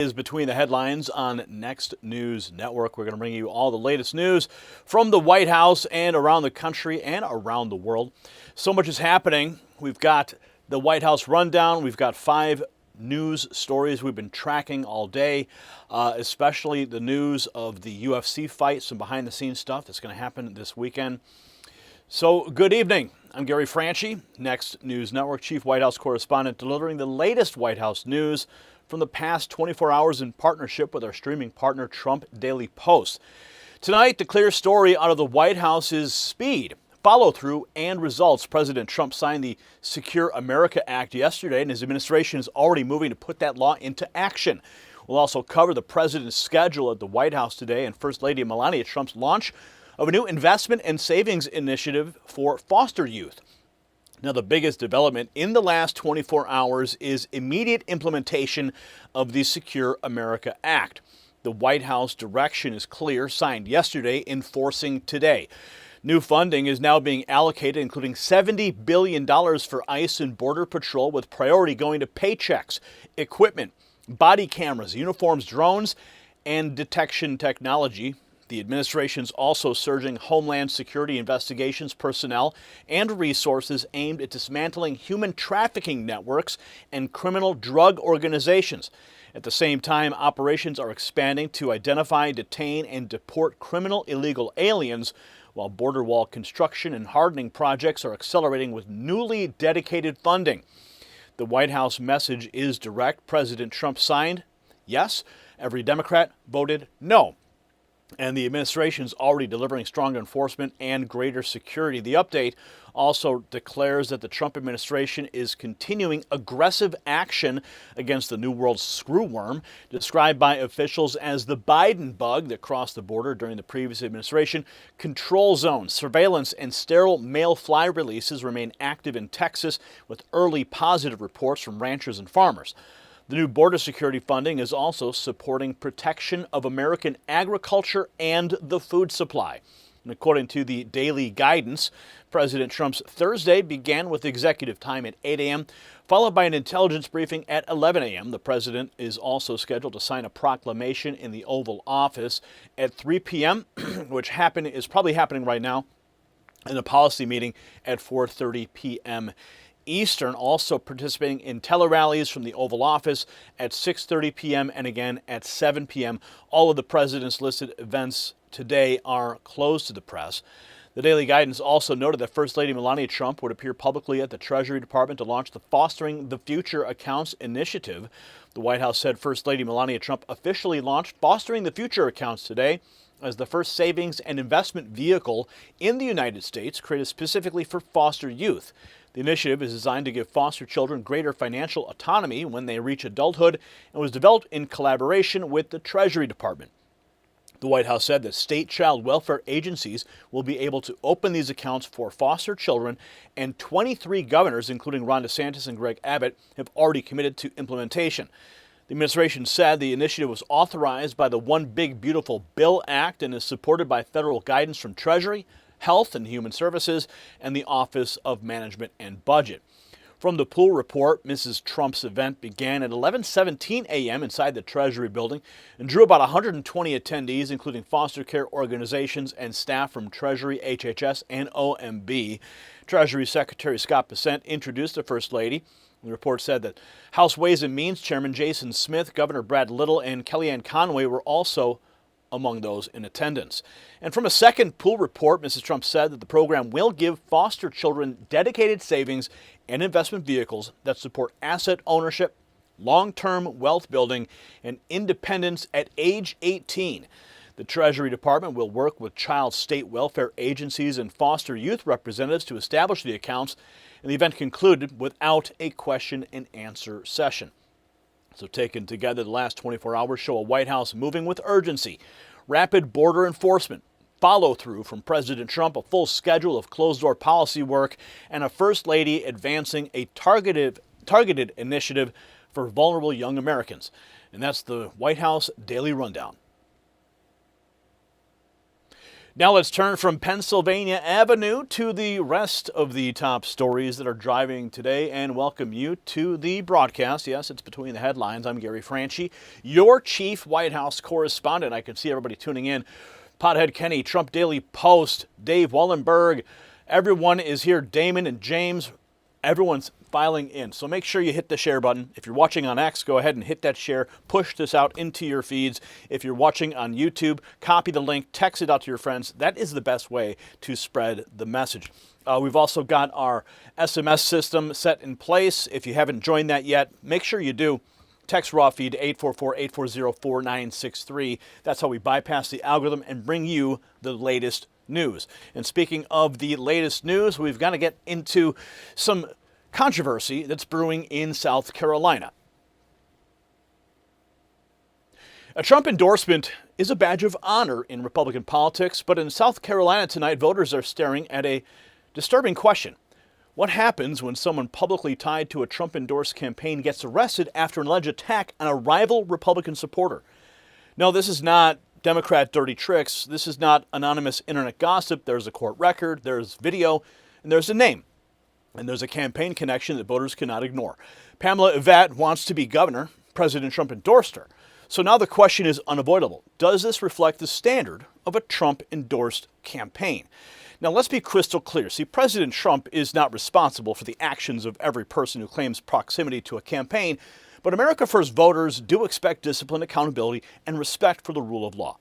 Is between the headlines on Next News Network. We're going to bring you all the latest news from the White House and around the country and around the world. So much is happening. We've got the White House rundown. We've got 5 news stories we've been tracking all day, especially the news of the UFC fight, some behind-the-scenes stuff that's going to happen this weekend. So, good evening. I'm Gary Franchi, Next News Network Chief White House Correspondent, delivering the latest White House news from the past 24 hours in partnership with our streaming partner, Trump Daily Post. Tonight, the clear story out of the White House is speed, follow-through, and results. President Trump signed the Secure America Act yesterday, and his administration is already moving to put that law into action. We'll also cover the president's schedule at the White House today and First Lady Melania Trump's launch of a new investment and savings initiative for foster youth. Now, the biggest development in the last 24 hours is immediate implementation of the Secure America Act. The White House direction is clear, signed yesterday, enforcing today. New funding is now being allocated, including $70 billion for ICE and Border Patrol, with priority going to paychecks, equipment, body cameras, uniforms, drones, and detection technology. The administration's also surging Homeland Security investigations personnel and resources aimed at dismantling human trafficking networks and criminal drug organizations. At the same time, operations are expanding to identify, detain, and deport criminal illegal aliens, while border wall construction and hardening projects are accelerating with newly dedicated funding. The White House message is direct. President Trump signed yes. Every Democrat voted no. And the administration is already delivering stronger enforcement and greater security. The update also declares that the Trump administration is continuing aggressive action against the New World screwworm, described by officials as the Biden bug that crossed the border during the previous administration. Control zones, surveillance, and sterile male fly releases remain active in Texas, with early positive reports from ranchers and farmers. The new border security funding is also supporting protection of American agriculture and the food supply. And according to the daily guidance, President Trump's Thursday began with executive time at 8 a.m., followed by an intelligence briefing at 11 a.m. The president is also scheduled to sign a proclamation in the Oval Office at 3 p.m., which is probably happening right now, and a policy meeting at 4:30 p.m. Eastern, also participating in tele-rallies from the Oval Office at 6:30 p.m. and again at 7 p.m. All of the president's listed events today are closed to the press. The daily guidance also noted that First Lady Melania Trump would appear publicly at the Treasury Department to launch the Fostering the Future Accounts initiative. The White House said First Lady Melania Trump officially launched Fostering the Future Accounts today as the first savings and investment vehicle in the United States created specifically for foster youth. The initiative is designed to give foster children greater financial autonomy when they reach adulthood and was developed in collaboration with the Treasury Department. The White House said that state child welfare agencies will be able to open these accounts for foster children, and 23 governors, including Ron DeSantis and Greg Abbott, have already committed to implementation. The administration said the initiative was authorized by the One Big Beautiful Bill Act and is supported by federal guidance from Treasury, Health and Human Services, and the Office of Management and Budget. From the pool report, Mrs. Trump's event began at 11:17 a.m. inside the Treasury building and drew about 120 attendees, including foster care organizations and staff from Treasury, HHS, and OMB. Treasury Secretary Scott Bessent introduced the First Lady. The report said that House Ways and Means Chairman Jason Smith, Governor Brad Little, and Kellyanne Conway were also among those in attendance. And from a second pool report, Mrs. Trump said that the program will give foster children dedicated savings and investment vehicles that support asset ownership, long-term wealth building, and independence at age 18. The Treasury Department will work with child state welfare agencies and foster youth representatives to establish the accounts, and the event concluded without a question and answer session. So taken together, the last 24 hours show a White House moving with urgency, rapid border enforcement, follow-through from President Trump, a full schedule of closed-door policy work, and a First Lady advancing a targeted initiative for vulnerable young Americans. And that's the White House Daily Rundown. Now let's turn from Pennsylvania Avenue to the rest of the top stories that are driving today and welcome you to the broadcast. Yes, it's Between the Headlines. I'm Gary Franchi, your chief White House correspondent. I can see everybody tuning in. Pothead Kenny, Trump Daily Post, Dave Wallenberg. Everyone is here. Damon and James. Everyone's filing in. So make sure you hit the share button. If you're watching on X, go ahead and hit that share. Push this out into your feeds. If you're watching on YouTube, copy the link, text it out to your friends. That is the best way to spread the message. We've also got our SMS system set in place. If you haven't joined that yet, make sure you do. Text raw feed to 844-840-4963. That's how we bypass the algorithm and bring you the latest news. And speaking of the latest news, we've got to get into some controversy that's brewing in South Carolina. A Trump endorsement is a badge of honor in Republican politics, but in South Carolina tonight, voters are staring at a disturbing question. What happens when someone publicly tied to a Trump-endorsed campaign gets arrested after an alleged attack on a rival Republican supporter? No, this is not Democrat dirty tricks. This is not anonymous internet gossip. There's a court record, there's video, and there's a name. And there's a campaign connection that voters cannot ignore. Pamela Evette wants to be governor. President Trump endorsed her. So now the question is unavoidable. Does this reflect the standard of a Trump-endorsed campaign? Now, let's be crystal clear. See, President Trump is not responsible for the actions of every person who claims proximity to a campaign, but America First voters do expect discipline, accountability, and respect for the rule of law.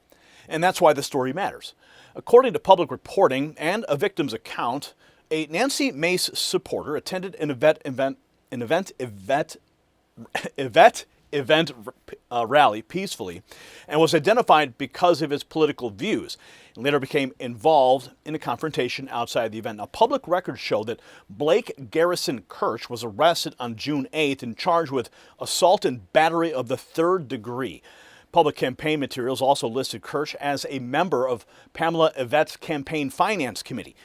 And that's why the story matters. According to public reporting and a victim's account, a Nancy Mace supporter attended an event rally peacefully and was identified because of his political views and later became involved in a confrontation outside the event. Now, public records show that Blake Garrison Kirsch was arrested on June 8th and charged with assault and battery of the third degree. Public campaign materials also listed Kirsch as a member of Pamela Evette's campaign finance committee.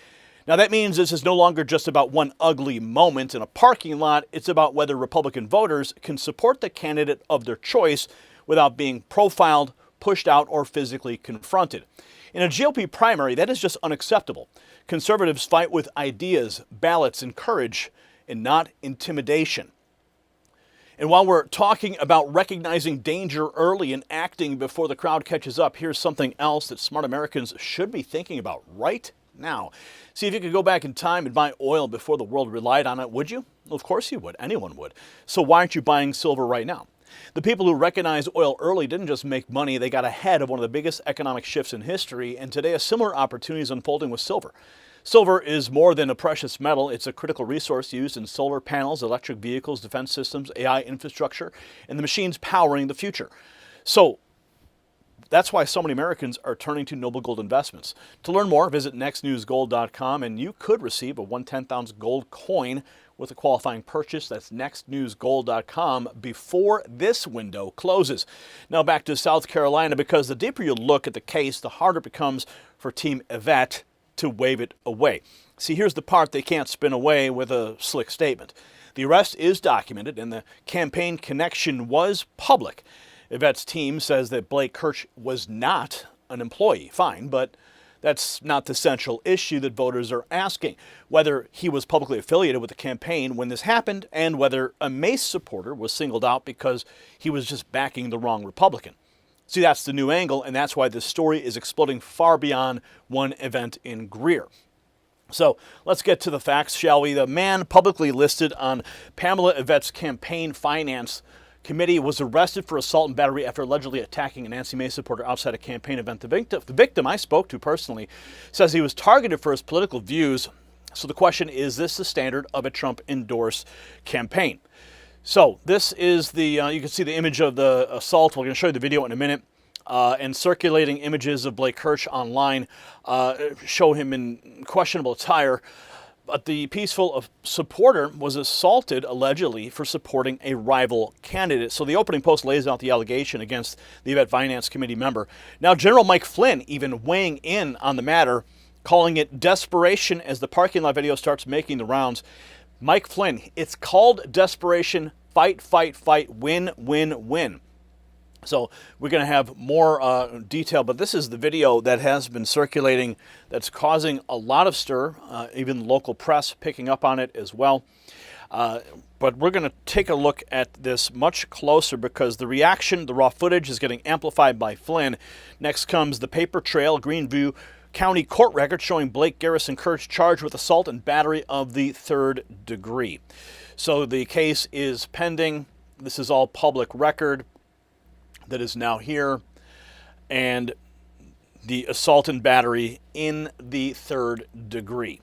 Now, that means this is no longer just about one ugly moment in a parking lot. It's about whether Republican voters can support the candidate of their choice without being profiled, pushed out, or physically confronted. In a GOP primary, that is just unacceptable. Conservatives fight with ideas, ballots, and courage, and not intimidation. And while we're talking about recognizing danger early and acting before the crowd catches up, here's something else that smart Americans should be thinking about right now. See, if you could go back in time and buy oil before the world relied on it, would you? Well, of course you would. Anyone would. So why aren't you buying silver right now? The people who recognized oil early didn't just make money, they got ahead of one of the biggest economic shifts in history, and today a similar opportunity is unfolding with silver. Silver is more than a precious metal. It's a critical resource used in solar panels, electric vehicles, defense systems, AI infrastructure, and the machines powering the future. So that's why so many Americans are turning to Noble Gold Investments. To learn more, visit nextnewsgold.com, and you could receive a 1/10 ounce gold coin with a qualifying purchase. That's nextnewsgold.com before this window closes. Now back to South Carolina, because the deeper you look at the case, the harder it becomes for Team Evette to wave it away. See, here's the part they can't spin away with a slick statement. The arrest is documented, and the campaign connection was public. Evette's team says that Blake Kirsch was not an employee. Fine, but that's not the central issue that voters are asking. Whether he was publicly affiliated with the campaign when this happened, and whether a Mace supporter was singled out because he was just backing the wrong Republican. See, that's the new angle, and that's why this story is exploding far beyond one event in Greer. So let's get to the facts, shall we? The man publicly listed on Pamela Evette's campaign finance committee was arrested for assault and battery after allegedly attacking a Nancy Mace supporter outside a campaign event. The victim I spoke to personally says he was targeted for his political views. So the question is this the standard of a Trump-endorsed campaign? So this is the, you can see the image of the assault. We're going to show you the video in a minute. And circulating images of Blake Kirsch online show him in questionable attire. But the peaceful supporter was assaulted, allegedly, for supporting a rival candidate. So the opening post lays out the allegation against the Evette Finance Committee member. Now, General Mike Flynn even weighing in on the matter, calling it desperation as the parking lot video starts making the rounds. Mike Flynn, it's called desperation, fight, fight, fight, win, win, win. So we're going to have more detail, but this is the video that has been circulating that's causing a lot of stir, even local press picking up on it as well. But we're going to take a look at this much closer because the reaction, the raw footage is getting amplified by Flynn. Next comes the paper trail, Greenview County court record showing Blake Garrison Kirsch charged with assault and battery of the 3rd degree. So the case is pending. This is all public record that is now here, and the assault and battery in the 3rd degree.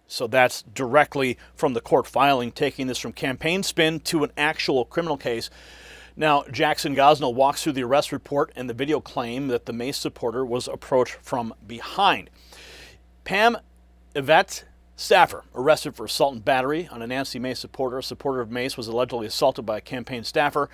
So that's directly from the court filing, taking this from campaign spin to an actual criminal case. Now, Jackson Gosnell walks through the arrest report and the video claim that the Mace supporter was approached from behind. Pam Evette staffer arrested for assault and battery on a Nancy Mace supporter. A supporter of Mace was allegedly assaulted by a campaign staffer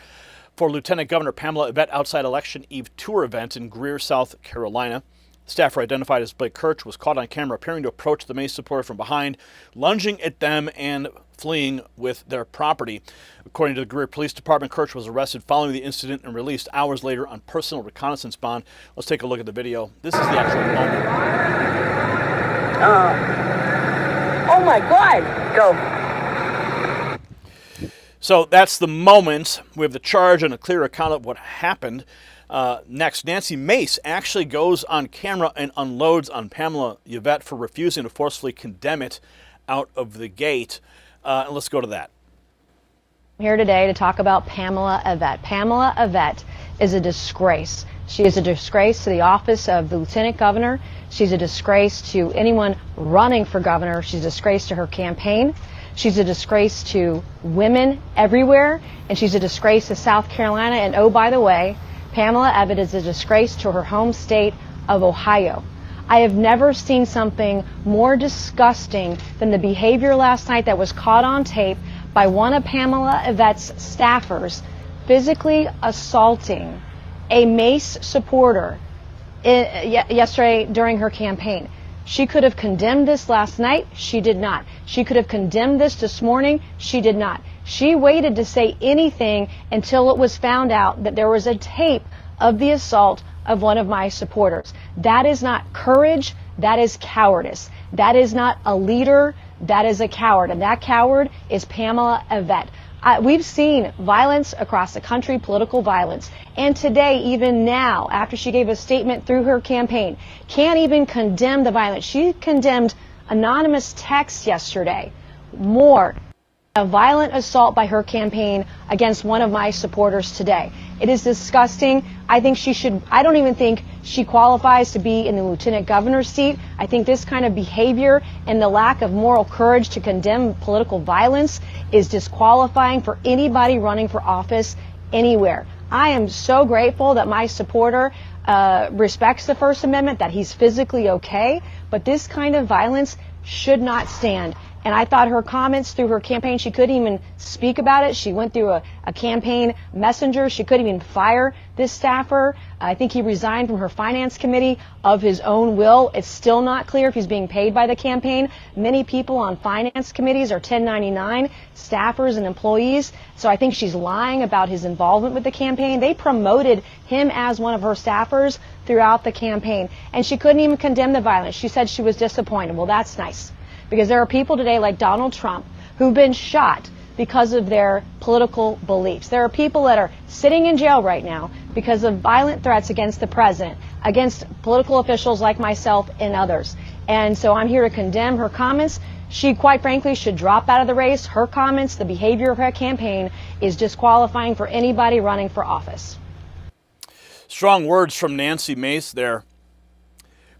for Lieutenant Governor Pamela Evette outside Election Eve tour event in Greer, South Carolina. The staffer, identified as Blake Kirsch, was caught on camera appearing to approach the Mace supporter from behind, lunging at them and fleeing with their property. According to the Greer Police Department, Kirsch was arrested following the incident and released hours later on personal reconnaissance bond. Let's take a look at the video. This is the actual moment. Oh my God, go. So that's the moment. We have the charge and a clear account of what happened. Next, Nancy Mace actually goes on camera and unloads on Pamela Evette for refusing to forcefully condemn it out of the gate. And let's go to that. I'm here today to talk about Pamela Evette. Pamela Evette is a disgrace. She is a disgrace to the office of the Lieutenant Governor. She's a disgrace to anyone running for governor. She's a disgrace to her campaign. She's a disgrace to women everywhere, and she's a disgrace to South Carolina. And oh, by the way, Pamela Evette is a disgrace to her home state of Ohio. I have never seen something more disgusting than the behavior last night that was caught on tape by one of Pamela Evette's staffers physically assaulting a Mace supporter yesterday during her campaign. She could have condemned this last night. She did not. She could have condemned this morning. She did not. She waited to say anything until it was found out that there was a tape of the assault of one of my supporters. That is not courage. That is cowardice. That is not a leader. That is a coward. And that coward is Pamela Evette. We've seen violence across the country, political violence. And today, even now, after she gave a statement through her campaign, can't even condemn the violence. She condemned anonymous texts yesterday. More. A violent assault by her campaign against one of my supporters today. It is disgusting. I don't even think she qualifies to be in the lieutenant governor's seat. I think this kind of behavior and the lack of moral courage to condemn political violence is disqualifying for anybody running for office anywhere. I am so grateful that my supporter respects the First Amendment, that he's physically okay, but this kind of violence should not stand. And I thought her comments through her campaign, she couldn't even speak about it. She went through a campaign messenger. She couldn't even fire this staffer. I think he resigned from her finance committee of his own will. It's still not clear if he's being paid by the campaign. Many people on finance committees are 1099 staffers and employees. So I think she's lying about his involvement with the campaign. They promoted him as one of her staffers throughout the campaign. And she couldn't even condemn the violence. She said she was disappointed. Well, that's nice. Because there are people today like Donald Trump who've been shot because of their political beliefs. There are people that are sitting in jail right now because of violent threats against the president, against political officials like myself and others. And so I'm here to condemn her comments. She, quite frankly, should drop out of the race. Her comments, the behavior of her campaign is disqualifying for anybody running for office. Strong words from Nancy Mace there.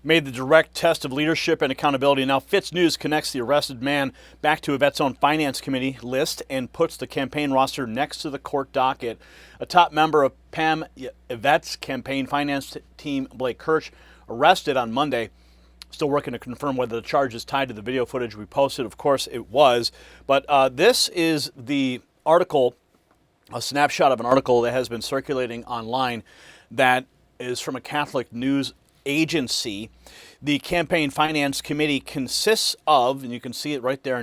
Made the direct test of leadership and accountability. Now, Fitz News connects the arrested man back to Evette's own finance committee list and puts the campaign roster next to the court docket. A top member of Pam Evette's campaign finance team, Blake Kirsch, arrested on Monday. Still working to confirm whether the charge is tied to the video footage we posted. Of course, it was. But this is the article, a snapshot of an article that has been circulating online that is from a Catholic news agency. The campaign finance committee consists of, and you can see it right there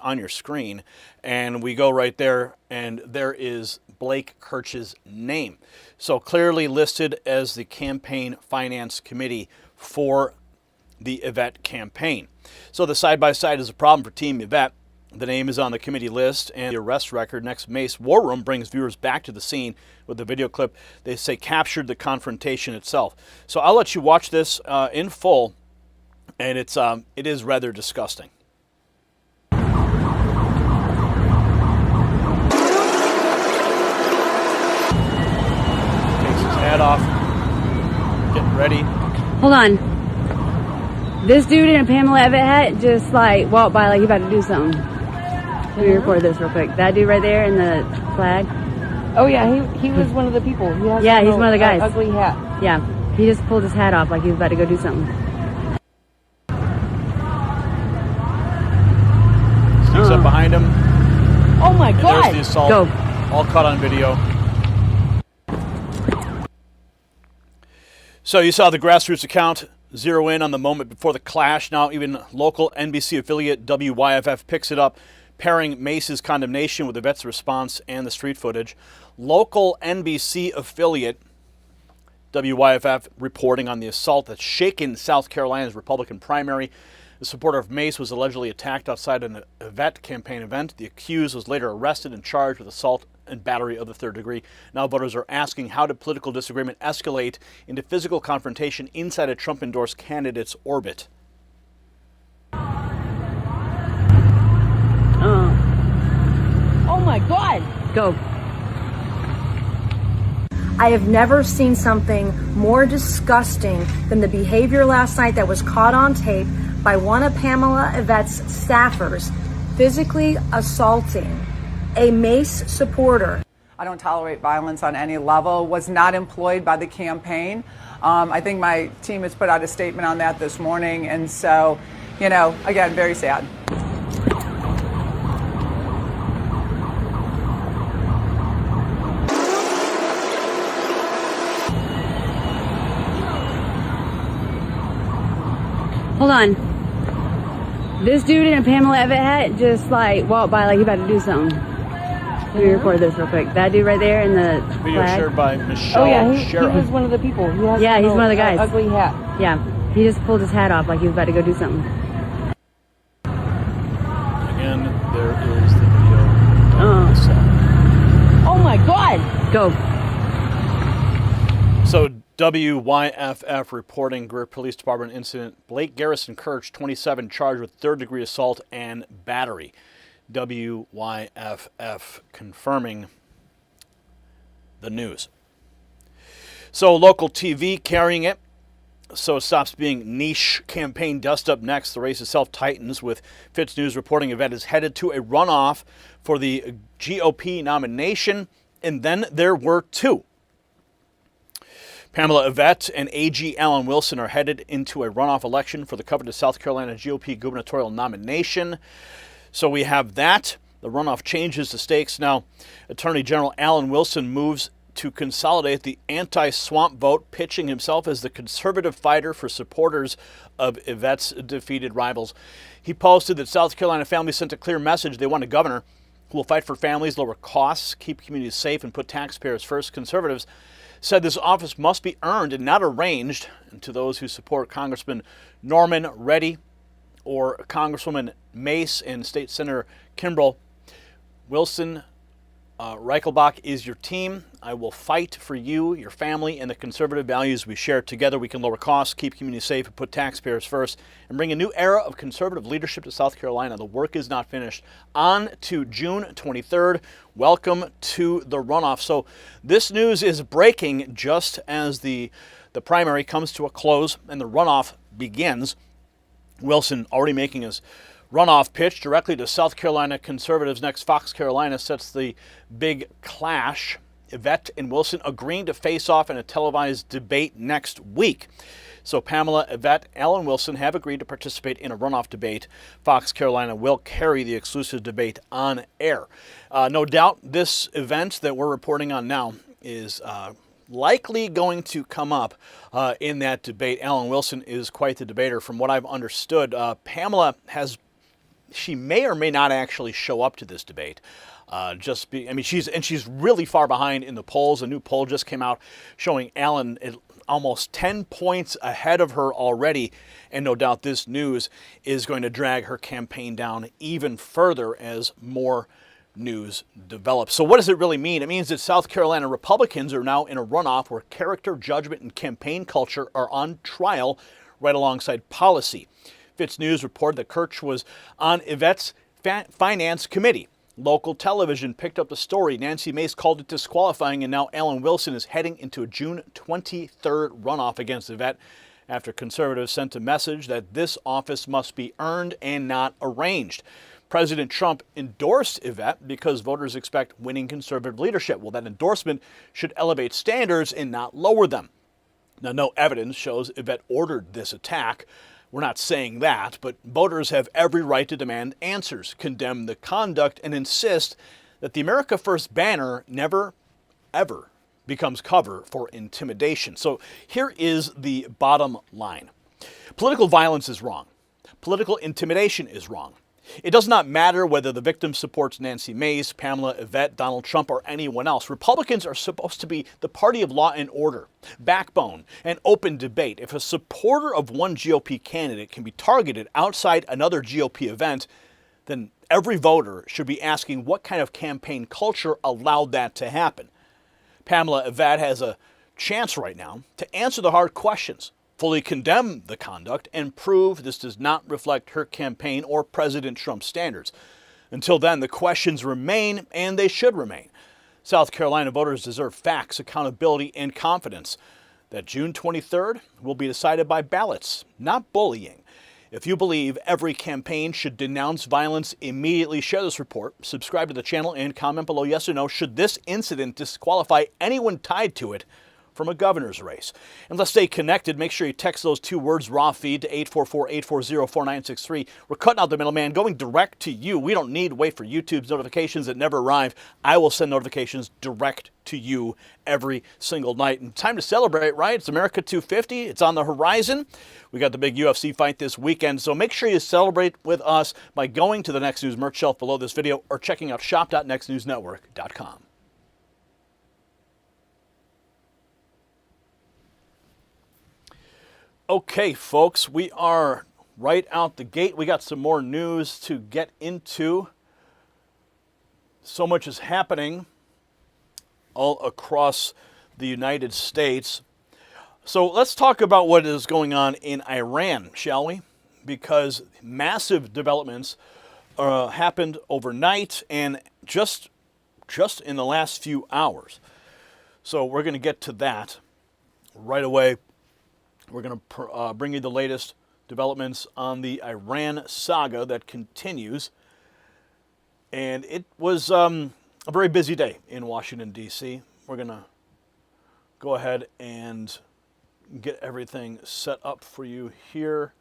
on your screen, and we go right there, and there is Blake Kirsch's name. So clearly listed as the campaign finance committee for the Evette campaign. So the side-by-side is a problem for Team Evette. The name is on the committee list, and the arrest record next Mace War Room brings viewers back to the scene with the video clip they say captured the confrontation itself. So I'll let you watch this in full, and it is rather disgusting. Takes his hat off, getting ready. Hold on. This dude in a Pamela Evette hat just like walked by like he about to do something. Let me record this real quick. That dude right there in the flag. Oh yeah, he was one of the people. He has Yeah, he's one of the guys. Ugly hat. Yeah, he just pulled his hat off like he was about to go do something. Sneaks up behind him. Oh my And God! there's the assault. Go. All caught on video. So you saw the grassroots account zero in on the moment before the clash. Now even local NBC affiliate WYFF picks it up, pairing Mace's condemnation with Evette's response and the street footage. Local NBC affiliate WYFF reporting on the assault that's shaken South Carolina's Republican primary. The supporter of Mace was allegedly attacked outside an Evette campaign event. The accused was later arrested and charged with assault and battery of the third degree. Now voters are asking, how did political disagreement escalate into physical confrontation inside a Trump-endorsed candidate's orbit? Oh my God! Go. I have never seen something more disgusting than the behavior last night that was caught on tape by one of Pamela Evette's staffers physically assaulting a Mace supporter. I don't tolerate violence on any level, was not employed by the campaign. I think my team has put out a statement on that this morning, and so, you know, again, very sad. Hold on. This dude in a Pamela Evette hat just like walked by like he about to do something. Let me record this real quick. That dude right there in the Video flag. shared by Michelle Oh yeah, he Sheriff. was one of the people. He has Yeah, he's one of the guys. Ugly hat. Yeah, he just pulled his hat off like he was about to go do something. Again, there is the video of the assault. Oh my God! Go. So WYFF reporting Greer Police Department incident. Blake Garrison Kirsch, 27, charged with third-degree assault and battery. WYFF confirming the news. So local TV carrying it. So it stops being niche campaign dust up next. The race itself tightens with Fitz News reporting Evette is headed to a runoff for the GOP nomination. And then there were two. Pamela Evette and AG Alan Wilson are headed into a runoff election for the coveted South Carolina GOP gubernatorial nomination. So we have that. The runoff changes the stakes. Now, Attorney General Alan Wilson moves to consolidate the anti-swamp vote, pitching himself as the conservative fighter for supporters of Evette's defeated rivals. He posted that South Carolina families sent a clear message. They want a governor who will fight for families, lower costs, keep communities safe, and put taxpayers first. Conservatives said this office must be earned and not arranged. And to those who support Congressman Norman Reddy or Congresswoman Mace and State Senator Kimbrell, Wilson Reichelbach is your team. I will fight for you, your family, and the conservative values we share. Together we can lower costs, keep communities safe, and put taxpayers first, and bring a new era of conservative leadership to South Carolina. The work is not finished. On to June 23rd. Welcome to the runoff. So this news is breaking just as the primary comes to a close and the runoff begins. Wilson already making his runoff pitch directly to South Carolina conservatives. Next, Fox Carolina sets the big clash. Evette and Wilson agreeing to face off in a televised debate next week. So Pamela Evette, Alan Wilson have agreed to participate in a runoff debate. Fox Carolina will carry the exclusive debate on air. No doubt this event that we're reporting on now is likely going to come up in that debate. Alan Wilson is quite the debater. From what I've understood, Pamela has she may or may not actually show up to this debate. She's really far behind in the polls. A new poll just came out showing Allen almost 10 points ahead of her already. And no doubt this news is going to drag her campaign down even further as more news develops. So what does it really mean? It means that South Carolina Republicans are now in a runoff where character, judgment, and campaign culture are on trial right alongside policy. Fitz News reported that Kirsch was on Evette's finance committee. Local television picked up the story. Nancy Mace called it disqualifying, and now Alan Wilson is heading into a June 23rd runoff against Evette after conservatives sent a message that this office must be earned and not arranged. President Trump endorsed Evette because voters expect winning conservative leadership. Well, that endorsement should elevate standards and not lower them. Now, no evidence shows Evette ordered this attack. We're not saying that, but voters have every right to demand answers, condemn the conduct, and insist that the America First banner never, ever becomes cover for intimidation. So here is the bottom line. Political violence is wrong. Political intimidation is wrong. It does not matter whether the victim supports Nancy Mace, Pamela Evette, Donald Trump, or anyone else. Republicans are supposed to be the party of law and order, backbone, and open debate. If a supporter of one GOP candidate can be targeted outside another GOP event, then every voter should be asking what kind of campaign culture allowed that to happen. Pamela Evette has a chance right now to answer the hard questions, fully condemn the conduct, and prove this does not reflect her campaign or President Trump's standards. Until then, the questions remain, and they should remain. South Carolina voters deserve facts, accountability, and confidence. That June 23rd will be decided by ballots, not bullying. If you believe every campaign should denounce violence, immediately share this report, subscribe to the channel, and comment below yes or no. Should this incident disqualify anyone tied to it from a governor's race? And let's stay connected. Make sure you text those two words, raw feed, to 844-840-4963. We're cutting out the middleman, going direct to you. We don't need to wait for YouTube's notifications that never arrive. I will send notifications direct to you every single night. And time to celebrate, right? It's America 250. It's on the horizon. We got the big UFC fight this weekend, so make sure you celebrate with us by going to the Next News merch shelf below this video or checking out shop.nextnewsnetwork.com. Okay, folks, we are right out the gate. We got some more news to get into. So much is happening all across the United States. So let's talk about what is going on in Iran, shall we? Because massive developments happened overnight and just in the last few hours. So we're going to get to that right away. We're going to bring you the latest developments on the Iran saga that continues. And it was a very busy day in Washington, D.C. We're going to go ahead and get everything set up for you here,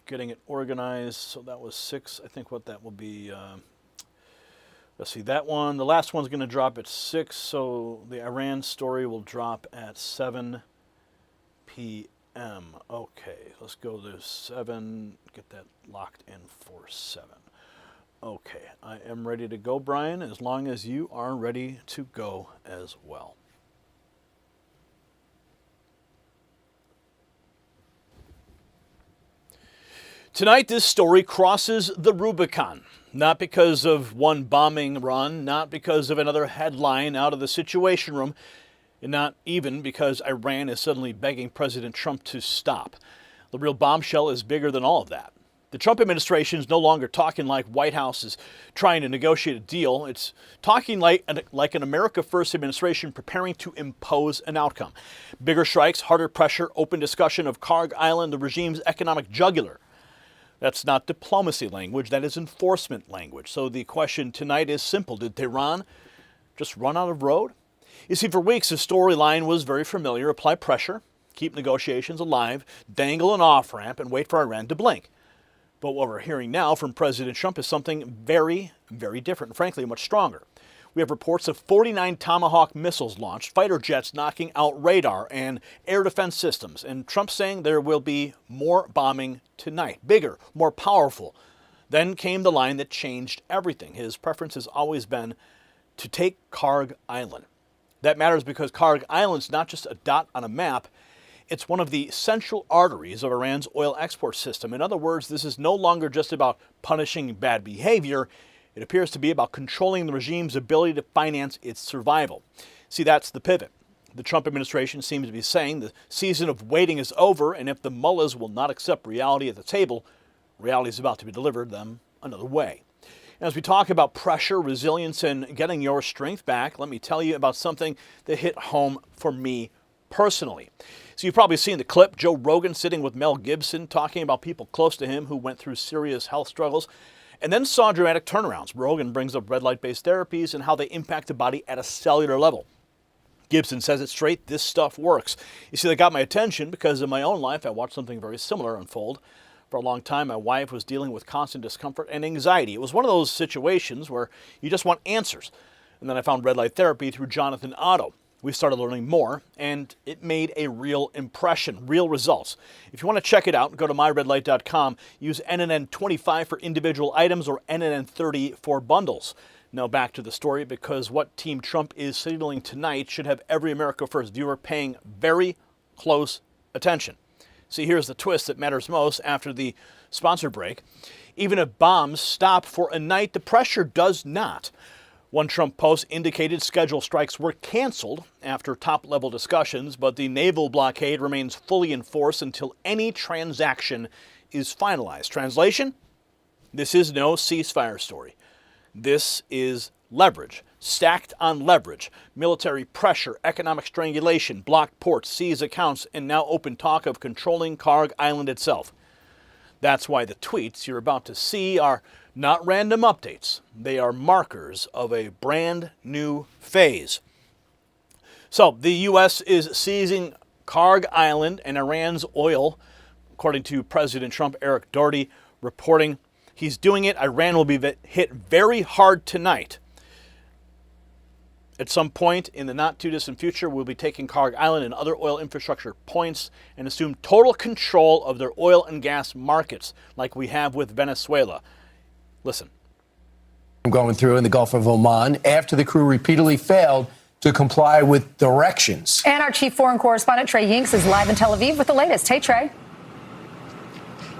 getting it organized. So that was 6. I think what that will be, let's see, that one. The last one's going to drop at 6. So the Iran story will drop at 7 p.m. Okay, let's go to 7, get that locked in for 7. Okay, I am ready to go, Brian, as long as you are ready to go as well. Tonight, this story crosses the Rubicon, not because of one bombing run, not because of another headline out of the Situation Room, and not even because Iran is suddenly begging President Trump to stop. The real bombshell is bigger than all of that. The Trump administration is no longer talking like White House is trying to negotiate a deal. It's talking like an America First administration preparing to impose an outcome. Bigger strikes, harder pressure, open discussion of Kharg Island, the regime's economic jugular. That's not diplomacy language, that is enforcement language. So the question tonight is simple. Did Tehran just run out of road? You see, for weeks, the storyline was very familiar. Apply pressure, keep negotiations alive, dangle an off-ramp, and wait for Iran to blink. But what we're hearing now from President Trump is something very, very different, and frankly, much stronger. We have reports of 49 Tomahawk missiles launched, fighter jets knocking out radar and air defense systems, and Trump saying there will be more bombing tonight, bigger, more powerful Then came the line that changed everything. His preference has always been to take Kharg Island. That matters because Kharg Island's not just a dot on a map, it's one of the central arteries of Iran's oil export system. In other words, this is no longer just about punishing bad behavior. It appears to be about controlling the regime's ability to finance its survival. See, that's the pivot. The Trump administration seems to be saying the season of waiting is over, and if the mullahs will not accept reality at the table, reality is about to be delivered them another way. As we talk about pressure, resilience, and getting your strength back, let me tell you about something that hit home for me personally. So you've probably seen the clip, Joe Rogan sitting with Mel Gibson talking about people close to him who went through serious health struggles, and then saw dramatic turnarounds. Rogan brings up red light-based therapies and how they impact the body at a cellular level. Gibson says it straight, this stuff works. You see, that got my attention because in my own life, I watched something very similar unfold. For a long time, my wife was dealing with constant discomfort and anxiety. It was one of those situations where you just want answers. And then I found red light therapy through Jonathan Otto. We started learning more, and it made a real impression, real results. If you want to check it out, go to myredlight.com. Use NNN25 for individual items or NNN30 for bundles. Now back to the story, because what Team Trump is signaling tonight should have every America First viewer paying very close attention. See, here's the twist that matters most after the sponsor break. Even if bombs stop for a night, the pressure does not. One Trump post indicated scheduled strikes were canceled after top-level discussions, but the naval blockade remains fully in force until any transaction is finalized. Translation? This is no ceasefire story. This is leverage, stacked on leverage, military pressure, economic strangulation, blocked ports, seized accounts, and now open talk of controlling Kharg Island itself. That's why the tweets you're about to see are not random updates. They are markers of a brand new phase. So the U.S. is seizing Kharg Island and Iran's oil, according to President Trump. Eric Doherty reporting he's doing it. Iran will be hit very hard tonight. At some point in the not-too-distant future, we'll be taking Kharg Island and other oil infrastructure points and assume total control of their oil and gas markets, like we have with Venezuela. Listen. Going through in the Gulf of Oman after the crew repeatedly failed to comply with directions. And our chief foreign correspondent, Trey Yinks, is live in Tel Aviv with the latest. Hey, Trey.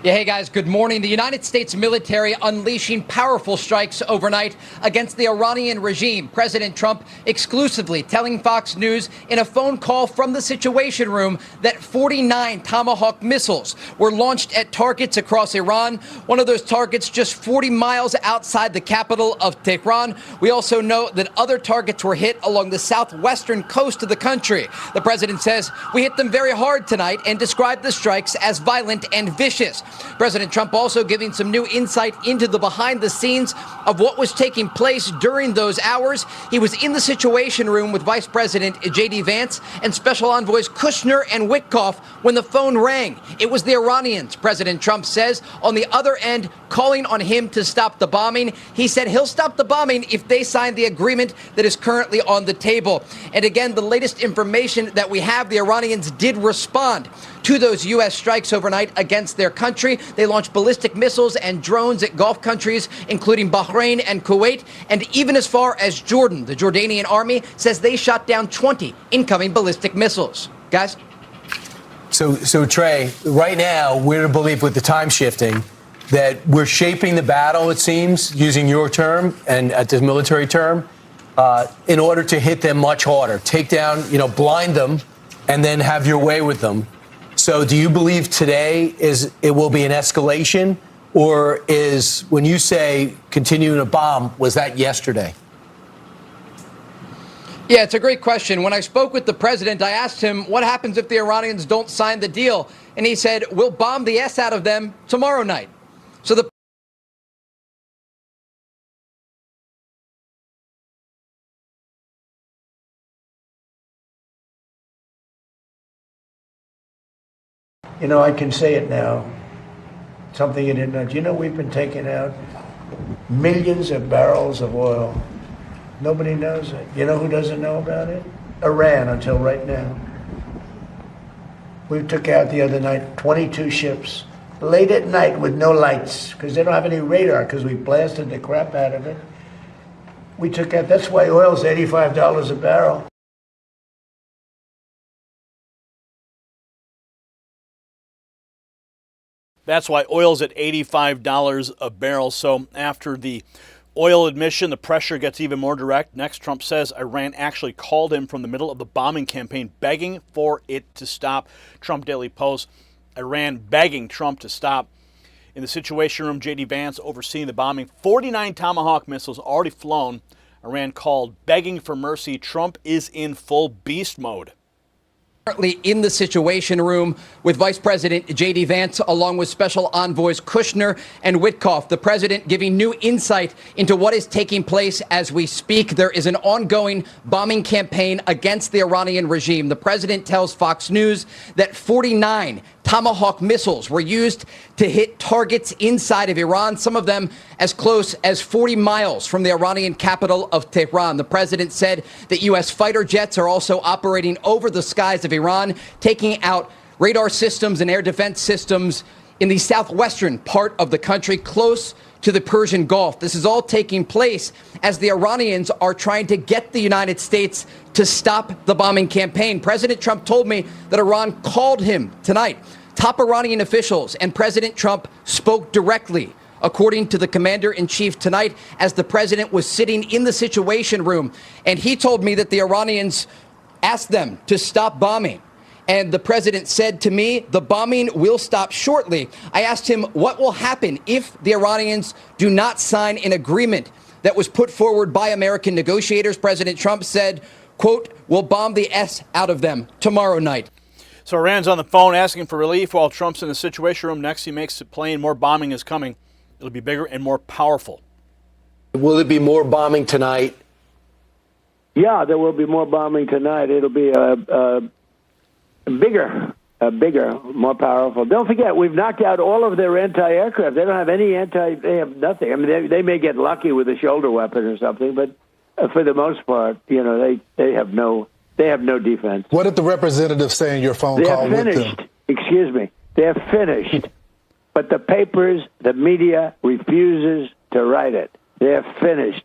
Yeah, hey guys, good morning. The United States military unleashing powerful strikes overnight against the Iranian regime. President Trump exclusively telling Fox News in a phone call from the Situation Room that 49 Tomahawk missiles were launched at targets across Iran. One of those targets just 40 miles outside the capital of Tehran. We also know that other targets were hit along the southwestern coast of the country. The president says, we hit them very hard tonight, and described the strikes as violent and vicious. President Trump also giving some new insight into the behind the scenes of what was taking place during those hours. He was in the Situation Room with Vice President J.D. Vance and Special Envoys Kushner and Witkoff when the phone rang. It was the Iranians, President Trump says, on the other end, calling on him to stop the bombing. He said he'll stop the bombing if they sign the agreement that is currently on the table. And again, the latest information that we have, the Iranians did respond to those U.S. strikes overnight against their country. They launched ballistic missiles and drones at Gulf countries, including Bahrain and Kuwait, and even as far as Jordan. The Jordanian army says they shot down 20 incoming ballistic missiles. Guys? So Trey, right now, we're to believe with the time shifting that we're shaping the battle, it seems, using your term and at this military term, in order to hit them much harder, take down, blind them, and then have your way with them. So do you believe today it will be an escalation, or is, when you say continuing to bomb, was that yesterday? Yeah, it's a great question. When I spoke with the president, I asked him what happens if the Iranians don't sign the deal. And he said, we'll bomb the S out of them tomorrow night. So the I can say it now. Something you didn't know. We've been taking out millions of barrels of oil. Nobody knows it. You know who doesn't know about it? Iran, until right now. We took out the other night 22 ships late at night with no lights because they don't have any radar because we blasted the crap out of it. We took out, that's why oil's $85 a barrel. That's why oil's at $85 a barrel. So after the oil admission, the pressure gets even more direct. Next, Trump says Iran actually called him from the middle of the bombing campaign, begging for it to stop. Trump Daily Post, Iran begging Trump to stop. In the Situation Room, J.D. Vance overseeing the bombing. 49 Tomahawk missiles already flown. Iran called, begging for mercy. Trump is in full beast mode. Currently in the Situation Room with Vice President J.D. Vance, along with Special Envoys Kushner and Witkoff. The president giving new insight into what is taking place as we speak. There is an ongoing bombing campaign against the Iranian regime. The president tells Fox News that 49 Tomahawk missiles were used to hit targets inside of Iran, some of them as close as 40 miles from the Iranian capital of Tehran. The president said that U.S. fighter jets are also operating over the skies of Iran, taking out radar systems and air defense systems in the southwestern part of the country, close to the Persian Gulf. This is all taking place as the Iranians are trying to get the United States to stop the bombing campaign. President Trump told me that Iran called him tonight. Top Iranian officials and President Trump spoke directly, according to the commander-in-chief tonight, as the president was sitting in the Situation Room. And he told me that the Iranians asked them to stop bombing. And the president said to me, the bombing will stop shortly. I asked him what will happen if the Iranians do not sign an agreement that was put forward by American negotiators. President Trump said, quote, we'll bomb the S out of them tomorrow night. So Iran's on the phone asking for relief while Trump's in the Situation Room. Next, he makes it plain more bombing is coming. It'll be bigger and more powerful. Will it be more bombing tonight? Yeah, there will be more bombing tonight. It'll be bigger, more powerful. Don't forget, we've knocked out all of their anti-aircraft. They don't have any they have nothing. I mean, they may get lucky with a shoulder weapon or something, but for the most part, you know, they have no defense. What did the representative say in your phone call with them? They're finished. Excuse me. They're finished. But the papers, the media refuses to write it. They're finished.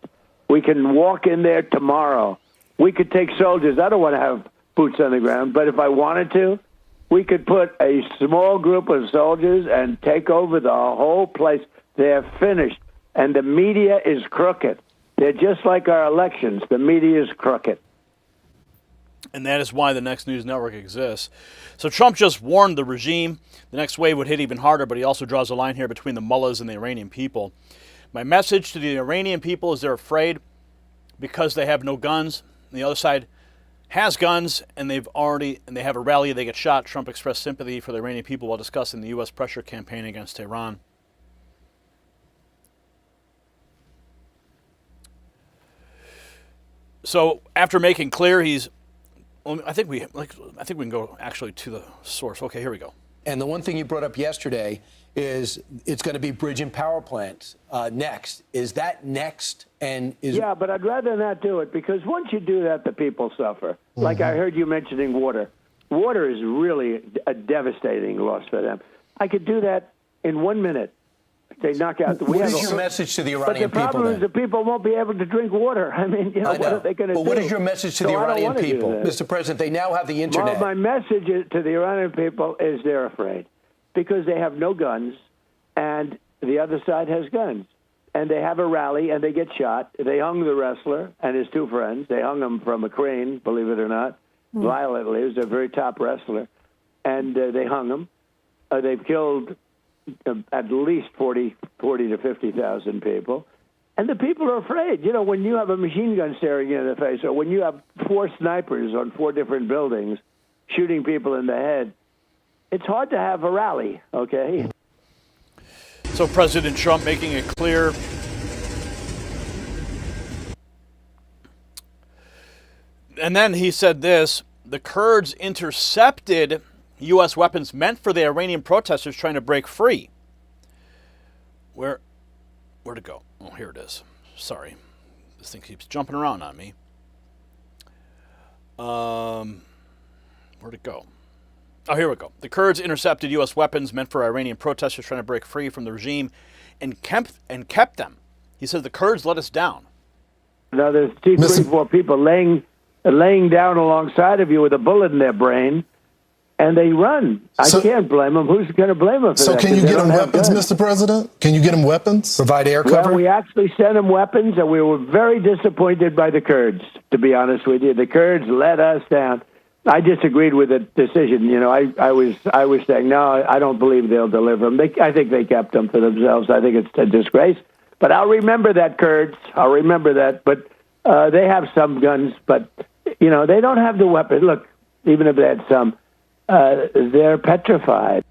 We can walk in there tomorrow. We could take soldiers. I don't want to have boots on the ground, but if I wanted to, we could put a small group of soldiers and take over the whole place. They're finished. And the media is crooked. They're just like our elections. The media is crooked. And that is why the Next News Network exists. So Trump just warned the regime the next wave would hit even harder, but he also draws a line here between the mullahs and the Iranian people. My message to the Iranian people is they're afraid because they have no guns. And the other side has guns, and they have a rally, they get shot. Trump expressed sympathy for the Iranian people while discussing the U.S. pressure campaign against Iran. So after making clear I think we can go actually to the source. Okay, here we go. And the one thing you brought up yesterday is it's going to be bridge and power plants next. Is that next? Yeah, but I'd rather not do it because once you do that, the people suffer. Mm-hmm. Like I heard you mentioning water. Water is really a devastating loss for them. I could do that in 1 minute. They knock out the. What is your message to the Iranian people? But the problem is the people won't be able to drink water. I mean, you know, what are they going to do? But what is your message to the Iranian people, Mr. President? They now have the internet. Well, my message to the Iranian people is they're afraid because they have no guns, and the other side has guns, and they have a rally and they get shot. They hung the wrestler and his two friends. They hung him from a crane, believe it or not, violently. He was a very top wrestler, and they hung him. They've killed at least 40 to 50,000 people. And the people are afraid. You know, when you have a machine gun staring you in the face, or when you have 4 snipers on 4 different buildings shooting people in the head, it's hard to have a rally, okay? So President Trump making it clear. And then he said this, the Kurds intercepted U.S. weapons meant for the Iranian protesters trying to break free. Where'd it go? Oh, here it is. Sorry. This thing keeps jumping around on me. Where'd it go? Oh, here we go. The Kurds intercepted U.S. weapons meant for Iranian protesters trying to break free from the regime and kept them. He says the Kurds let us down. Now there's 3, 4 people laying down alongside of you with a bullet in their brain, and they run. I can't blame them. Who's going to blame them for that? So can you get them weapons, Mr. President? Can you get them weapons? Provide air cover? Well, we actually sent them weapons, and we were very disappointed by the Kurds, to be honest with you. The Kurds let us down. I disagreed with the decision. You know, I was saying, no, I don't believe they'll deliver them. I think they kept them for themselves. I think it's a disgrace. But I'll remember that, Kurds. I'll remember that. But they have some guns, but, you know, they don't have the weapons. Look, even if they had some, they're petrified.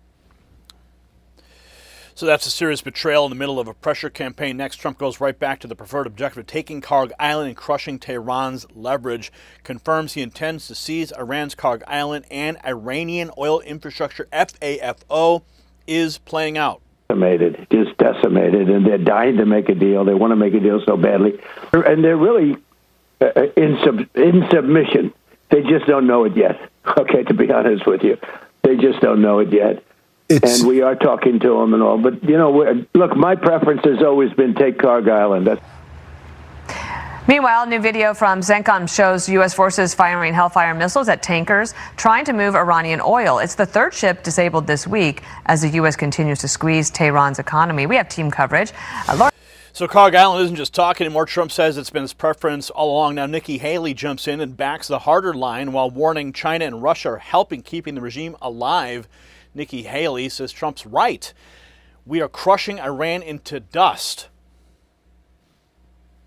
So that's a serious betrayal in the middle of a pressure campaign. Next, Trump goes right back to the preferred objective of taking Kharg Island and crushing Tehran's leverage. Confirms he intends to seize Iran's Kharg Island and Iranian oil infrastructure. FAFO is playing out. Decimated, just decimated, and they're dying to make a deal. They want to make a deal so badly. And they're really in submission. They just don't know it yet. Okay, to be honest with you. They just don't know it yet. And we are talking to them and all. But, you know, look, my preference has always been take Kharg Island. Meanwhile, new video from CENTCOM shows U.S. forces firing Hellfire missiles at tankers trying to move Iranian oil. It's the third ship disabled this week as the U.S. continues to squeeze Tehran's economy. We have team coverage. So Kharg Island isn't just talk anymore. Trump says it's been his preference all along. Now Nikki Haley jumps in and backs the harder line while warning China and Russia are helping keeping the regime alive. Nikki Haley says Trump's right. We are crushing Iran into dust.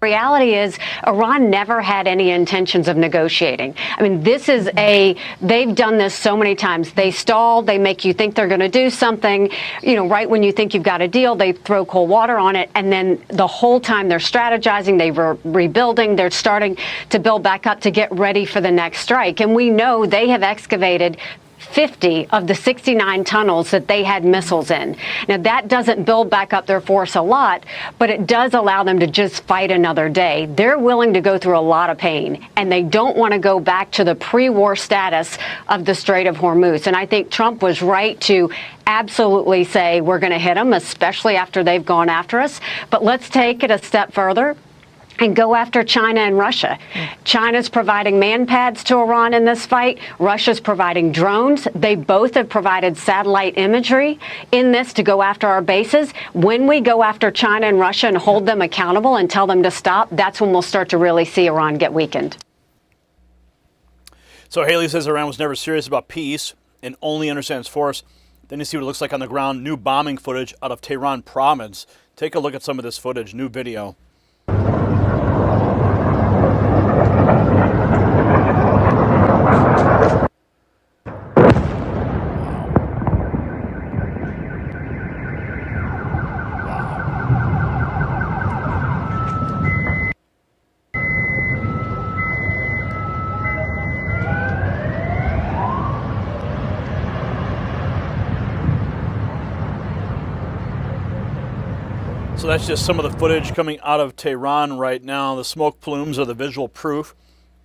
Reality is Iran never had any intentions of negotiating. I mean, they've done this so many times. They stall, they make you think they're going to do something, you know, right when you think you've got a deal, they throw cold water on it. And then the whole time they're strategizing, they're rebuilding, they're starting to build back up to get ready for the next strike. And we know they have excavated 50 of the 69 tunnels that they had missiles in. Now, that doesn't build back up their force a lot, but it does allow them to just fight another day. They're willing to go through a lot of pain, and they don't want to go back to the pre-war status of the Strait of Hormuz. And I think Trump was right to absolutely say we're going to hit them, especially after they've gone after us. But let's take it a step further and go after China and Russia. China's providing man pads to Iran in this fight. Russia's providing drones. They both have provided satellite imagery in this to go after our bases. When we go after China and Russia and hold them accountable and tell them to stop, that's when we'll start to really see Iran get weakened. So Haley says Iran was never serious about peace and only understands force. Then you see what it looks like on the ground. New bombing footage out of Tehran province. Take a look at some of this footage. New video. So that's just some of the footage coming out of Tehran right now. The smoke plumes are the visual proof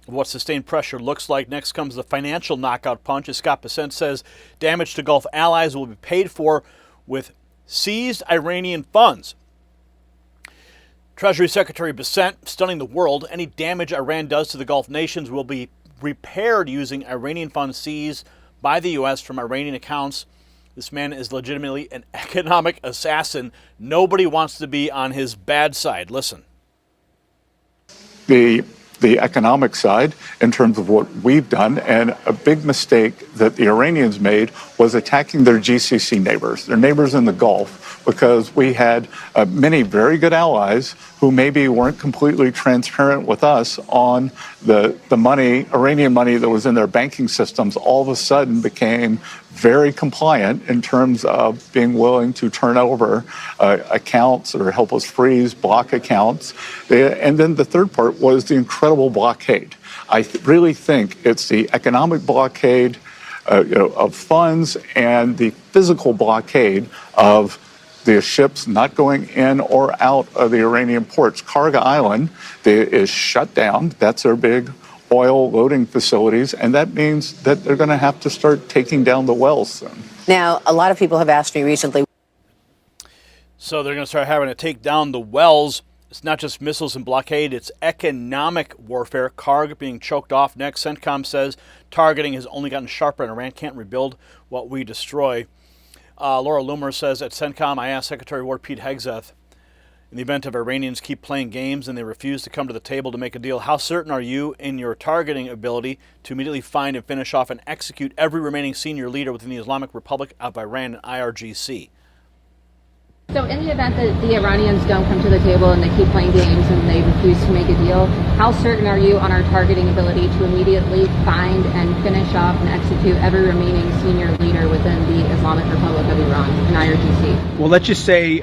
of what sustained pressure looks like. Next comes the financial knockout punch. As Scott Bessent says, damage to Gulf allies will be paid for with seized Iranian funds. Treasury Secretary Bessent stunning the world. Any damage Iran does to the Gulf nations will be repaired using Iranian funds seized by the U.S. from Iranian accounts. This man is legitimately an economic assassin. Nobody wants to be on his bad side. Listen. The economic side in terms of what we've done, and a big mistake that the Iranians made was attacking their GCC neighbors, their neighbors in the Gulf, because we had many very good allies who maybe weren't completely transparent with us on the money, Iranian money that was in their banking systems, all of a sudden became very compliant in terms of being willing to turn over accounts or help us freeze, block accounts. And then the third part was the incredible blockade. I really think it's the economic blockade of funds and the physical blockade of the ships not going in or out of the Iranian ports. Kharg Island is shut down. That's their big oil loading facilities, and that means that they're going to have to start taking down the wells soon. Now, a lot of people have asked me recently. So they're going to start having to take down the wells. It's not just missiles and blockade, it's economic warfare. Kharg being choked off next. CENTCOM says targeting has only gotten sharper and Iran can't rebuild what we destroy. Laura Loomer says at CENTCOM, I asked Secretary Ward Pete Hegseth, in the event of Iranians keep playing games and they refuse to come to the table to make a deal, how certain are you in your targeting ability to immediately find and finish off and execute every remaining senior leader within the Islamic Republic of Iran and IRGC? So in the event that the Iranians don't come to the table and they keep playing games and they refuse to make a deal, how certain are you on our targeting ability to immediately find and finish off and execute every remaining senior leader within the Islamic Republic of Iran and IRGC? Well, let's just say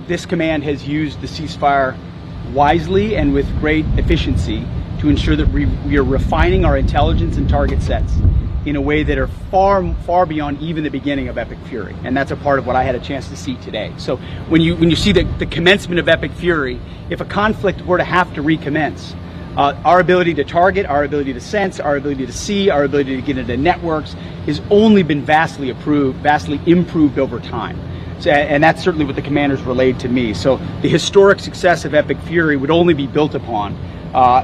this command has used the ceasefire wisely and with great efficiency to ensure that we are refining our intelligence and target sets in a way that are far beyond even the beginning of Epic Fury. And that's a part of what I had a chance to see today. So when you see the commencement of Epic Fury, if a conflict were to have to recommence, our ability to target, our ability to sense, our ability to see, our ability to get into networks has only been vastly improved over time. So, and that's certainly what the commanders relayed to me. So the historic success of Epic Fury would only be built upon,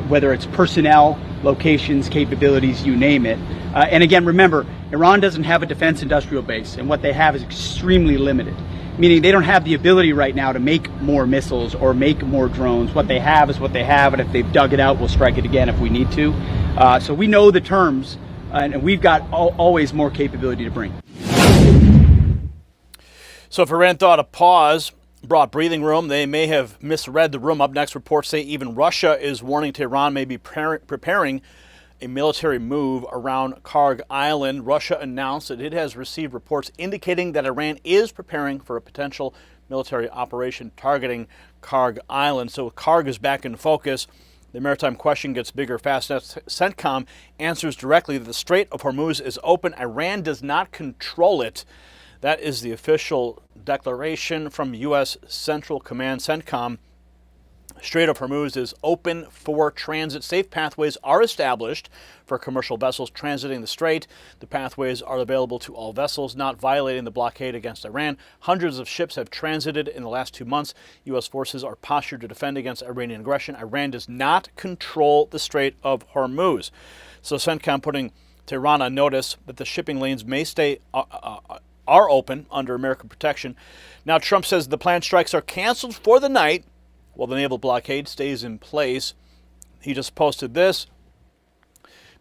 whether it's personnel, locations, capabilities, you name it. And again, remember, Iran doesn't have a defense industrial base, and what they have is extremely limited, meaning they don't have the ability right now to make more missiles or make more drones. What they have is what they have, and if they've dug it out, we'll strike it again if we need to. So we know the terms, and we've got always more capability to bring. So if Iran thought a pause brought breathing room, they may have misread the room. Up next, reports say even Russia is warning Tehran may be preparing a military move around Kharg Island. Russia announced that it has received reports indicating that Iran is preparing for a potential military operation targeting Kharg Island. So Kharg is back in focus. The maritime question gets bigger fast. CENTCOM answers directly that the Strait of Hormuz is open. Iran does not control it. That is the official declaration from U.S. Central Command. CENTCOM. Strait of Hormuz is open for transit. Safe pathways are established for commercial vessels transiting the strait. The pathways are available to all vessels not violating the blockade against Iran. Hundreds of ships have transited in the last 2 months. U.S. forces are postured to defend against Iranian aggression. Iran does not control the Strait of Hormuz. So CENTCOM putting Tehran on notice that the shipping lanes may stay are open under American protection. Now Trump says the planned strikes are canceled for the night while the naval blockade stays in place. He just posted this.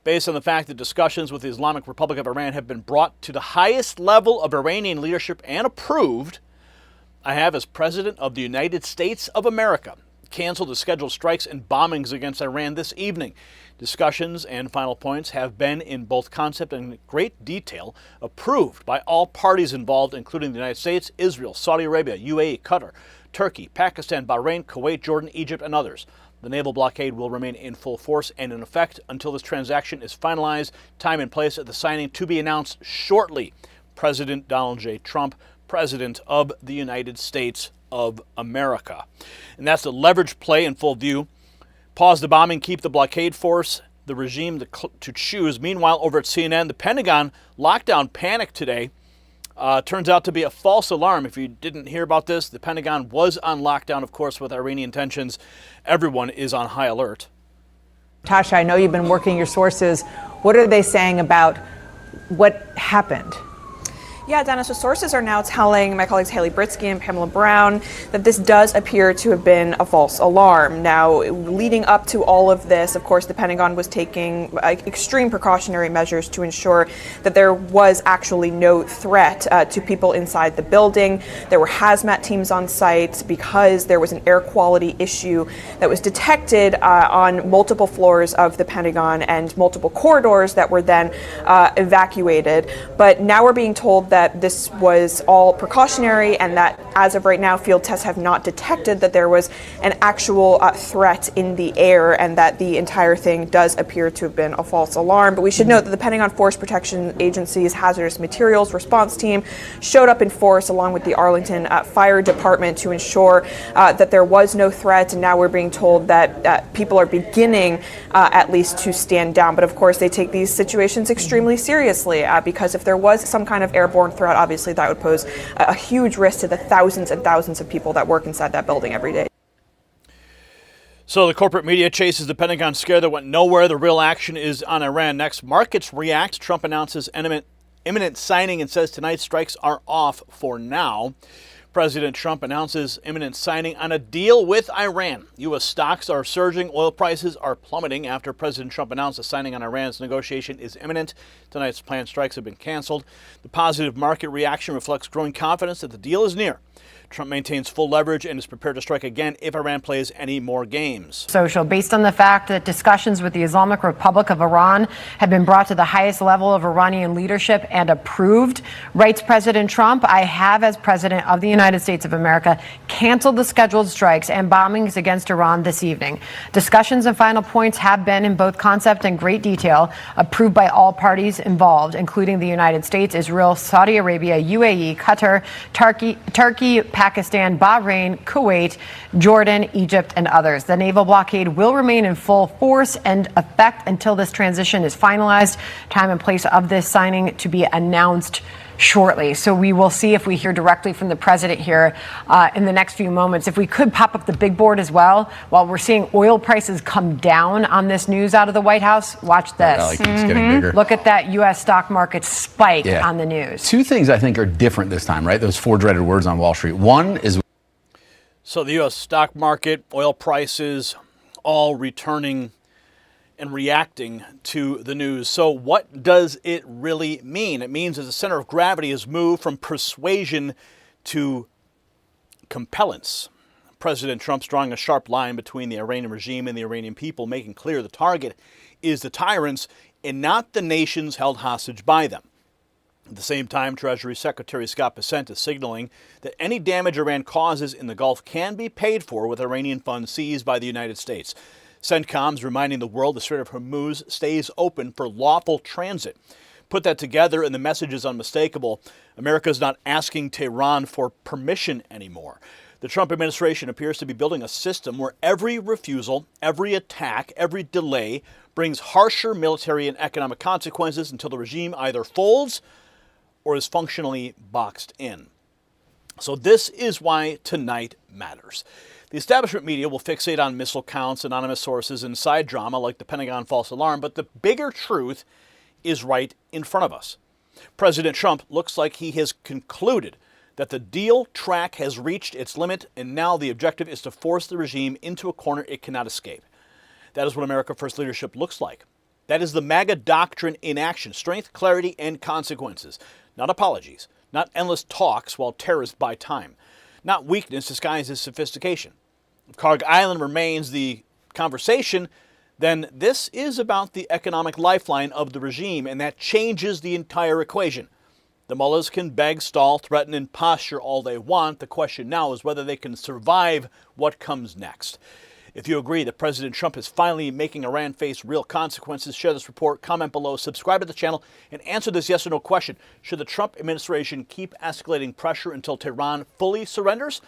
Based on the fact that discussions with the Islamic Republic of Iran have been brought to the highest level of Iranian leadership and approved, I have, as President of the United States of America, canceled the scheduled strikes and bombings against Iran this evening. Discussions and final points have been, in both concept and great detail, approved by all parties involved, including the United States, Israel, Saudi Arabia, UAE, Qatar, Turkey, Pakistan, Bahrain, Kuwait, Jordan, Egypt, and others. The naval blockade will remain in full force and in effect until this transaction is finalized. Time and place of the signing to be announced shortly. President Donald J. Trump, President of the United States of America. And that's the leverage play in full view. Pause the bombing, keep the blockade force, the regime to choose. Meanwhile, over at CNN, the Pentagon lockdown panic today turns out to be a false alarm. If you didn't hear about this, the Pentagon was on lockdown, of course, with Iranian tensions. Everyone is on high alert. Tasha, I know you've been working your sources. What are they saying about what happened? Yeah, Dana, so sources are now telling my colleagues Haley Britsky and Pamela Brown that this does appear to have been a false alarm. Now, leading up to all of this, of course, the Pentagon was taking extreme precautionary measures to ensure that there was actually no threat to people inside the building. There were hazmat teams on site because there was an air quality issue that was detected on multiple floors of the Pentagon and multiple corridors that were then evacuated. But now we're being told that this was all precautionary and that as of right now, field tests have not detected that there was an actual threat in the air, and that the entire thing does appear to have been a false alarm. But we should note that the Pentagon Force Protection Agency's hazardous materials response team showed up in force along with the Arlington Fire Department to ensure that there was no threat. And now we're being told that people are beginning at least to stand down. But of course, they take these situations extremely seriously because if there was some kind of airborne threat, obviously that would pose a huge risk to the thousands and thousands of people that work inside that building every day. So the corporate media chases the Pentagon scare that went nowhere. The real action is on Iran next. Markets react. Trump announces imminent signing and says tonight's strikes are off for now. President Trump announces imminent signing on a deal with Iran. U.S. stocks are surging. Oil prices are plummeting after President Trump announced the signing on Iran's negotiation is imminent. Tonight's planned strikes have been canceled. The positive market reaction reflects growing confidence that the deal is near. Trump maintains full leverage and is prepared to strike again if Iran plays any more games. Social, based on the fact that discussions with the Islamic Republic of Iran have been brought to the highest level of Iranian leadership and approved, writes President Trump, I have, as President of the United States of America, canceled the scheduled strikes and bombings against Iran this evening. Discussions and final points have been, in both concept and great detail, approved by all parties involved, including the United States, Israel, Saudi Arabia, UAE, Qatar, Turkey, Pakistan, Bahrain, Kuwait, Jordan, Egypt, and others. The naval blockade will remain in full force and effect until this transition is finalized. Time and place of this signing to be announced shortly. So we will see if we hear directly from the president here in the next few moments. If we could pop up the big board as well, while we're seeing oil prices come down on this news out of the White House, watch this. It's getting bigger. Look at that U.S. stock market spike on the news. Two things I think are different this time, right? Those four dreaded words on Wall Street. One is... So the U.S. stock market, oil prices, all returning and reacting to the news. So what does it really mean? It means that the center of gravity has moved from persuasion to compellence. President Trump's drawing a sharp line between the Iranian regime and the Iranian people, making clear the target is the tyrants and not the nations held hostage by them. At the same time, Treasury Secretary Scott Bessent is signaling that any damage Iran causes in the Gulf can be paid for with Iranian funds seized by the United States. CENTCOM's reminding the world the Strait of Hormuz stays open for lawful transit. Put that together and the message is unmistakable. America is not asking Tehran for permission anymore. The Trump administration appears to be building a system where every refusal, every attack, every delay brings harsher military and economic consequences until the regime either folds or is functionally boxed in. So this is why tonight matters. The establishment media will fixate on missile counts, anonymous sources, and side drama like the Pentagon false alarm, but the bigger truth is right in front of us. President Trump looks like he has concluded that the deal track has reached its limit, and now the objective is to force the regime into a corner it cannot escape. That is what America First leadership looks like. That is the MAGA doctrine in action: strength, clarity, and consequences. Not apologies, not endless talks while terrorists buy time, not weakness disguised as sophistication. If Kharg Island remains the conversation, then this is about the economic lifeline of the regime, and that changes the entire equation. The mullahs can beg, stall, threaten, and posture all they want. The question now is whether they can survive what comes next. If you agree that President Trump is finally making Iran face real consequences, share this report, comment below, subscribe to the channel, and answer this yes or no question. Should the Trump administration keep escalating pressure until Tehran fully surrenders?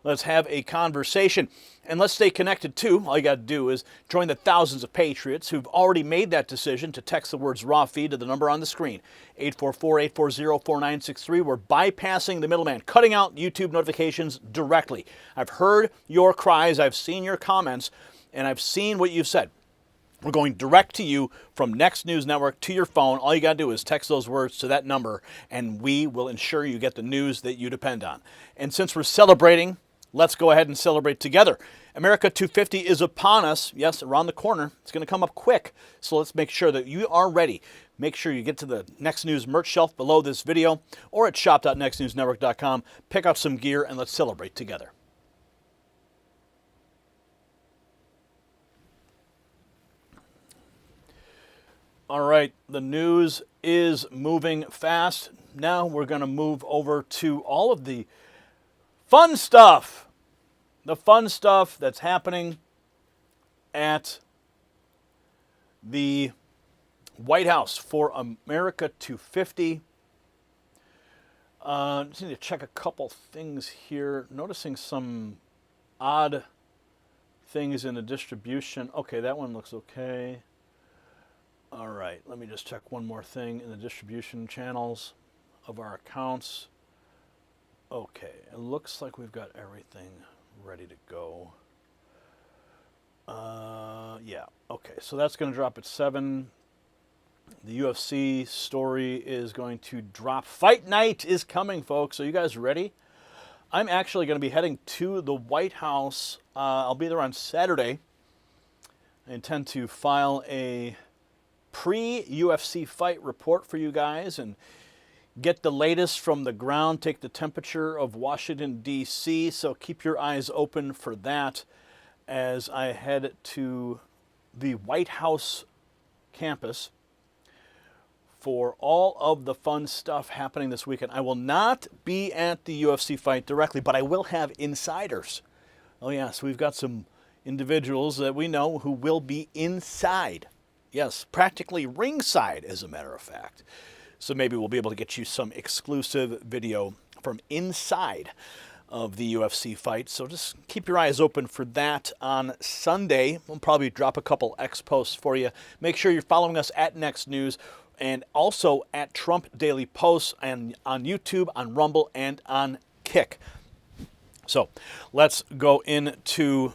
Let's have a conversation. And let's stay connected too. All you got to do is join the thousands of patriots who've already made that decision to text the words raw feed to the number on the screen, 844-840-4963. We're bypassing the middleman, cutting out YouTube notifications directly. I've heard your cries, I've seen your comments, and I've seen what you've said. We're going direct to you from Next News Network to your phone. All you got to do is text those words to that number, and we will ensure you get the news that you depend on. And since we're celebrating, let's go ahead and celebrate together. America 250 is upon us. Yes, around the corner. It's going to come up quick. So let's make sure that you are ready. Make sure you get to the Next News merch shelf below this video or at shop.nextnewsnetwork.com. Pick up some gear and let's celebrate together. All right, the news is moving fast. Now we're going to move over to all of the Fun stuff. The fun stuff that's happening at the White House for America 250. Just need to check a couple things here. Noticing some odd things in the distribution. Okay, that one looks okay. All right, let me just check one more thing in the distribution channels of our accounts. Okay, it looks like we've got everything ready to go. Yeah, okay, so that's going to drop at 7. The UFC story is going to drop. Fight night is coming, folks. Are you guys ready? I'm actually going to be heading to the White House. I'll be there on Saturday. I intend to file a pre-UFC fight report for you guys and get the latest from the ground, take the temperature of Washington, D.C., so keep your eyes open for that as I head to the White House campus for all of the fun stuff happening this weekend. I will not be at the UFC fight directly, but I will have insiders. Oh yes, we've got some individuals that we know who will be inside. Yes, practically ringside, as a matter of fact. So maybe we'll be able to get you some exclusive video from inside of the UFC fight. So just keep your eyes open for that on Sunday. We'll probably drop a couple X posts for you. Make sure you're following us at Next News and also at Trump Daily Posts and on YouTube, on Rumble, and on Kick. So let's go into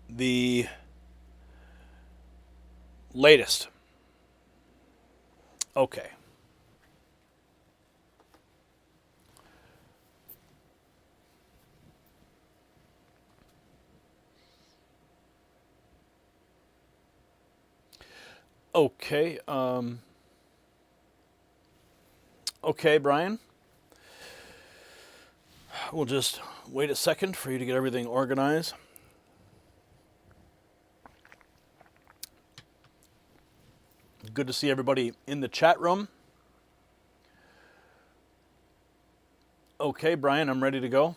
the latest. Okay. Okay. Okay, Brian. We'll just wait a second for you to get everything organized. Good to see everybody in the chat room. Okay, Brian, I'm ready to go.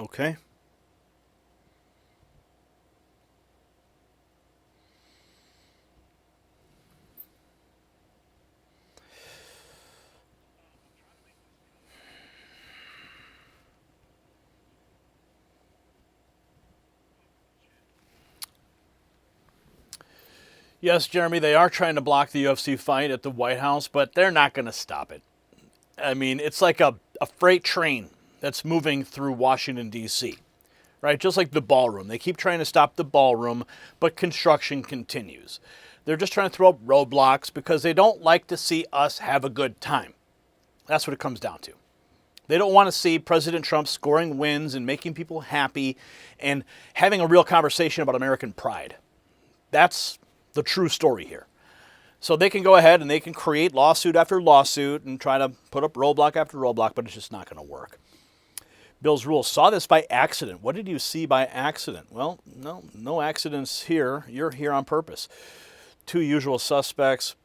Okay. Yes, Jeremy, they are trying to block the UFC fight at the White House, but they're not going to stop it. I mean, it's like a freight train that's moving through Washington, D.C., right? Just like the ballroom. They keep trying to stop the ballroom, but construction continues. They're just trying to throw up roadblocks because they don't like to see us have a good time. That's what it comes down to. They don't want to see President Trump scoring wins and making people happy and having a real conversation about American pride. That's the true story here. So they can go ahead and they can create lawsuit after lawsuit and try to put up roadblock after roadblock, but it's just not going to work. Bill's Rules saw this by accident. What did you see by accident? Well, no accidents here. You're here on purpose. 2 usual suspects.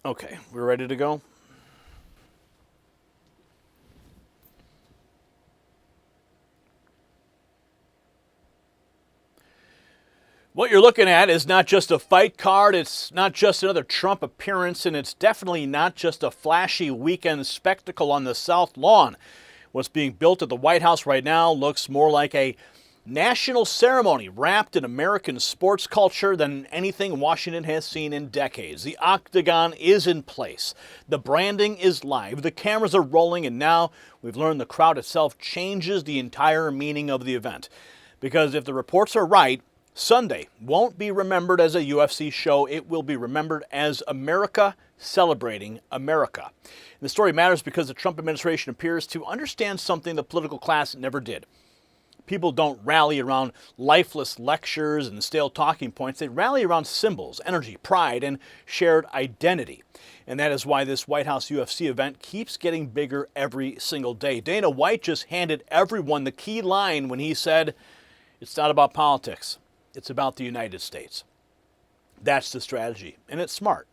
Okay, we're ready to go. What you're looking at is not just a fight card, it's not just another Trump appearance, and it's definitely not just a flashy weekend spectacle on the South Lawn. What's being built at the White House right now looks more like a national ceremony wrapped in American sports culture than anything Washington has seen in decades. The octagon is in place. The branding is live. The cameras are rolling, and now we've learned the crowd itself changes the entire meaning of the event. Because if the reports are right, Sunday won't be remembered as a UFC show. It will be remembered as America celebrating America. And the story matters because the Trump administration appears to understand something the political class never did. People don't rally around lifeless lectures and stale talking points. They rally around symbols, energy, pride, and shared identity. And that is why this White House UFC event keeps getting bigger every single day. Dana White just handed everyone the key line when he said, "It's not about politics. It's about the United States." That's the strategy, and it's smart.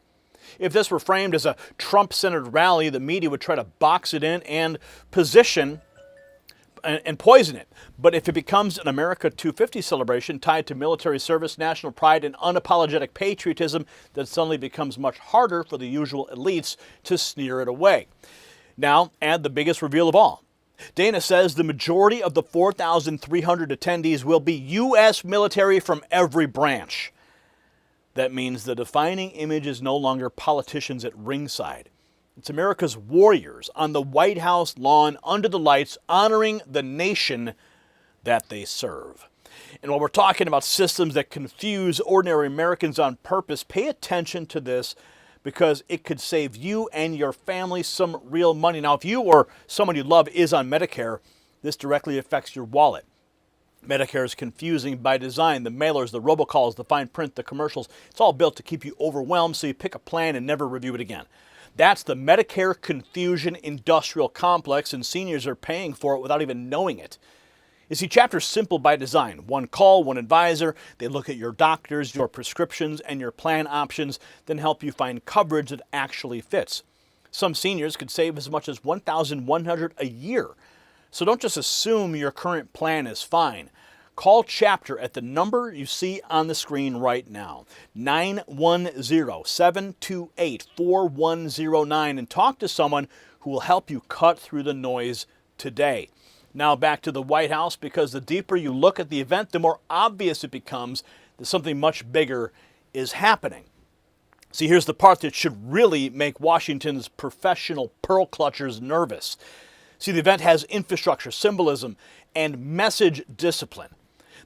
If this were framed as a Trump-centered rally, the media would try to box it in and position and poison it. But if it becomes an America 250 celebration tied to military service, national pride, and unapologetic patriotism, then suddenly becomes much harder for the usual elites to sneer it away. Now, add the biggest reveal of all. Dana says the majority of the 4,300 attendees will be U.S. military from every branch. That means the defining image is no longer politicians at ringside. It's America's warriors on the White House lawn under the lights, honoring the nation that they serve. And while we're talking about systems that confuse ordinary Americans on purpose, pay attention to this because it could save you and your family some real money. Now, if you or someone you love is on Medicare, this directly affects your wallet. Medicare is confusing by design. The mailers, the robocalls, the fine print, the commercials, it's all built to keep you overwhelmed so you pick a plan and never review it again. That's the Medicare confusion industrial complex, and seniors are paying for it without even knowing it. You see, Chapter's simple by design. One call, one advisor. They look at your doctors, your prescriptions, and your plan options, then help you find coverage that actually fits. Some seniors could save as much as $1,100 a year. So don't just assume your current plan is fine. Call Chapter at the number you see on the screen right now, 910-728-4109, and talk to someone who will help you cut through the noise today. Now back to the White House, because the deeper you look at the event, the more obvious it becomes that something much bigger is happening. See, here's the part that should really make Washington's professional pearl clutchers nervous. See, the event has infrastructure, symbolism, and message discipline.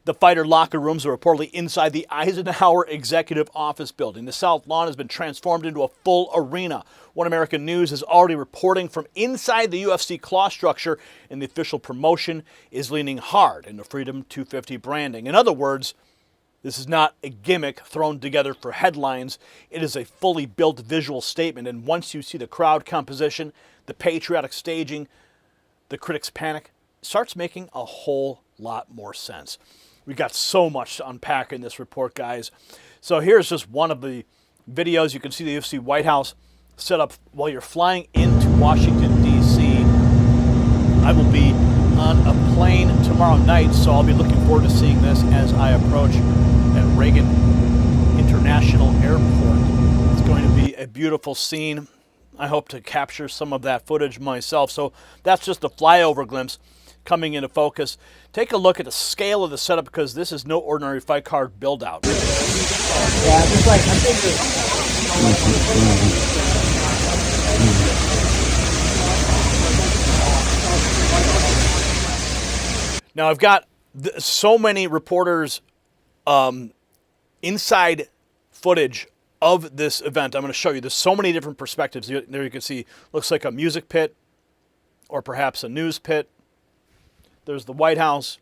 The fighter locker rooms are reportedly inside the Eisenhower Executive Office building. The South Lawn has been transformed into a full arena. One American News is already reporting from inside the UFC claw structure, and the official promotion is leaning hard into Freedom 250 branding. In other words, this is not a gimmick thrown together for headlines. It is a fully built visual statement, and once you see the crowd composition, the patriotic staging, the critics' panic, it starts making a whole lot more sense. We've got so much to unpack in this report, guys. So here's just one of the videos. You can see the UFC White House set up while you're flying into Washington, D.C. I will be on a plane tomorrow night, so I'll be looking forward to seeing this as I approach at Reagan International Airport. It's going to be a beautiful scene. I hope to capture some of that footage myself. So that's just a flyover glimpse coming into focus. Take a look at the scale of the setup, because this is no ordinary fight card build out. Yeah, just like I think Now I've got so many reporters inside footage of this event. I'm going to show you. There's so many different perspectives. There you can see, looks like a music pit or perhaps a news pit. There's the White House.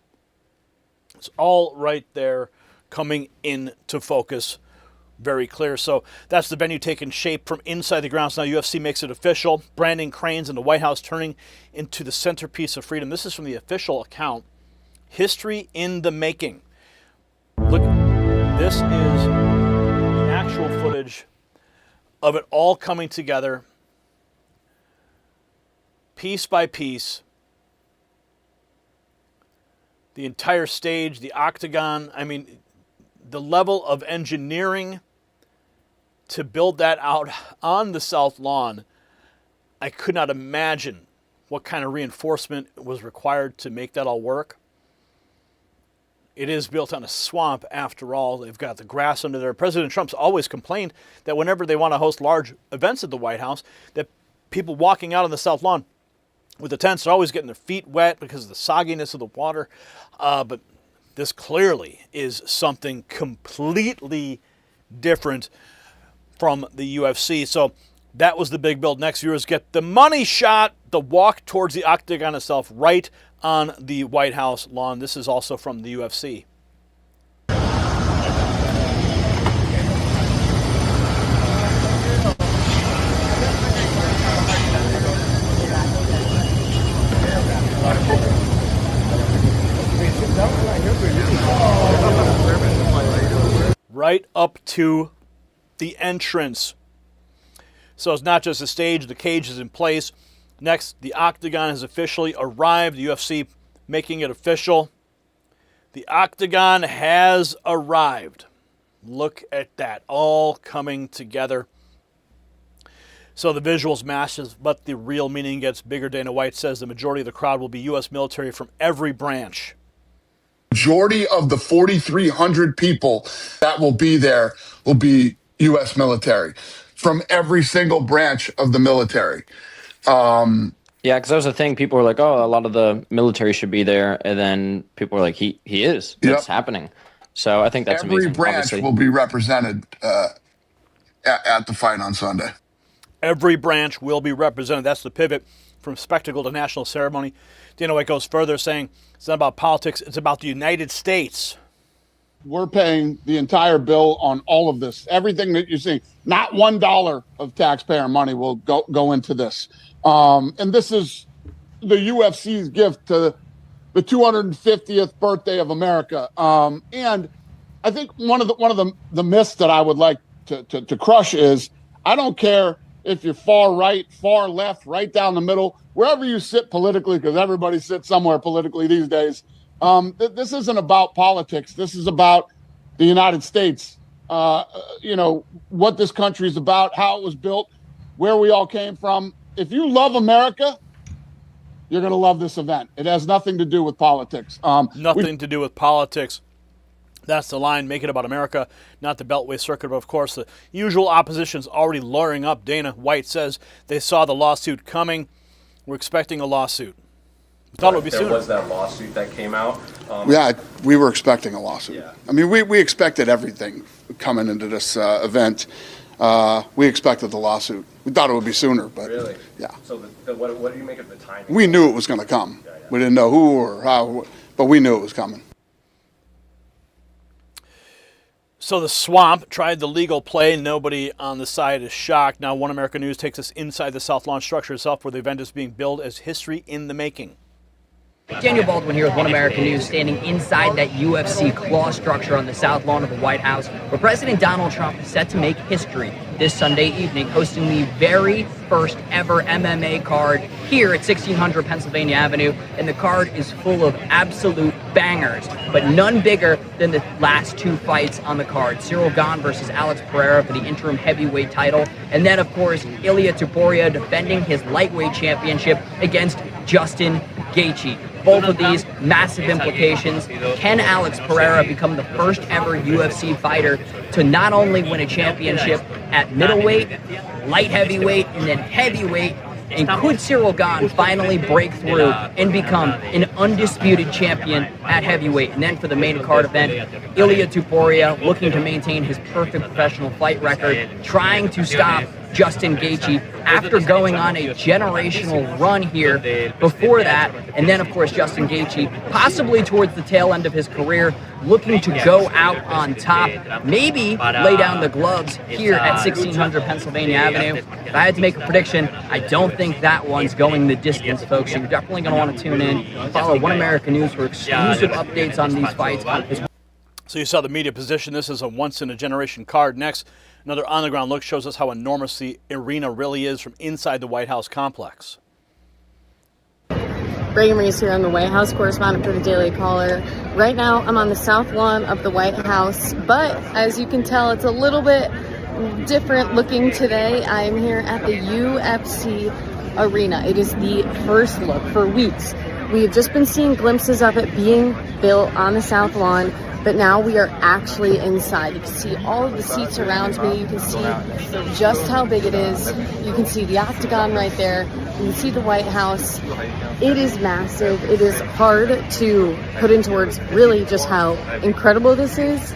It's all right there coming into focus, very clear. So that's the venue taking shape from inside the grounds. Now UFC makes it official. Branding cranes and the White House turning into the centerpiece of freedom. This is from the official account. History in the making. Look, this is the actual footage of it all coming together, piece by piece. The entire stage, the octagon, I mean, the level of engineering to build that out on the South Lawn, I could not imagine what kind of reinforcement was required to make that all work. It is built on a swamp after all. They've got the grass under there. President Trump's always complained that whenever they want to host large events at the White House, that people walking out on the South Lawn with the tents are always getting their feet wet because of the sogginess of the water. But this clearly is something completely different from the UFC. So That was the big build. Next, viewers get the money shot, the walk towards the octagon itself, right on the White House lawn. This is also from the UFC. Right up to the entrance. So it's not just a stage, the cage is in place. Next, the octagon has officially arrived. The UFC making it official. The octagon has arrived. Look at that, all coming together. So the visuals massive, but the real meaning gets bigger. Dana White says the majority of the crowd will be U.S. military from every branch. Majority of the 4,300 people that will be there will be U.S. military from every single branch of the military. Yeah, because that was the thing. People were like, "Oh, a lot of the military should be there," and then people were like, "He is. That's happening." So I think that's every amazing. branch Obviously. will be represented at the fight on Sunday. Every branch will be represented. That's the pivot from spectacle to national ceremony. Dana White goes further, saying it's not about politics, it's about the United States. We're paying the entire bill on all of this. Everything that you see, not $1 of taxpayer money will go into this. And this is the UFC's gift to the 250th birthday of America. And I think one of the myths that I would like to crush is, I don't care if you're far right, far left, right down the middle, wherever you sit politically, because everybody sits somewhere politically these days. This isn't about politics. This is about the United States. What this country is about, how it was built, where we all came from. If you love America, you're going to love this event. It has nothing to do with politics. Nothing to do with politics. That's the line. Make it about America, not the Beltway Circuit. But, of course, the usual opposition's already lawyering up. Dana White says they saw the lawsuit coming. We're expecting a lawsuit. We thought it would be sooner. There was that lawsuit that came out. Yeah, we were expecting a lawsuit. Yeah. I mean, we expected everything coming into this event. We expected the lawsuit. We thought it would be sooner, but really? Yeah. So what do you make of the timing? We knew it was going to come. Yeah. We didn't know who or how, but we knew it was coming. So the swamp tried the legal play. Nobody on the side is shocked. Now One America News takes us inside the South Lawn structure itself, where the event is being billed as history in the making. Daniel Baldwin here with One America News, standing inside that UFC claw structure on the South Lawn of the White House, where President Donald Trump is set to make history this Sunday evening, hosting the very first ever MMA card here at 1600 Pennsylvania Avenue. And the card is full of absolute bangers, but none bigger than the last two fights on the card. Cyril Gane versus Alex Pereira for the interim heavyweight title. And then, of course, Ilia Topuria defending his lightweight championship against Justin Gaethje. Both of these massive implications. Can Alex Pereira become the first ever UFC fighter to not only win a championship at middleweight, light heavyweight, and then heavyweight? And could Cyril Gane finally break through and become an undisputed champion at heavyweight? And then for the main card event, Ilia Topuria looking to maintain his perfect professional fight record, trying to stop Justin Gaethje after going on a generational run here before that. And then, of course, Justin Gaethje, possibly towards the tail end of his career, looking to go out on top, maybe lay down the gloves here at 1600 Pennsylvania Avenue. If I had to make a prediction, I don't think that one's going the distance, folks. So you're definitely going to want to tune in. Follow One America News for exclusive updates on these fights. So you saw the media position. This is a once-in-a-generation card. Next, another on-the-ground look shows us how enormous the arena really is from inside the White House complex. Reagan Reese here. I'm the White House correspondent for the Daily Caller. Right now, I'm on the South Lawn of the White House, but as you can tell, it's a little bit different looking today. I'm here at the UFC arena. It is the first look for weeks. We have just been seeing glimpses of it being built on the South Lawn, but now we are actually inside. You can see all of the seats around me. You can see just how big it is. You can see the octagon right there. You can see the White House. It is massive. It is hard to put into words really just how incredible this is.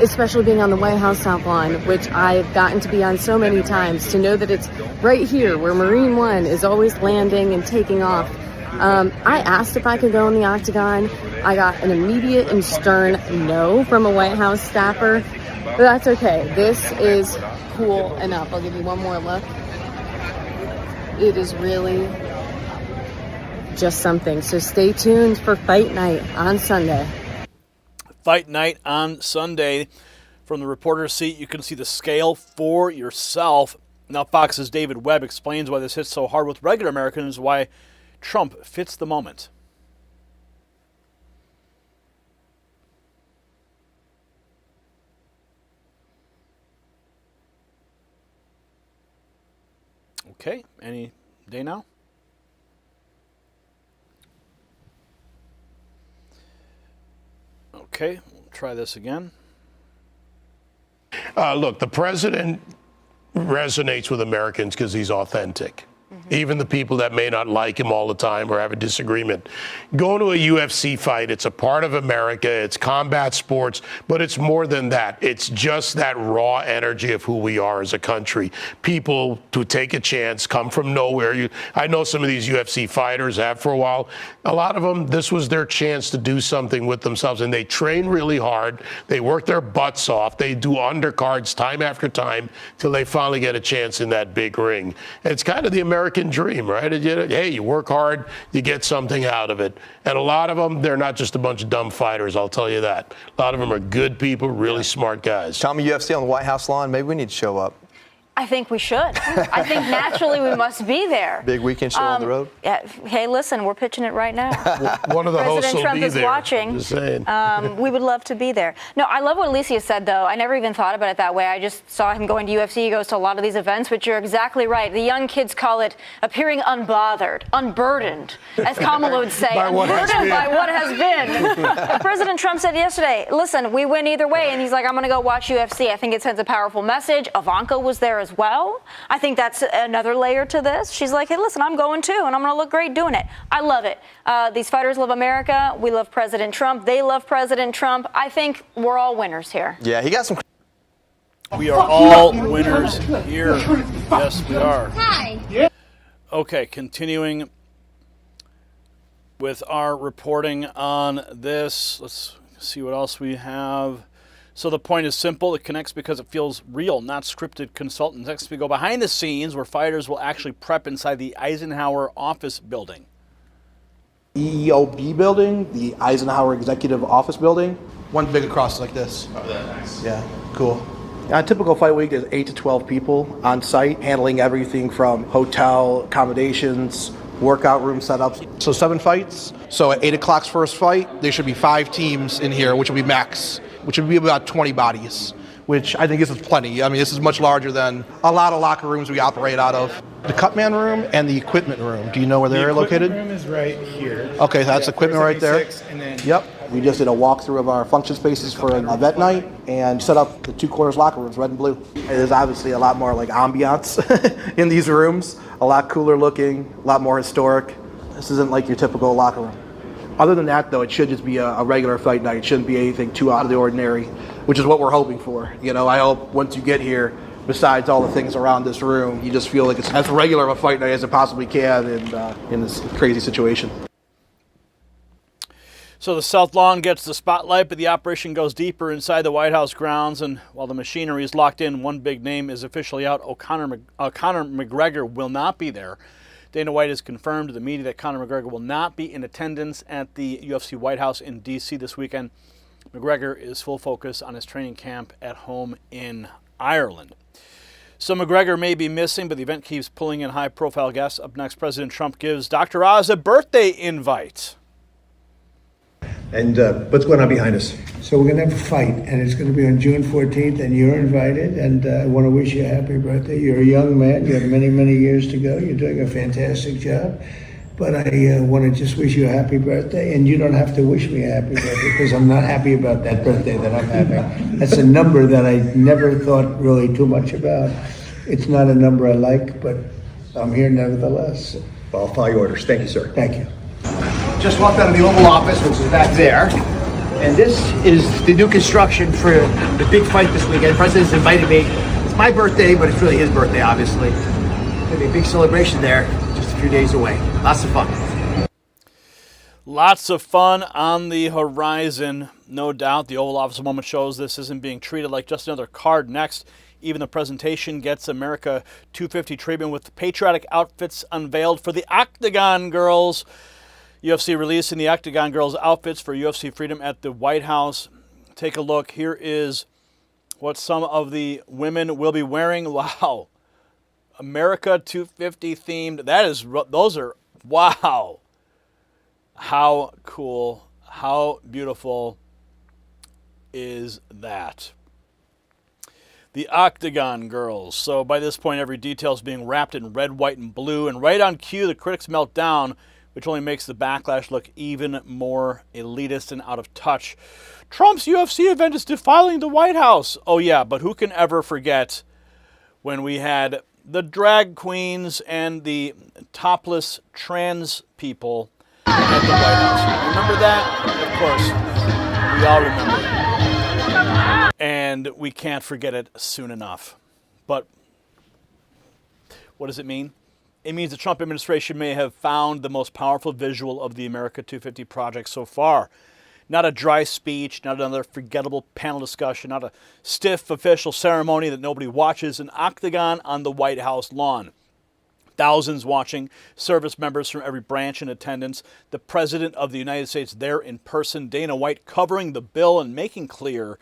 especially being on the White House South Lawn, which I've gotten to be on so many times, to know that it's right here where Marine One is always landing and taking off. I asked if I could go in the octagon. I got an immediate and stern no from a White House staffer, but that's okay. This is cool enough. I'll give you one more look. It is really just something. So stay tuned for Fight Night on Sunday. Fight Night on Sunday. From the reporter's seat, you can see the scale for yourself. Now, Fox's David Webb explains why this hits so hard with regular Americans, why Trump fits the moment. Okay, any day now? Okay, we'll try this again. Look, the president resonates with Americans because he's authentic. Even the people that may not like him all the time or have a disagreement. Going to a UFC fight, it's a part of America, it's combat sports, but it's more than that. It's just that raw energy of who we are as a country. People to take a chance, come from nowhere. I know some of these UFC fighters have for a while. A lot of them, this was their chance to do something with themselves, and they train really hard. They work their butts off. They do undercards time after time till they finally get a chance in that big ring. And it's kind of the American dream, right? Hey, you work hard, you get something out of it. And a lot of them, they're not just a bunch of dumb fighters, I'll tell you that. A lot of them are good people, really smart guys. Tommy, UFC on the White House lawn, maybe we need to show up. I think we should. I think naturally we must be there. Big weekend show on the road. Yeah, hey, listen, we're pitching it right now. One of the hosts will Trump be is there. watching. Just saying. We would love to be there. No, I love what Alicia said, though. I never even thought about it that way. I just saw him going to UFC. He goes to a lot of these events, but you're exactly right. The young kids call it appearing unbothered, unburdened, as Kamala would say, unburdened by what has been. President Trump said yesterday, listen, we win either way. And he's like, I'm going to go watch UFC. I think it sends a powerful message. Ivanka was there as well. I think that's another layer to this. She's like, hey, listen, I'm going too, and I'm going to look great doing it. I love it. These fighters love America. We love President Trump. They love President Trump. I think we're all winners here. Yeah, he got some. We are all winners here. Yes, we are. Hi. Okay, continuing with our reporting on this. Let's see what else we have. So the point is simple. It connects because it feels real, not scripted. Consultants. Next, we go behind the scenes where fighters will actually prep inside the Eisenhower office building. EOB building, the Eisenhower Executive Office building. One big across like this. Oh, that's nice. Yeah, cool. On a typical fight week, there's 8 to 12 people on site handling everything from hotel accommodations, workout room setups. So 7 fights. So at 8 o'clock's first fight, there should be 5 teams in here, which will be max, which would be about 20 bodies, which I think this is plenty. I mean, this is much larger than a lot of locker rooms we operate out of. The cutman room and the equipment room. Do you know where they're located? The equipment room is right here. Okay, so that's equipment right there. And then Yep. We just did a walkthrough of our function spaces for an event night and set up the 2 corners locker rooms, red and blue. There's obviously a lot more like ambiance in these rooms, a lot cooler looking, a lot more historic. This isn't like your typical locker room. Other than that, though, it should just be a regular fight night. It shouldn't be anything too out of the ordinary, which is what we're hoping for. You know, I hope once you get here, besides all the things around this room, you just feel like it's as regular of a fight night as it possibly can in this crazy situation. So the South Lawn gets the spotlight, but the operation goes deeper inside the White House grounds. And while the machinery is locked in, one big name is officially out. Conor McGregor will not be there. Dana White has confirmed to the media that Conor McGregor will not be in attendance at the UFC White House in D.C. this weekend. McGregor is full focus on his training camp at home in Ireland. So McGregor may be missing, but the event keeps pulling in high-profile guests. Up next, President Trump gives Dr. Oz a birthday invite. And what's going on behind us? So we're going to have a fight, and it's going to be on June 14th, and you're invited, and I want to wish you a happy birthday. You're a young man. You have many, many years to go. You're doing a fantastic job. But I want to just wish you a happy birthday, and you don't have to wish me a happy birthday because I'm not happy about that birthday that I'm having. That's a number that I never thought really too much about. It's not a number I like, but I'm here nevertheless. Well, I'll follow your orders. Thank you, sir. Thank you. Just walked out of the Oval Office, which is back there. And this is the new construction for the big fight this weekend. The president's invited me. It's my birthday, but it's really his birthday, obviously. There'll be a big celebration there just a few days away. Lots of fun. Lots of fun on the horizon, no doubt. The Oval Office moment shows this isn't being treated like just another card. Next, even the presentation gets America 250 treatment with patriotic outfits unveiled for the Octagon Girls. UFC releasing the Octagon Girls outfits for UFC Freedom at the White House. Take a look. Here is what some of the women will be wearing. Wow. America 250 themed. Those are, wow. How cool, how beautiful is that? The Octagon Girls. So by this point, every detail is being wrapped in red, white, and blue. And right on cue, the critics melt down, which only makes the backlash look even more elitist and out of touch. Trump's UFC event is defiling the White House. Oh yeah, but who can ever forget when we had the drag queens and the topless trans people at the White House? Remember that? Of course, we all remember it. And we can't forget it soon enough. But what does it mean? It means the Trump administration may have found the most powerful visual of the America 250 project so far. Not a dry speech, not another forgettable panel discussion, not a stiff official ceremony that nobody watches, an octagon on the White House lawn. Thousands watching, service members from every branch in attendance, the President of the United States there in person, Dana White covering the bill and making clear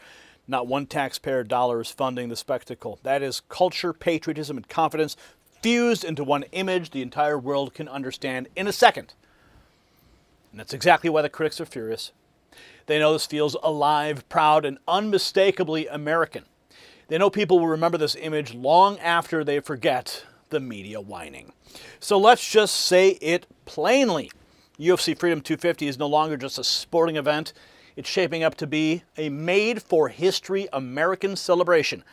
not one taxpayer dollar is funding the spectacle. That is culture, patriotism, and confidence fused into one image the entire world can understand in a second. And that's exactly why the critics are furious. They know this feels alive, proud, and unmistakably American. They know people will remember this image long after they forget the media whining. So let's just say it plainly. UFC Freedom 250 is no longer just a sporting event. It's shaping up to be a made-for-history American celebration,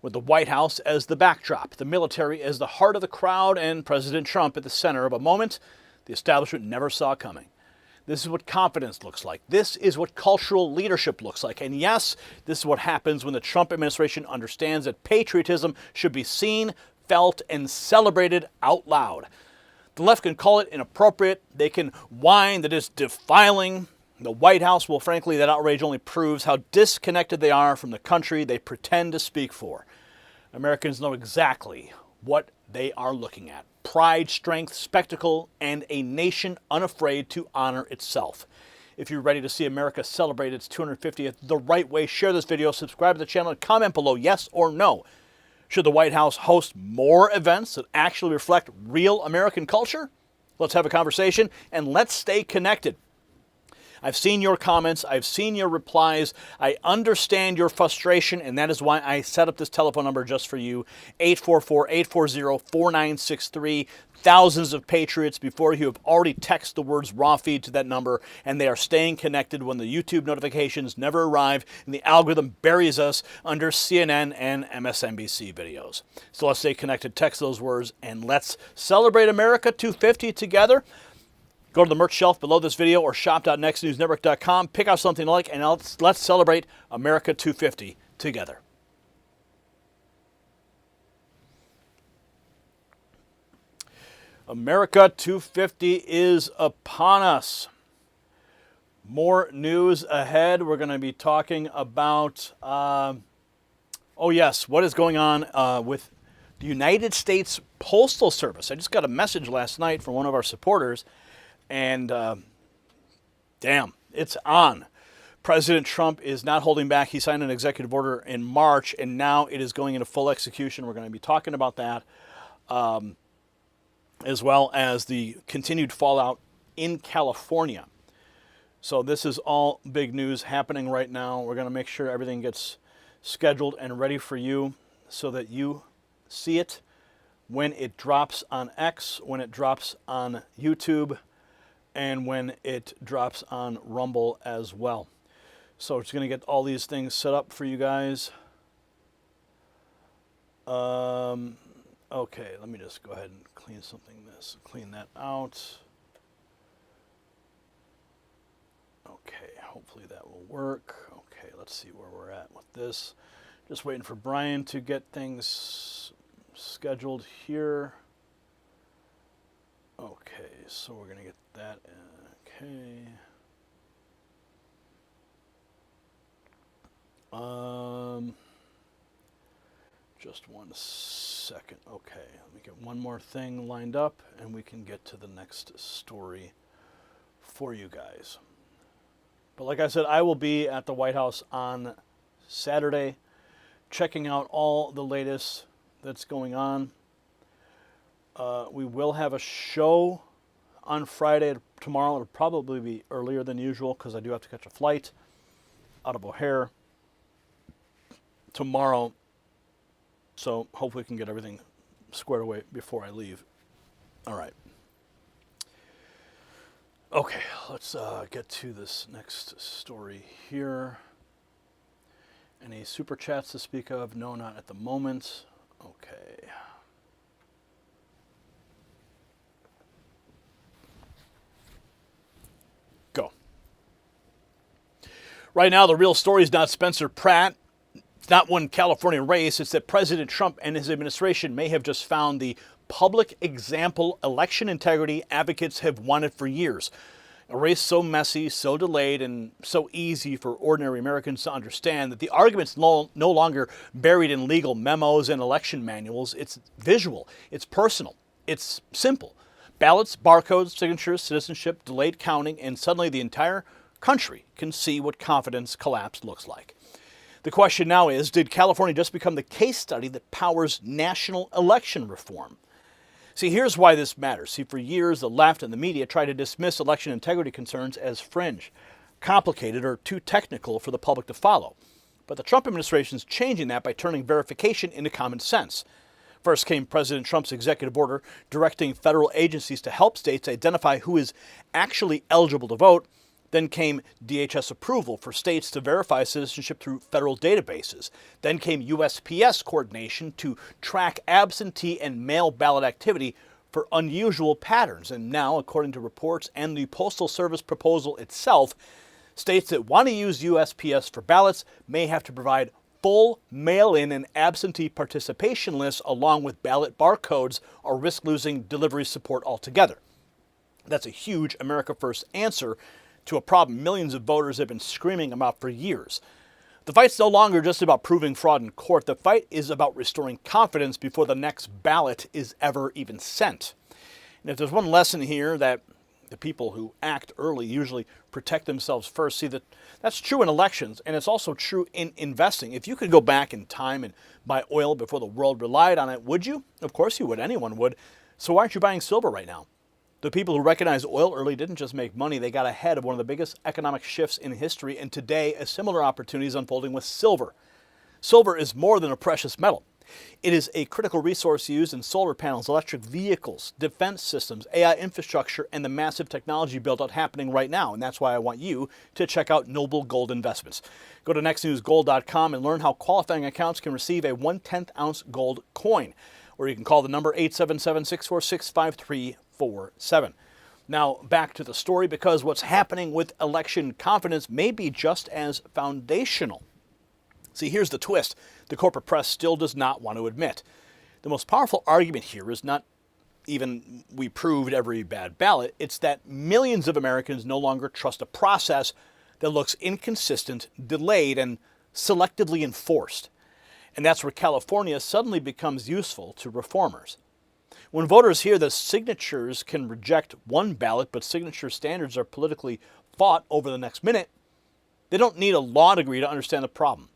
with the White House as the backdrop, the military as the heart of the crowd, and President Trump at the center of a moment the establishment never saw coming. This is what confidence looks like. This is what cultural leadership looks like. And yes, this is what happens when the Trump administration understands that patriotism should be seen, felt, and celebrated out loud. The left can call it inappropriate. They can whine that it's defiling the White House. Well, frankly, that outrage only proves how disconnected they are from the country they pretend to speak for. Americans know exactly what they are looking at. Pride, strength, spectacle, and a nation unafraid to honor itself. If you're ready to see America celebrate its 250th the right way, share this video, subscribe to the channel, and comment below yes or no. Should the White House host more events that actually reflect real American culture? Let's have a conversation, and let's stay connected. I've seen your comments. I've seen your replies. I understand your frustration, and that is why I set up this telephone number just for you, 844-840-4963. Thousands of patriots before you have already texted the words raw feed to that number, and they are staying connected when the YouTube notifications never arrive and the algorithm buries us under CNN and MSNBC videos. So let's stay connected. Text those words, and let's celebrate America 250 together. Go to the merch shelf below this video or shop.nextnewsnetwork.com. Pick out something to like, and let's celebrate America 250 together. America 250 is upon us. More news ahead. We're going to be talking about, what is going on with the United States Postal Service. I just got a message last night from one of our supporters. And damn, it's on. President Trump is not holding back. He signed an executive order in March, and now it is going into full execution. We're going to be talking about that, as well as the continued fallout in California. So this is all big news happening right now. We're going to make sure everything gets scheduled and ready for you so that you see it when it drops on X, when it drops on YouTube, and when it drops on Rumble as well. So it's going to get all these things set up for you guys. Okay, let me just go ahead and clean clean that out. Okay, hopefully hopefully that will work. Okay, let's see where we're at with this. Just waiting for Brian to get things scheduled here. Okay, so we're going to get that. Okay. Just 1 second. Okay, let me get one more thing lined up and we can get to the next story for you guys. But like I said, I will be at the White House on Saturday checking out all the latest that's going on. We will have a show on Friday. Tomorrow it'll probably be earlier than usual because I do have to catch a flight out of O'Hare tomorrow. So hopefully we can get everything squared away before I leave. All right. Okay, let's get to this next story here. Any super chats to speak of? No, not at the moment. Okay. Go. Right now, the real story is not Spencer Pratt. It's not one California race. It's that President Trump and his administration may have just found the public example election integrity advocates have wanted for years. A race so messy, so delayed, and so easy for ordinary Americans to understand that the argument's no longer buried in legal memos and election manuals. It's visual. It's personal. It's simple. Ballots, barcodes, signatures, citizenship, delayed counting, and suddenly the entire country can see what confidence collapse looks like. The question now is, did California just become the case study that powers national election reform? See, here's why this matters. See, for years, the left and the media tried to dismiss election integrity concerns as fringe, complicated, or too technical for the public to follow. But the Trump administration is changing that by turning verification into common sense. First came President Trump's executive order directing federal agencies to help states identify who is actually eligible to vote. Then came DHS approval for states to verify citizenship through federal databases. Then came USPS coordination to track absentee and mail ballot activity for unusual patterns. And now, according to reports and the Postal Service proposal itself, states that want to use USPS for ballots may have to provide full mail-in and absentee participation lists along with ballot barcodes or risk losing delivery support altogether. That's a huge America First answer to a problem millions of voters have been screaming about for years. The fight's no longer just about proving fraud in court. The fight is about restoring confidence before the next ballot is ever even sent. And if there's one lesson here that the people who act early usually protect themselves first, see that's true in elections, and it's also true in investing. If you could go back in time and buy oil before the world relied on it, would you? Of course you would. Anyone would. So why aren't you buying silver right now? The people who recognized oil early didn't just make money, they got ahead of one of the biggest economic shifts in history, and today a similar opportunity is unfolding with silver. Silver is more than a precious metal. It is a critical resource used in solar panels, electric vehicles, defense systems, AI infrastructure, and the massive technology build-out happening right now, and that's why I want you to check out Noble Gold Investments. Go to nextnewsgold.com and learn how qualifying accounts can receive a 1/10 ounce gold coin, or you can call the number 877-646-5347. Now, back to the story, because what's happening with election confidence may be just as foundational. See, here's the twist. The corporate press still does not want to admit. The most powerful argument here is not even we proved every bad ballot. It's that millions of Americans no longer trust a process that looks inconsistent, delayed, and selectively enforced. And that's where California suddenly becomes useful to reformers. When voters hear that signatures can reject one ballot, but signature standards are politically fought over the next minute, they don't need a law degree to understand the problem.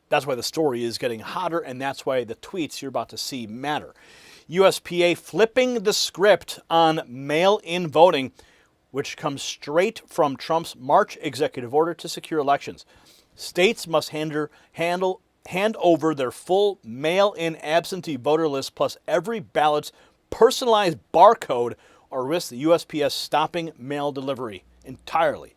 That's why the story is getting hotter, and that's why the tweets you're about to see matter. USPA flipping the script on mail-in voting, which comes straight from Trump's March executive order to secure elections. States must hand over their full mail-in absentee voter list plus every ballot's personalized barcode or risk the USPS stopping mail delivery entirely.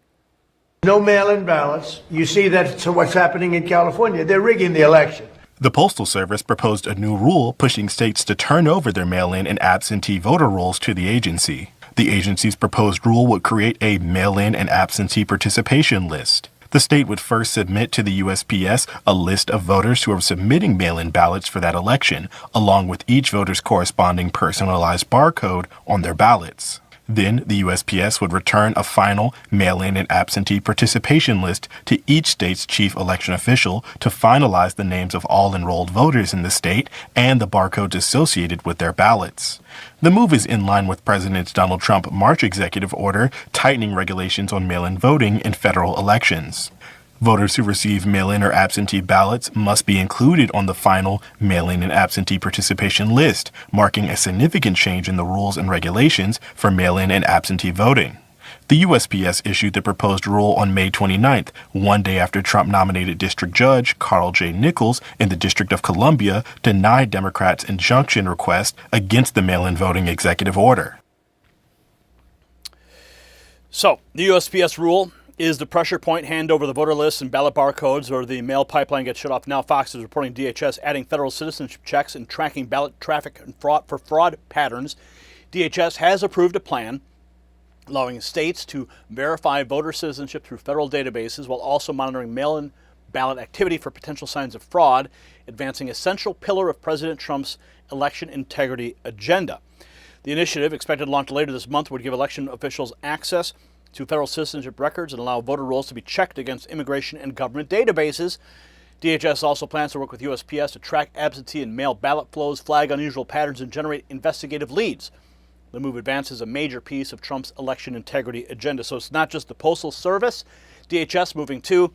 No mail-in ballots. You see that's what's happening in California. They're rigging the election. The Postal Service proposed a new rule pushing states to turn over their mail-in and absentee voter rolls to the agency. The agency's proposed rule would create a mail-in and absentee participation list. The state would first submit to the USPS a list of voters who are submitting mail-in ballots for that election, along with each voter's corresponding personalized barcode on their ballots. Then the USPS would return a final mail-in and absentee participation list to each state's chief election official to finalize the names of all enrolled voters in the state and the barcodes associated with their ballots. The move is in line with President Donald Trump's March executive order tightening regulations on mail-in voting in federal elections. Voters who receive mail-in or absentee ballots must be included on the final mail-in and absentee participation list, marking a significant change in the rules and regulations for mail-in and absentee voting. The USPS issued the proposed rule on May 29th, one day after Trump-nominated District Judge Carl J. Nichols in the District of Columbia denied Democrats' injunction request against the mail-in voting executive order. So, the USPS rule is the pressure point, hand over the voter lists and ballot barcodes, or the mail pipeline gets shut off. Now Fox is reporting DHS adding federal citizenship checks and tracking ballot traffic and fraud patterns. DHS has approved a plan allowing states to verify voter citizenship through federal databases while also monitoring mail-in ballot activity for potential signs of fraud, advancing a central pillar of President Trump's election integrity agenda. The initiative, expected to launch later this month, would give election officials access to federal citizenship records and allow voter rolls to be checked against immigration and government databases. DHS also plans to work with USPS to track absentee and mail ballot flows, flag unusual patterns, and generate investigative leads. The move advances a major piece of Trump's election integrity agenda. So it's not just the Postal Service. DHS moving too,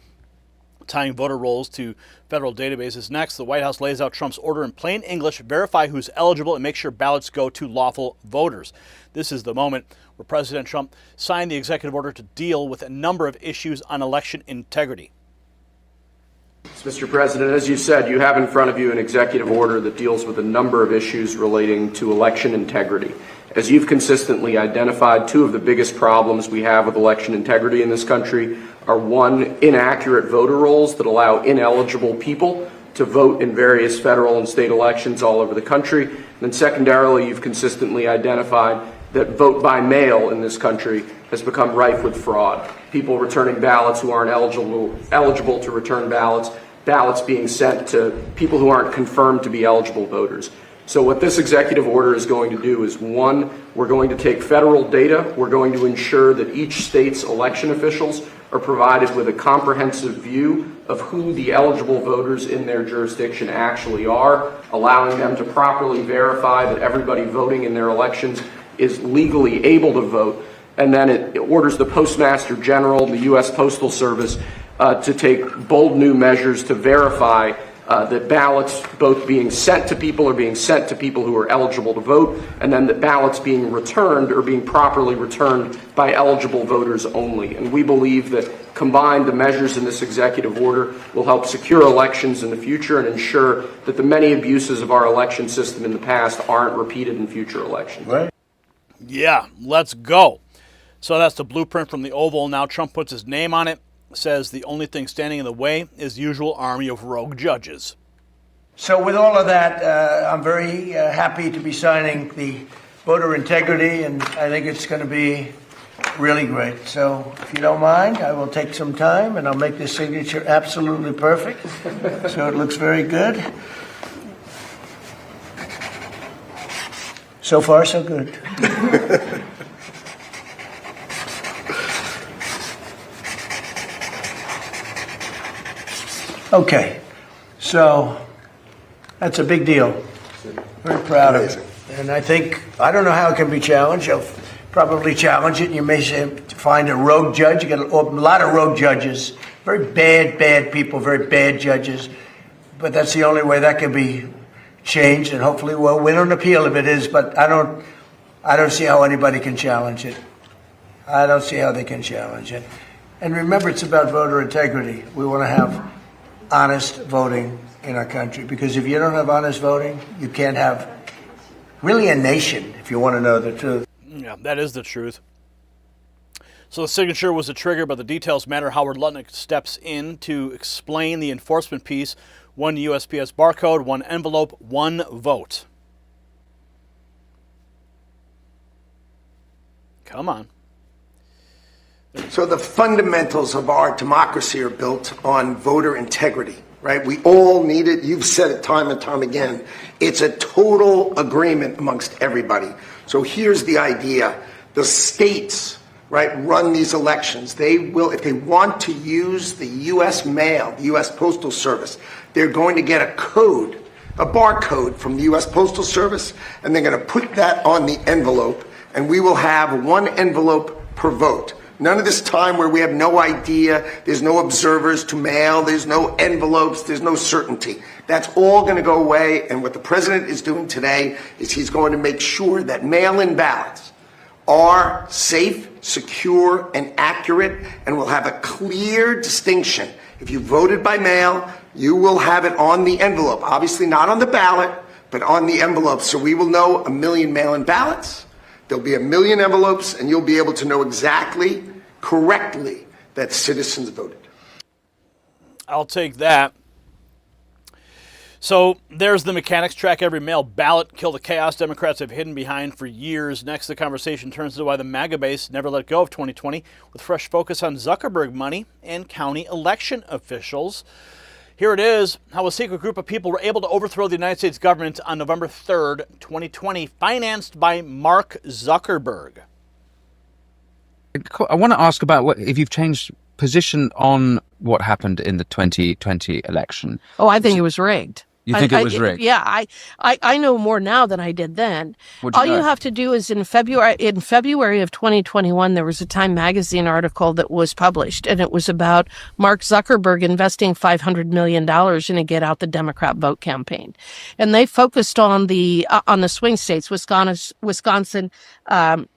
tying voter rolls to federal databases. Next, the White House lays out Trump's order in plain English: verify who's eligible and make sure ballots go to lawful voters. This is the moment where President Trump signed the executive order to deal with a number of issues on election integrity. Mr. President, as you said, you have in front of you an executive order that deals with a number of issues relating to election integrity. As you've consistently identified, two of the biggest problems we have with election integrity in this country are, one, inaccurate voter rolls that allow ineligible people to vote in various federal and state elections all over the country. And then secondarily, you've consistently identified that vote by mail in this country has become rife with fraud. People returning ballots who aren't eligible to return ballots, ballots being sent to people who aren't confirmed to be eligible voters. So what this executive order is going to do is, one, we're going to take federal data. We're going to ensure that each state's election officials are provided with a comprehensive view of who the eligible voters in their jurisdiction actually are, allowing them to properly verify that everybody voting in their elections is legally able to vote. And then it orders the Postmaster General, the U.S. Postal Service, to take bold new measures to verify that ballots both being sent to people are being sent to people who are eligible to vote, and then that ballots being returned are being properly returned by eligible voters only. And we believe that combined, the measures in this executive order will help secure elections in the future and ensure that the many abuses of our election system in the past aren't repeated in future elections. Right. Yeah, let's go. So that's the blueprint from the Oval. Now Trump puts his name on it, says the only thing standing in the way is the usual army of rogue judges. So with all of that, I'm very happy to be signing the voter integrity, and I think it's going to be really great. So if you don't mind, I will take some time and I'll make this signature absolutely perfect. So it looks very good. So far, so good. Okay, so that's a big deal. Very proud of it. And I don't know how it can be challenged. You'll probably challenge it, and you may find a rogue judge. You get a lot of rogue judges, very bad people, very bad judges. But that's the only way that can be changed, and hopefully we'll win an appeal if it is. But I don't see how anybody can challenge it. I don't see how they can challenge it. And remember, it's about voter integrity. We want to have honest voting in our country, because if you don't have honest voting, you can't have really a nation, if you want to know the truth. Yeah, that is the truth. So the signature was a trigger, but the details matter. Howard Lutnick steps in to explain the enforcement piece. One USPS barcode, one envelope, one vote. Come on. So the fundamentals of our democracy are built on voter integrity, right? We all need it. You've said it time and time again. It's a total agreement amongst everybody. So here's the idea. The states, right, run these elections. They will, if they want to use the U.S. mail, the U.S. Postal Service, they're going to get a code, a barcode from the U.S. Postal Service, and they're going to put that on the envelope, and we will have one envelope per vote. None of this time where we have no idea, there's no observers to mail, there's no envelopes, there's no certainty. That's all going to go away, and what the president is doing today is he's going to make sure that mail-in ballots are safe, secure, and accurate, and will have a clear distinction. If you voted by mail, you will have it on the envelope. Obviously not on the ballot, but on the envelope. So we will know 1 million mail-in ballots. There'll be 1 million envelopes, and you'll be able to know exactly, correctly, that citizens voted. I'll take that. So there's the mechanics: track every mail ballot, kill the chaos Democrats have hidden behind for years. Next, the conversation turns to why the MAGA base never let go of 2020, with fresh focus on Zuckerberg money and county election officials. Here it is, how a secret group of people were able to overthrow the United States government on November 3rd, 2020, financed by Mark Zuckerberg. I want to ask about if you've changed position on what happened in the 2020 election. Oh, I think it was rigged. You think it was rigged? Yeah, I know more now than I did then. All you have to do is in February of 2021, there was a Time magazine article that was published, and it was about Mark Zuckerberg investing $500 million in a Get Out the Democrat Vote campaign. And they focused on the swing states, Wisconsin,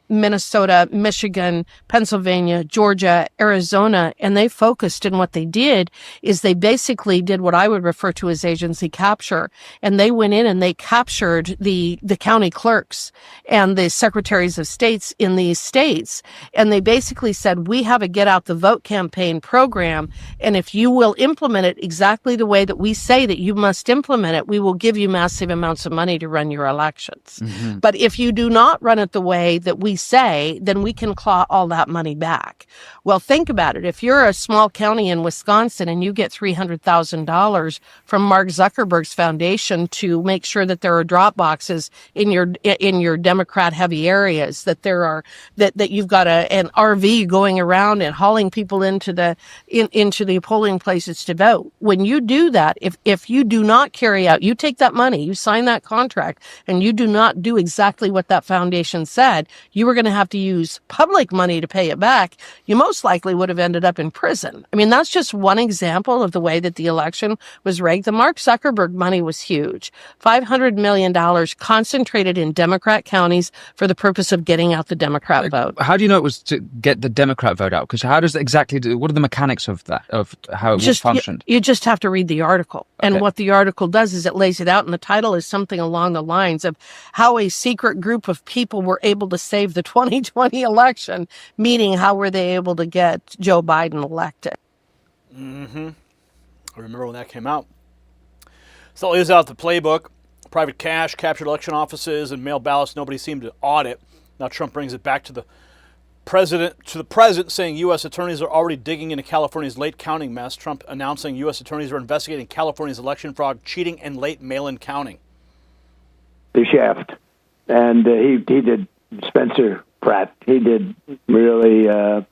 Minnesota, Michigan, Pennsylvania, Georgia, Arizona, and they focused, and what they did is they basically did what I would refer to as agency capture, and they went in and they captured the county clerks and the secretaries of states in these states, and they basically said, we have a Get Out the Vote campaign program, and if you will implement it exactly the way that we say that you must implement it, we will give you massive amounts of money to run your elections. Mm-hmm. But if you do not run it the way that we say, then we can claw all that money back. Well, think about it. If you're a small county in Wisconsin and you get $300,000 from Mark Zuckerberg's foundation to make sure that there are drop boxes in your Democrat-heavy areas, that there are that you've got an RV going around and hauling people into the polling places to vote. When you do that, if you do not carry out, you take that money, you sign that contract, and you do not do exactly what that foundation said, you were going to have to use public money to pay it back, you most likely would have ended up in prison. I mean, that's just one example of the way that the election was rigged. The Mark Zuckerberg money was huge. $500 million concentrated in Democrat counties for the purpose of getting out the Democrat vote. How do you know it was to get the Democrat vote out? Because how does it exactly do? What are the mechanics of that, of how it functioned? You just have to read the article. Okay. And what the article does is it lays it out, and the title is something along the lines of how a secret group of people were able to save the 2020 election, meaning how were they able to get Joe Biden elected. Mm-hmm. I remember when that came out. So it is out the playbook. Private cash, captured election offices, and mail ballots nobody seemed to audit. Now Trump brings it back to the president, saying U.S. attorneys are already digging into California's late counting mess. Trump announcing U.S. attorneys are investigating California's election fraud, cheating, and late mail-in counting. The shaft. And he did, Spencer Pratt, he did really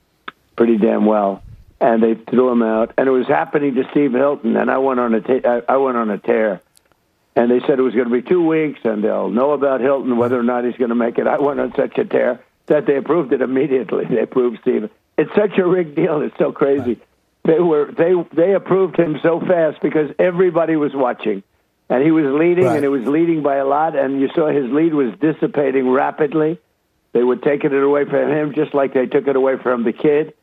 pretty damn well. And they threw him out. And it was happening to Steve Hilton, and I went on a tear. And they said it was going to be 2 weeks, and they'll know about Hilton, whether or not he's going to make it. I went on such a tear that they approved it immediately. They approved Steve. It's such a rigged deal. It's so crazy. They approved him so fast because everybody was watching. And he was leading, and it was leading by a lot, and you saw his lead was dissipating rapidly. They were taking it away from him just like they took it away from the kid.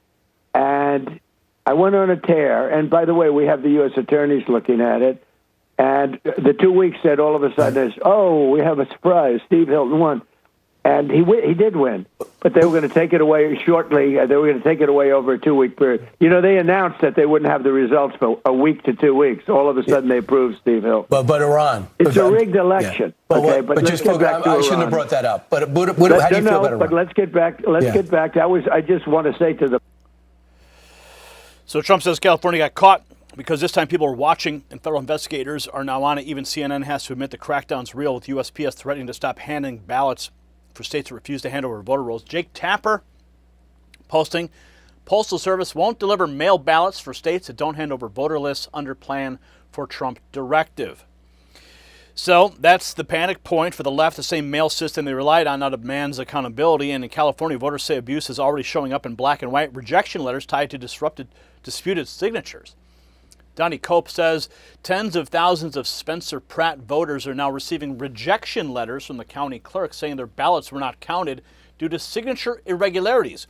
And I went on a tear. And by the way, we have the U.S. attorneys looking at it. And the 2 weeks said all of a sudden, we have a surprise. Steve Hilton won. And he did win. But they were going to take it away shortly. They were going to take it away over a 2 week period. You know, they announced that they wouldn't have the results for a week to 2 weeks. All of a sudden, they approved Steve Hilton. But Iran. It's a rigged election. Yeah. Okay, but let's get back to Iran. I shouldn't have brought that up. But how do you feel about Iran? But let's get back. Let's get back. I just want to say to the So Trump says California got caught because this time people are watching and federal investigators are now on it. Even CNN has to admit the crackdown's real, with USPS threatening to stop handing ballots for states that refuse to hand over voter rolls. Jake Tapper posting, Postal Service won't deliver mail ballots for states that don't hand over voter lists under plan for Trump directive. So that's the panic point for the left, the same mail system they relied on now demands accountability. And in California, voters say abuse is already showing up in black and white rejection letters tied to disputed signatures. Donnie Cope says tens of thousands of Spencer Pratt voters are now receiving rejection letters from the county clerk saying their ballots were not counted due to signature irregularities.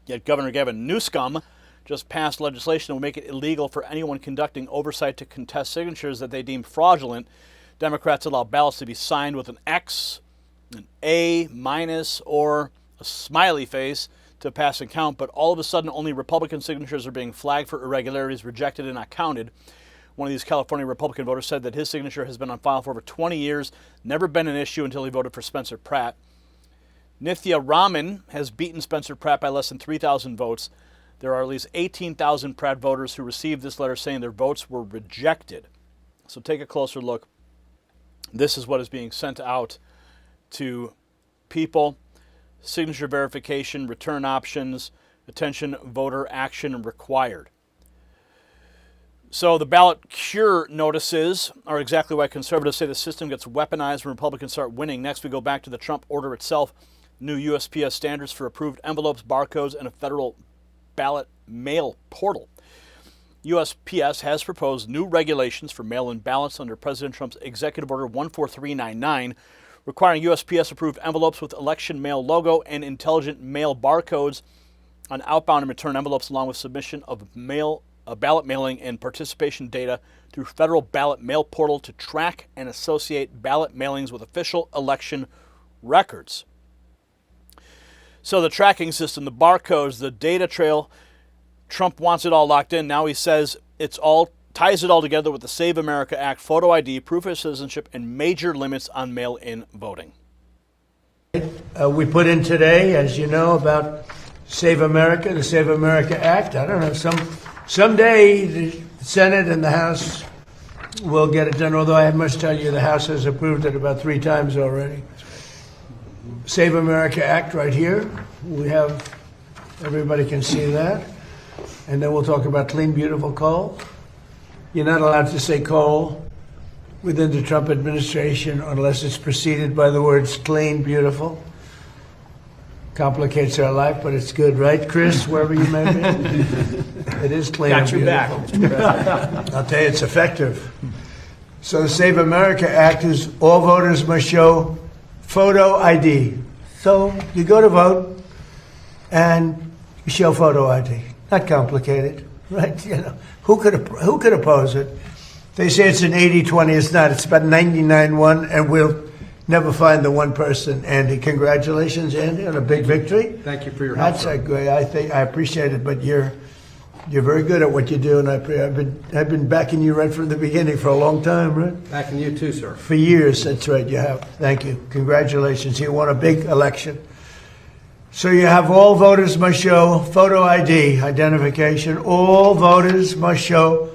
Yet Governor Gavin Newsom just passed legislation that will make it illegal for anyone conducting oversight to contest signatures that they deem fraudulent. Democrats allow ballots to be signed with an X, an A minus, or a smiley face to pass and count, but all of a sudden only Republican signatures are being flagged for irregularities, rejected, and not counted. One of these California Republican voters said that his signature has been on file for over 20 years, never been an issue until he voted for Spencer Pratt. Nithya Raman has beaten Spencer Pratt by less than 3,000 votes. There are at least 18,000 Pratt voters who received this letter saying their votes were rejected. So take a closer look. This is what is being sent out to people. Signature verification, return options, attention, voter action required. So the ballot cure notices are exactly why conservatives say the system gets weaponized when Republicans start winning. Next, we go back to the Trump order itself. New USPS standards for approved envelopes, barcodes, and a federal ballot mail portal. USPS has proposed new regulations for mail-in ballots under President Trump's Executive Order 14399, requiring USPS-approved envelopes with election mail logo and intelligent mail barcodes on outbound and return envelopes, along with submission of ballot mailing and participation data through federal ballot mail portal to track and associate ballot mailings with official election records. So the tracking system, the barcodes, the data trail, Trump wants it all locked in. Now he says ties it all together with the Save America Act, photo ID, proof of citizenship, and major limits on mail-in voting. We put in today, as you know, about Save America, the Save America Act. I don't know, someday the Senate and the House will get it done, although I must tell you the House has approved it about 3 times already. Save America Act right here. We have, everybody can see that. And then we'll talk about clean, beautiful coal. You're not allowed to say coal within the Trump administration unless it's preceded by the words clean, beautiful. Complicates our life, but it's good, right, Chris, wherever you may be? It is clean and beautiful. I'll tell you, it's effective. So the Save America Act is all voters must show photo ID. So you go to vote and you show photo ID. Not complicated, right? You know, who could oppose it? They say it's an 80-20. It's not. It's about 99-1, and we'll never find the one person. Andy, congratulations, Andy, on a big victory. Thank you for your help. That's a great. I appreciate it, but you're very good at what you do, and I've been backing you right from the beginning for a long time, right? Backing you too, sir. For years, that's right. You have. Thank you. Congratulations. You won a big election. So you have all voters must show photo ID, identification. All voters must show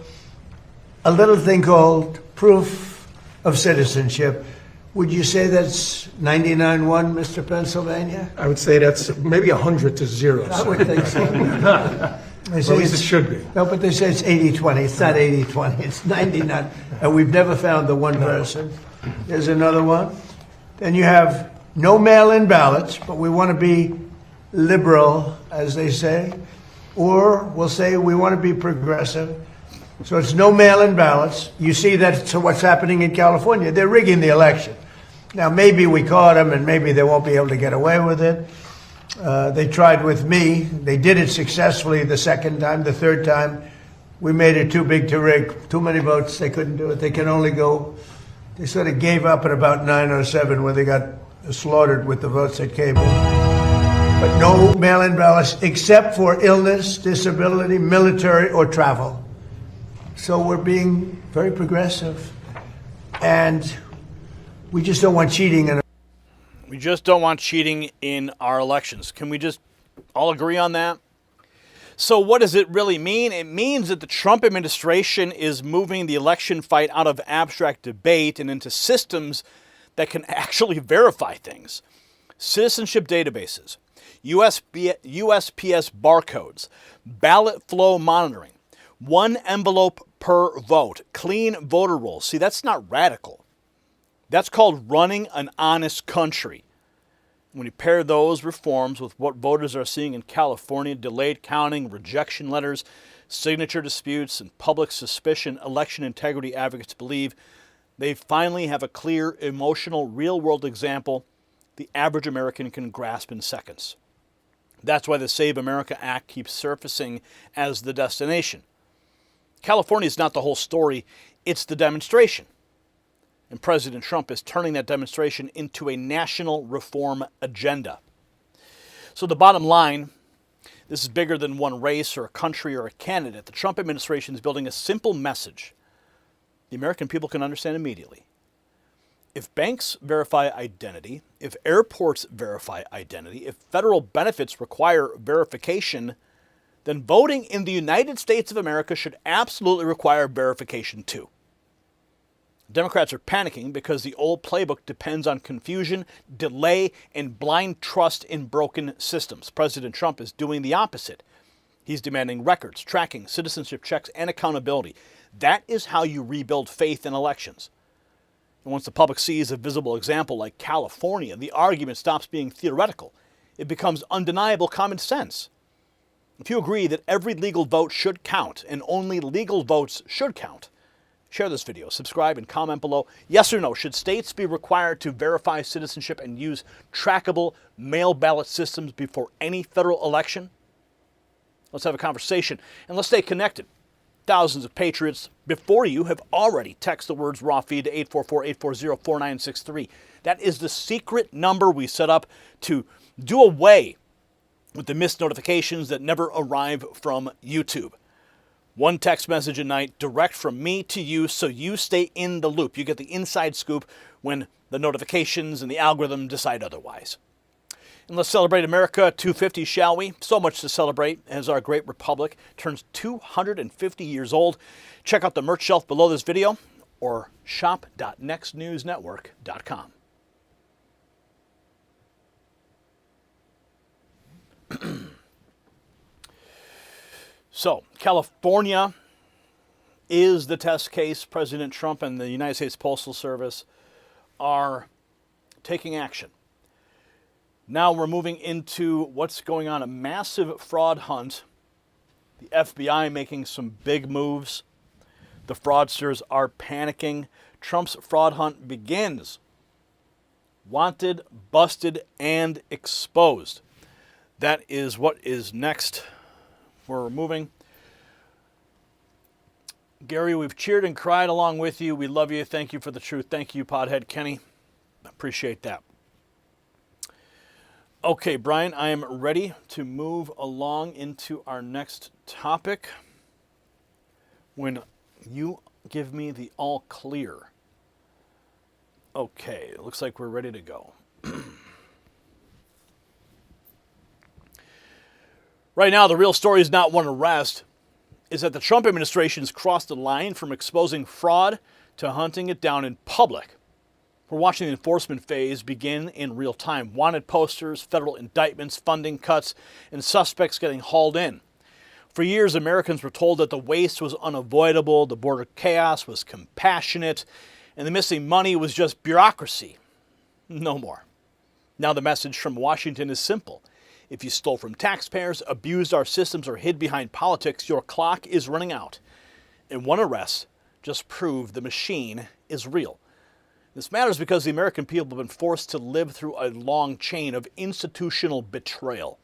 a little thing called proof of citizenship. Would you say that's 99-1, Mr. Pennsylvania? I would say that's maybe 100 to 0. I would think so. At least it should be. No, but they say it's 80-20. It's not 80-20. It's 99. And we've never found the one person. There's another one. Then you have no mail-in ballots, but we want to be liberal, as they say, or we'll say we want to be progressive. So it's no mail-in ballots. You see that's what's happening in California. They're rigging the election. Now, maybe we caught them, and maybe they won't be able to get away with it. They tried with me. They did it successfully the second time. The third time, we made it too big to rig. Too many votes. They couldn't do it. They can only go. They sort of gave up at about 907 when they got slaughtered with the votes that came in. But no mail-in ballots except for illness, disability, military, or travel. So we're being very progressive, and we just don't want cheating. We just don't want cheating in our elections. Can we just all agree on that? So what does it really mean? It means that the Trump administration is moving the election fight out of abstract debate and into systems that can actually verify things. Citizenship databases, USPS barcodes, ballot flow monitoring, one envelope per vote, clean voter rolls. See, that's not radical. That's called running an honest country. When you pair those reforms with what voters are seeing in California, delayed counting, rejection letters, signature disputes, and public suspicion, election integrity advocates believe they finally have a clear, emotional, real-world example the average American can grasp in seconds. That's why the Save America Act keeps surfacing as the destination. California is not the whole story, it's the demonstration. And President Trump is turning that demonstration into a national reform agenda. So the bottom line, this is bigger than one race or a country or a candidate. The Trump administration is building a simple message the American people can understand immediately. If banks verify identity, if airports verify identity, if federal benefits require verification, then voting in the United States of America should absolutely require verification too. Democrats are panicking because the old playbook depends on confusion, delay, and blind trust in broken systems. President Trump is doing the opposite. He's demanding records, tracking, citizenship checks, and accountability. That is how you rebuild faith in elections. And once the public sees a visible example like California, the argument stops being theoretical. It becomes undeniable common sense. If you agree that every legal vote should count and only legal votes should count, share this video, subscribe, and comment below. Yes or no, should states be required to verify citizenship and use trackable mail ballot systems before any federal election? Let's have a conversation, and let's stay connected. Thousands of patriots before you have already texted the words raw feed to 844-840-4963. That is the secret number we set up to do away with the missed notifications that never arrive from YouTube. One text message a night, direct from me to you, so you stay in the loop. You get the inside scoop when the notifications and the algorithm decide otherwise. And let's celebrate America 250, shall we? So much to celebrate as our great republic turns 250 years old. Check out the merch shelf below this video or shop.nextnewsnetwork.com. So, California is the test case. President Trump and the United States Postal Service are taking action. Now we're moving into what's going on, a massive fraud hunt. The FBI making some big moves. The fraudsters are panicking. Trump's fraud hunt begins. Wanted, busted, and exposed. That is what is next. We're moving. Gary, we've cheered and cried along with you. We love you. Thank you for the truth. Thank you, Podhead Kenny. Appreciate that. Okay, Brian, I am ready to move along into our next topic when you give me the all clear. Okay, it looks like we're ready to go. Right now, the real story is not one arrest. Is that the Trump administration's crossed the line from exposing fraud to hunting it down in public. We're watching the enforcement phase begin in real time. Wanted posters, federal indictments, funding cuts, and suspects getting hauled in. For years, Americans were told that the waste was unavoidable, the border chaos was compassionate, and the missing money was just bureaucracy. No more. Now the message from Washington is simple. If you stole from taxpayers, abused our systems, or hid behind politics, your clock is running out. And one arrest just proved the machine is real. This matters because the American people have been forced to live through a long chain of institutional betrayal.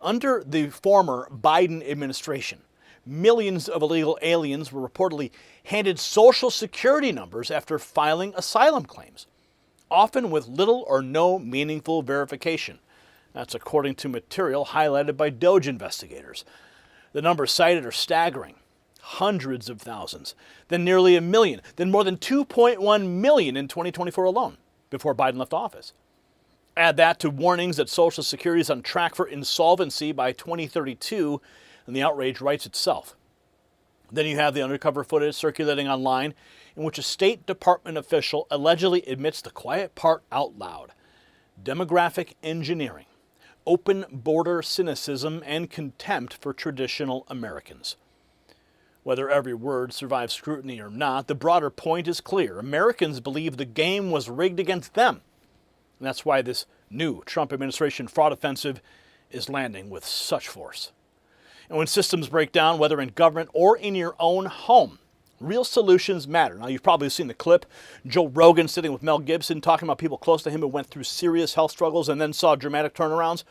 Under the former Biden administration, millions of illegal aliens were reportedly handed Social Security numbers after filing asylum claims, often with little or no meaningful verification. That's according to material highlighted by DOJ investigators. The numbers cited are staggering. Hundreds of thousands, then nearly 1 million, then more than 2.1 million in 2024 alone, before Biden left office. Add that to warnings that Social Security is on track for insolvency by 2032, and the outrage writes itself. Then you have the undercover footage circulating online in which a State Department official allegedly admits the quiet part out loud. Demographic engineering, open border cynicism, and contempt for traditional Americans. Whether every word survives scrutiny or not, the broader point is clear. Americans believe the game was rigged against them. And that's why this new Trump administration fraud offensive is landing with such force. And when systems break down, whether in government or in your own home, real solutions matter. Now, you've probably seen the clip. Joe Rogan sitting with Mel Gibson talking about people close to him who went through serious health struggles and then saw dramatic turnarounds.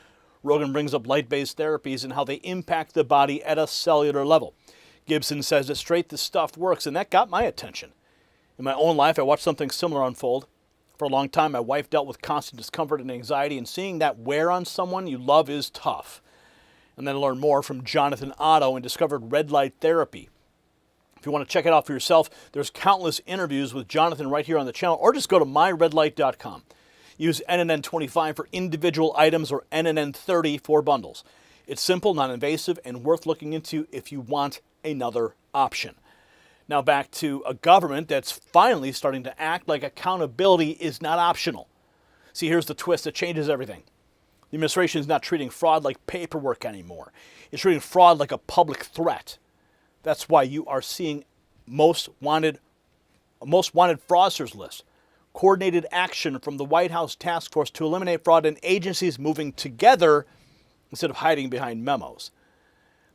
Rogan brings up light-based therapies and how they impact the body at a cellular level. Gibson says that straight the stuff works, and that got my attention. In my own life, I watched something similar unfold. For a long time, my wife dealt with constant discomfort and anxiety, and seeing that wear on someone you love is tough. And then I learned more from Jonathan Otto and discovered red light therapy. If you want to check it out for yourself, there's countless interviews with Jonathan right here on the channel, or just go to myredlight.com. Use NNN25 for individual items or NNN30 for bundles. It's simple, non-invasive, and worth looking into if you want another option. Now back to a government that's finally starting to act like accountability is not optional. See, here's the twist that changes everything. The administration is not treating fraud like paperwork anymore. It's treating fraud like a public threat. That's why you are seeing most wanted fraudsters list, coordinated action from the White House task force to eliminate fraud, and agencies moving together instead of hiding behind memos.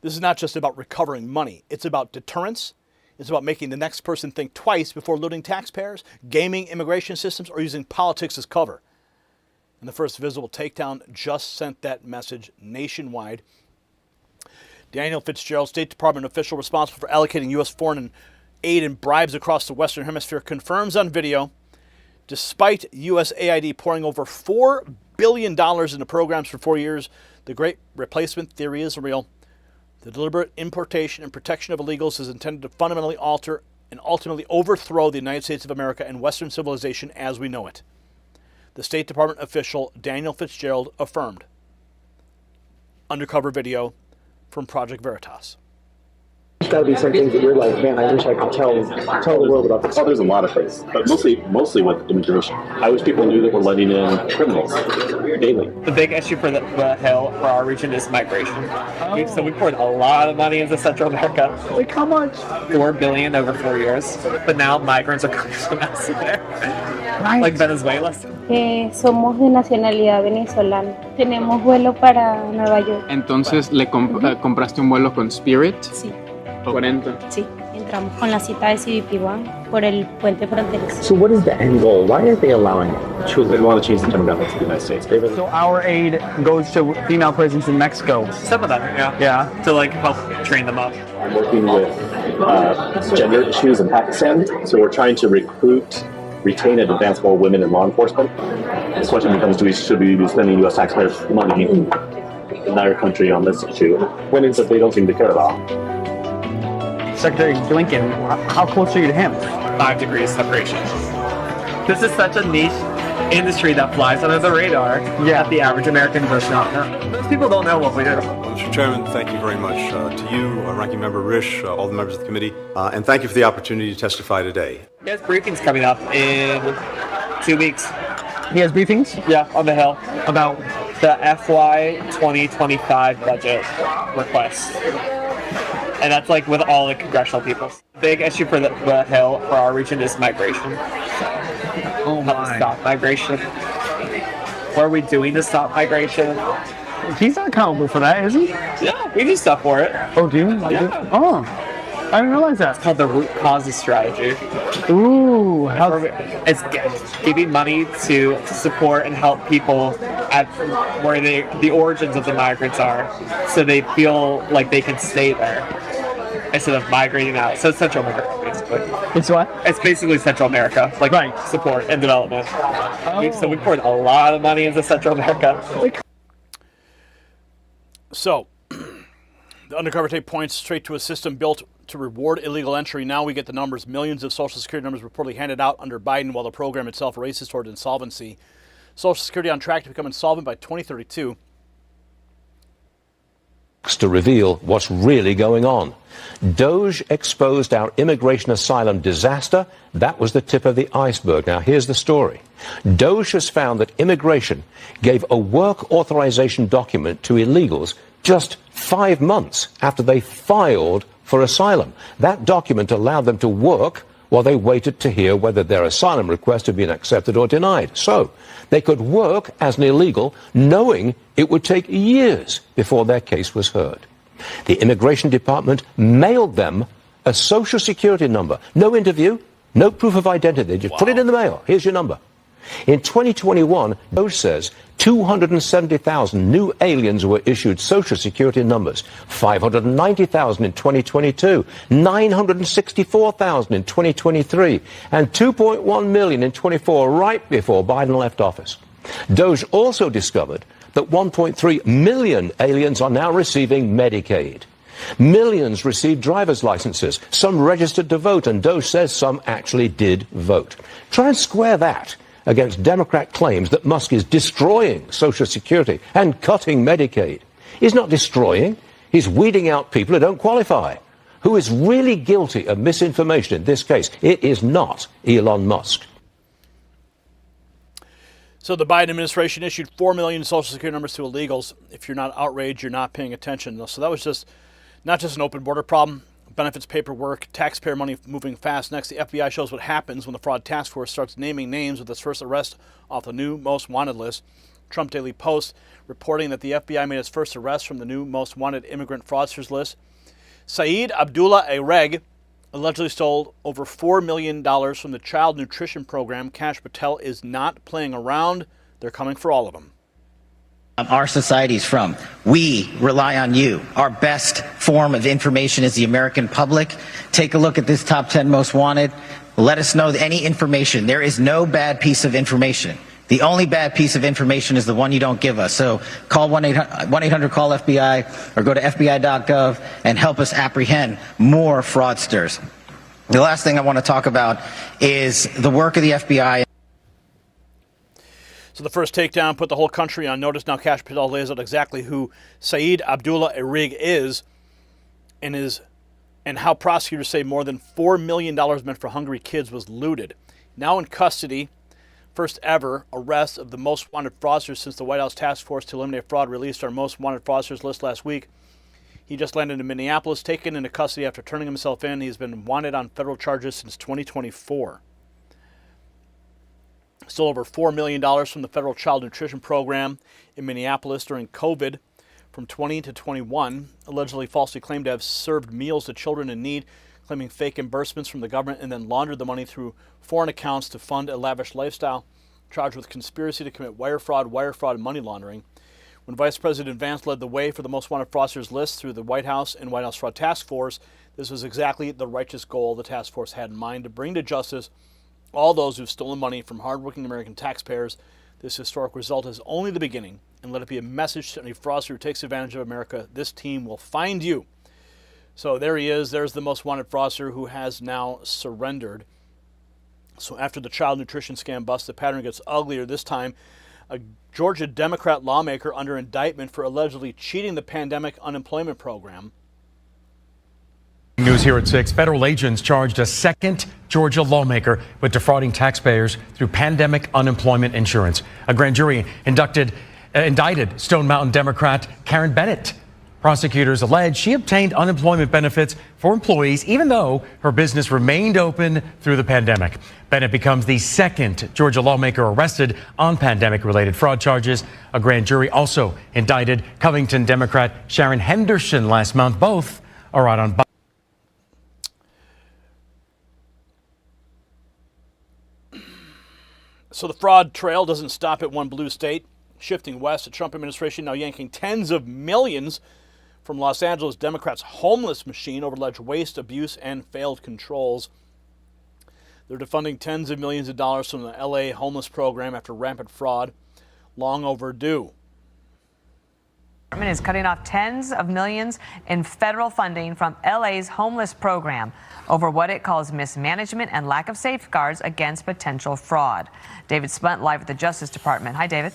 This is not just about recovering money. It's about deterrence. It's about making the next person think twice before looting taxpayers, gaming immigration systems, or using politics as cover. And the first visible takedown just sent that message nationwide. Daniel Fitzgerald, State Department official responsible for allocating U.S. foreign aid and bribes across the Western Hemisphere, confirms on video, despite USAID pouring over $4 billion into programs for 4 years, the Great Replacement theory is real. The deliberate importation and protection of illegals is intended to fundamentally alter and ultimately overthrow the United States of America and Western civilization as we know it. The State Department official Daniel Fitzgerald affirmed. Undercover video from Project Veritas. There's got to be some things that you're like, man, I wish I could tell the world about this. Oh, there's a lot of things, but mostly with immigration. I wish people knew that we're letting in criminals daily. The big issue for the Hill, for our region, is migration. So we poured a lot of money into Central America. Like how much? $4 billion over 4 years. But now migrants are coming from elsewhere, right. Like Venezuela. Somos de nacionalidad venezolana. Tenemos vuelo para Nueva York. Entonces, ¿le compraste un vuelo con Spirit? Sí. 40. Sí, entramos con la cita de CBP One por el puente fronterizo. So what is the end goal? Why are they allowing it? They want to change the demographics of the United States. So our aid goes to female prisons in Mexico. Some of them, yeah. Yeah. To like help train them up. I'm working with gender issues in Pakistan, so we're trying to recruit, retain, and advance more women in law enforcement. The question becomes, should we be spending U.S. taxpayers' money in our country on this issue? Women that they don't seem to care about. Secretary Blinken, how close are you to him? 5 degrees separation. This is such a niche industry that flies under the radar that the average American does not know. Most people don't know what we do. Mr. Chairman, thank you very much to you, Ranking Member Risch, all the members of the committee, and thank you for the opportunity to testify today. He has briefings coming up in 2 weeks. He has briefings? Yeah, on the Hill. About? The FY 2025 budget request. And that's like with all the congressional people. The big issue for the Hill, for our region, is migration. Oh my. How to stop migration. What are we doing to stop migration? He's not accountable for that, is he? Yeah, we do stuff for it. Oh, do you? Yeah. Oh, I didn't realize that. It's called the root causes strategy. Ooh. It's giving money to support and help people at where the origins of the migrants are, so they feel like they can stay there instead of migrating out. So it's Central America, basically. It's what? It's basically Central America, like support and development. Oh. So we poured a lot of money into Central America. So, the undercover tape points straight to a system built to reward illegal entry. Now we get the numbers. Millions of Social Security numbers reportedly handed out under Biden while the program itself races toward insolvency. Social Security on track to become insolvent by 2032. to reveal what's really going on. Doge exposed our immigration asylum disaster. That was the tip of the iceberg. Now, here's the story. Doge has found that immigration gave a work authorization document to illegals just 5 months after they filed for asylum. That document allowed them to work while they waited to hear whether their asylum request had been accepted or denied. So they could work as an illegal, knowing it would take years before their case was heard. The Immigration Department mailed them a Social Security number. No interview, no proof of identity. They just put it in the mail. Here's your number. In 2021, Doge says 270,000 new aliens were issued Social Security numbers, 590,000 in 2022, 964,000 in 2023, and 2.1 million in 24, right before Biden left office. Doge also discovered that 1.3 million aliens are now receiving Medicaid. Millions received driver's licenses, some registered to vote, and Doge says some actually did vote. Try and square that against Democrat claims that Musk is destroying Social Security and cutting Medicaid. He's not destroying. He's weeding out people who don't qualify. Who is really guilty of misinformation in this case? It is not Elon Musk. So the Biden administration issued 4 million Social Security numbers to illegals. If you're not outraged, you're not paying attention. So that was just not just an open border problem. Benefits paperwork, taxpayer money moving fast. Next, the FBI shows what happens when the fraud task force starts naming names with its first arrest off the new most wanted list. Trump Daily Post reporting that the FBI made its first arrest from the new most wanted immigrant fraudsters list. Saeed Abdullah Areg allegedly stole over $4 million from the child nutrition program. Kash Patel is not playing around. They're coming for all of them. Our society's from. We rely on you. Our best form of information is the American public. Take a look at this top 10 most wanted. Let us know any information. There is no bad piece of information. The only bad piece of information is the one you don't give us. So call 1-800-CALL-FBI or go to FBI.gov and help us apprehend more fraudsters. The last thing I want to talk about is the work of the FBI. So the first takedown put the whole country on notice. Now Kash Patel lays out exactly who Saeed Abdullah Areg is and how prosecutors say more than $4 million meant for hungry kids was looted. Now in custody, first ever arrest of the most wanted fraudsters since the White House Task Force to Eliminate Fraud released our most wanted fraudsters list last week. He just landed in Minneapolis, taken into custody after turning himself in. He's been wanted on federal charges since 2024. Stole over $4 million from the federal child nutrition program in Minneapolis during COVID from 20 to 21. Allegedly falsely claimed to have served meals to children in need, claiming fake reimbursements from the government, and then laundered the money through foreign accounts to fund a lavish lifestyle. Charged with conspiracy to commit wire fraud, and money laundering. When Vice President Vance led the way for the most wanted fraudsters list through the White House and White House Fraud Task Force, this was exactly the righteous goal the task force had in mind: to bring to justice all those who've stolen money from hardworking American taxpayers. This historic result is only the beginning, and let it be a message to any fraudster who takes advantage of America. This team will find you. So there he is. There's the most wanted fraudster who has now surrendered. So after the child nutrition scam bust, the pattern gets uglier. This time, a Georgia Democrat lawmaker under indictment for allegedly cheating the pandemic unemployment program. News here at 6. Federal agents charged a second Georgia lawmaker with defrauding taxpayers through pandemic unemployment insurance. A grand jury indicted Stone Mountain Democrat Karen Bennett. Prosecutors allege she obtained unemployment benefits for employees even though her business remained open through the pandemic. Bennett becomes the second Georgia lawmaker arrested on pandemic-related fraud charges. A grand jury also indicted Covington Democrat Sharon Henderson last month. Both are out on bond. So the fraud trail doesn't stop at one blue state. Shifting west, the Trump administration now yanking tens of millions from Los Angeles Democrats' homeless machine over alleged waste, abuse, and failed controls. They're defunding tens of millions of dollars from the LA homeless program after rampant fraud. Long overdue. The government is cutting off tens of millions in federal funding from LA's homeless program over what it calls mismanagement and lack of safeguards against potential fraud. David Spunt live at the Justice Department. Hi, David.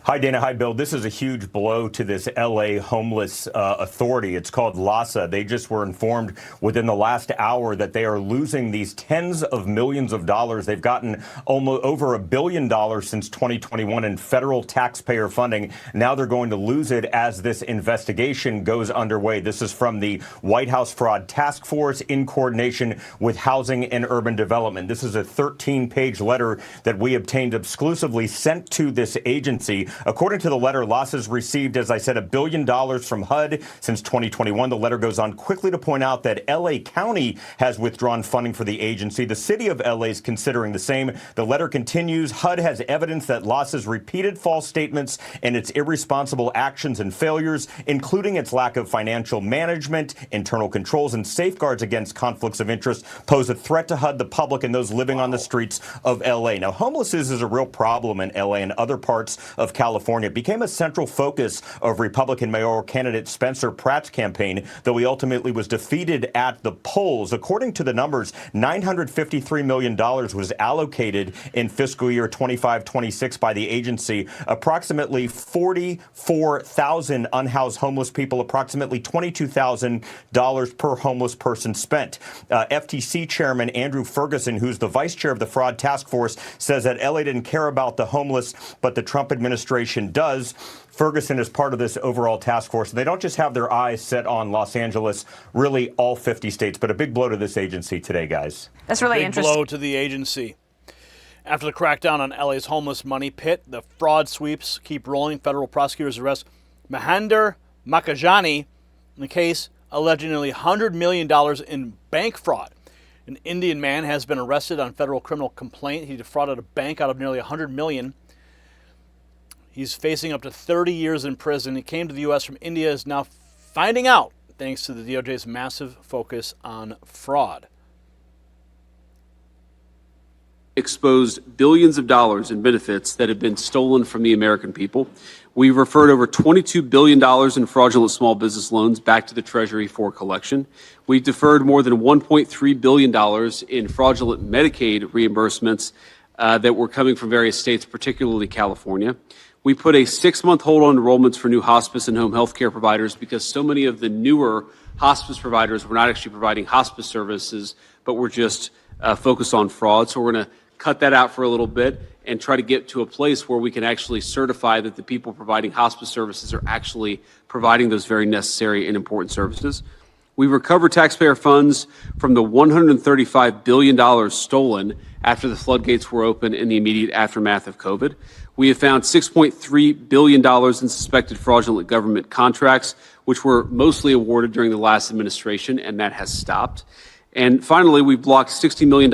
Hi, Dana. Hi, Bill. This is a huge blow to this L.A. homeless authority. It's called LAHSA. They just were informed within the last hour that they are losing these tens of millions of dollars. They've gotten almost over $1 billion since 2021 in federal taxpayer funding. Now they're going to lose it as this investigation goes underway. This is from the White House Fraud Task Force in coordination with Housing and Urban Development. This is a 13-page letter that we obtained exclusively sent to this agency. According to the letter, LAHSA's received, as I said, $1 billion from HUD since 2021. The letter goes on quickly to point out that L.A. County has withdrawn funding for the agency. The city of L.A. is considering the same. The letter continues. HUD has evidence that LAHSA's repeated false statements and its irresponsible actions and failures, including its lack of financial management, internal controls, and safeguards against conflicts of interest, pose a threat to HUD, the public, and those living on the streets of L.A. Now, homelessness is a real problem in L.A. and other parts of California. It became a central focus of Republican mayoral candidate Spencer Pratt's campaign, though he ultimately was defeated at the polls. According to the numbers, $953 million was allocated in fiscal year 25-26 by the agency. Approximately 44,000 unhoused homeless people, approximately $22,000 per homeless person spent. FTC Chairman Andrew Ferguson, who's the vice chair of the Fraud Task Force, says that LA didn't care about the homeless, but the Trump administration does. Ferguson is part of this overall task force. They don't just have their eyes set on Los Angeles, really all 50 states, but a big blow to this agency today, guys. That's really interesting. Big blow to the agency. After the crackdown on LA's homeless money pit, the fraud sweeps keep rolling. Federal prosecutors arrest Mahendra Makajani in the case alleging nearly $100 million in bank fraud. An Indian man has been arrested on federal criminal complaint. He defrauded a bank out of nearly $100 million. He's facing up to 30 years in prison. He came to the U.S. from India, is now finding out thanks to the DOJ's massive focus on fraud. Exposed billions of dollars in benefits that have been stolen from the American people. We referred over $22 billion in fraudulent small business loans back to the Treasury for collection. We deferred more than $1.3 billion in fraudulent Medicaid reimbursements that were coming from various states, particularly California. We put a 6-month hold on enrollments for new hospice and home health care providers because so many of the newer hospice providers were not actually providing hospice services, but were just focused on fraud. So we're going to cut that out for a little bit and try to get to a place where we can actually certify that the people providing hospice services are actually providing those very necessary and important services. We recovered taxpayer funds from the $135 billion stolen after the floodgates were open in the immediate aftermath of COVID. We have found $6.3 billion in suspected fraudulent government contracts, which were mostly awarded during the last administration, and that has stopped. And finally, we blocked $60 million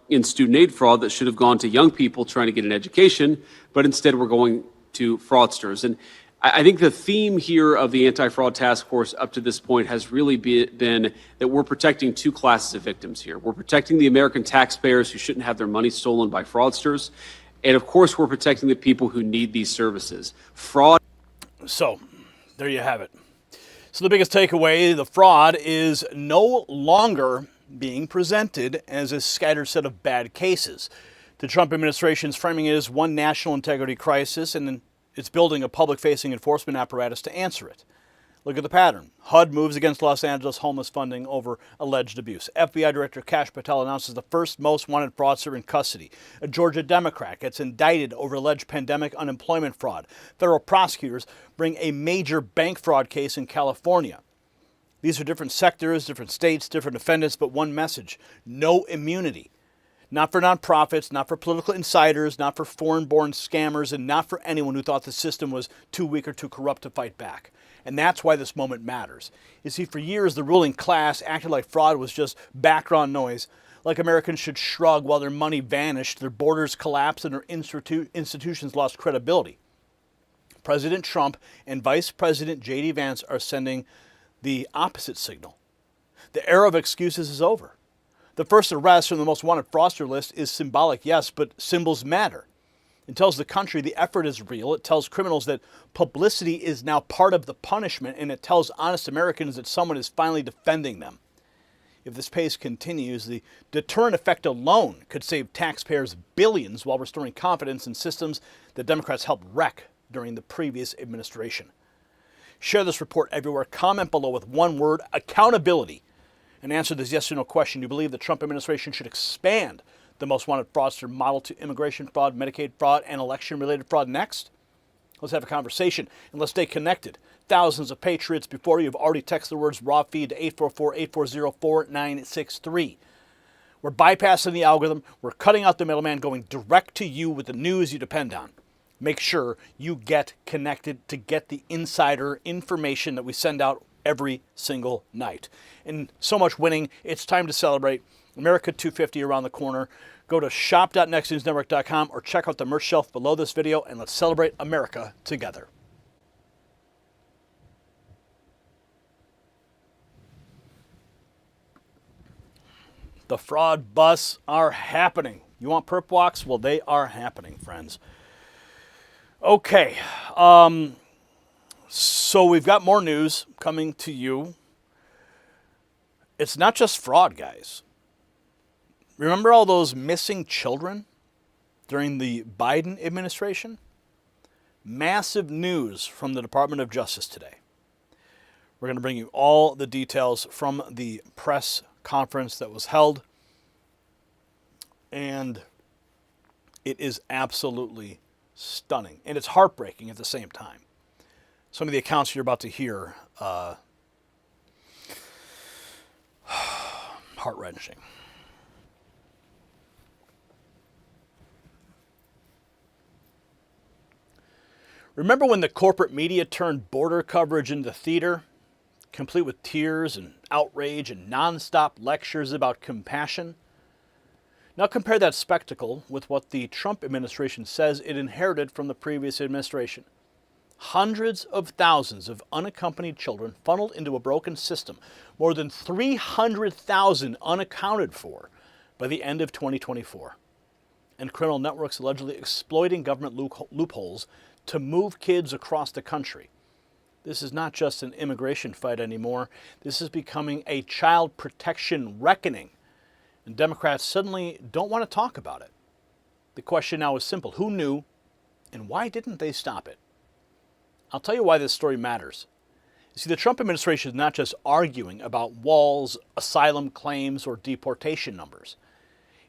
in student aid fraud that should have gone to young people trying to get an education, but instead we're going to fraudsters. And I think the theme here of the Anti-Fraud Task Force up to this point has really been that we're protecting two classes of victims here. We're protecting the American taxpayers who shouldn't have their money stolen by fraudsters. And of course, we're protecting the people who need these services. Fraud. So there you have it. So the biggest takeaway, the fraud is no longer being presented as a scattered set of bad cases. The Trump administration is framing it as one national integrity crisis, and then it's building a public-facing enforcement apparatus to answer it. Look at the pattern. HUD moves against Los Angeles homeless funding over alleged abuse. FBI Director Kash Patel announces the first most wanted fraudster in custody. A Georgia Democrat gets indicted over alleged pandemic unemployment fraud. Federal prosecutors bring a major bank fraud case in California. These are different sectors, different states, different defendants, but one message: no immunity. Not for nonprofits, not for political insiders, not for foreign-born scammers, and not for anyone who thought the system was too weak or too corrupt to fight back. And that's why this moment matters. You see, for years, the ruling class acted like fraud was just background noise, like Americans should shrug while their money vanished, their borders collapsed, and their institutions lost credibility. President Trump and Vice President J.D. Vance are sending the opposite signal. The era of excuses is over. The first arrest from the most wanted fraudster list is symbolic, yes, but symbols matter. It tells the country the effort is real. It tells criminals that publicity is now part of the punishment, and it tells honest Americans that someone is finally defending them. If this pace continues, the deterrent effect alone could save taxpayers billions while restoring confidence in systems that Democrats helped wreck during the previous administration. Share this report everywhere. Comment below with one word, accountability, and answer this yes or no question. Do you believe the Trump administration should expand the most wanted fraudster model to immigration fraud, Medicaid fraud, and election-related fraud next? Let's have a conversation, and let's stay connected. Thousands of patriots before you have already texted the words raw feed to 844-840-4963. We're bypassing the algorithm. We're cutting out the middleman, going direct to you with the news you depend on. Make sure you get connected to get the insider information that we send out every single night. And so much winning, it's time to celebrate. America 250 around the corner. Go to shop.nextnewsnetwork.com or check out the merch shelf below this video, and let's celebrate America together. The fraud busts are happening. You want perp walks? Well, they are happening, friends. Okay, so we've got more news coming to you. It's not just fraud, guys. Remember all those missing children during the Biden administration? Massive news from the Department of Justice today. We're going to bring you all the details from the press conference that was held, and it is absolutely stunning, and it's heartbreaking at the same time. Some of the accounts you're about to hear, heart-wrenching. Remember when the corporate media turned border coverage into theater, complete with tears and outrage and nonstop lectures about compassion? Now compare that spectacle with what the Trump administration says it inherited from the previous administration. Hundreds of thousands of unaccompanied children funneled into a broken system, more than 300,000 unaccounted for by the end of 2024. And criminal networks allegedly exploiting government loopholes to move kids across the country. This is not just an immigration fight anymore. This is becoming a child protection reckoning. And Democrats suddenly don't want to talk about it. The question now is simple. Who knew, and why didn't they stop it? I'll tell you why this story matters. You see, the Trump administration is not just arguing about walls, asylum claims, or deportation numbers.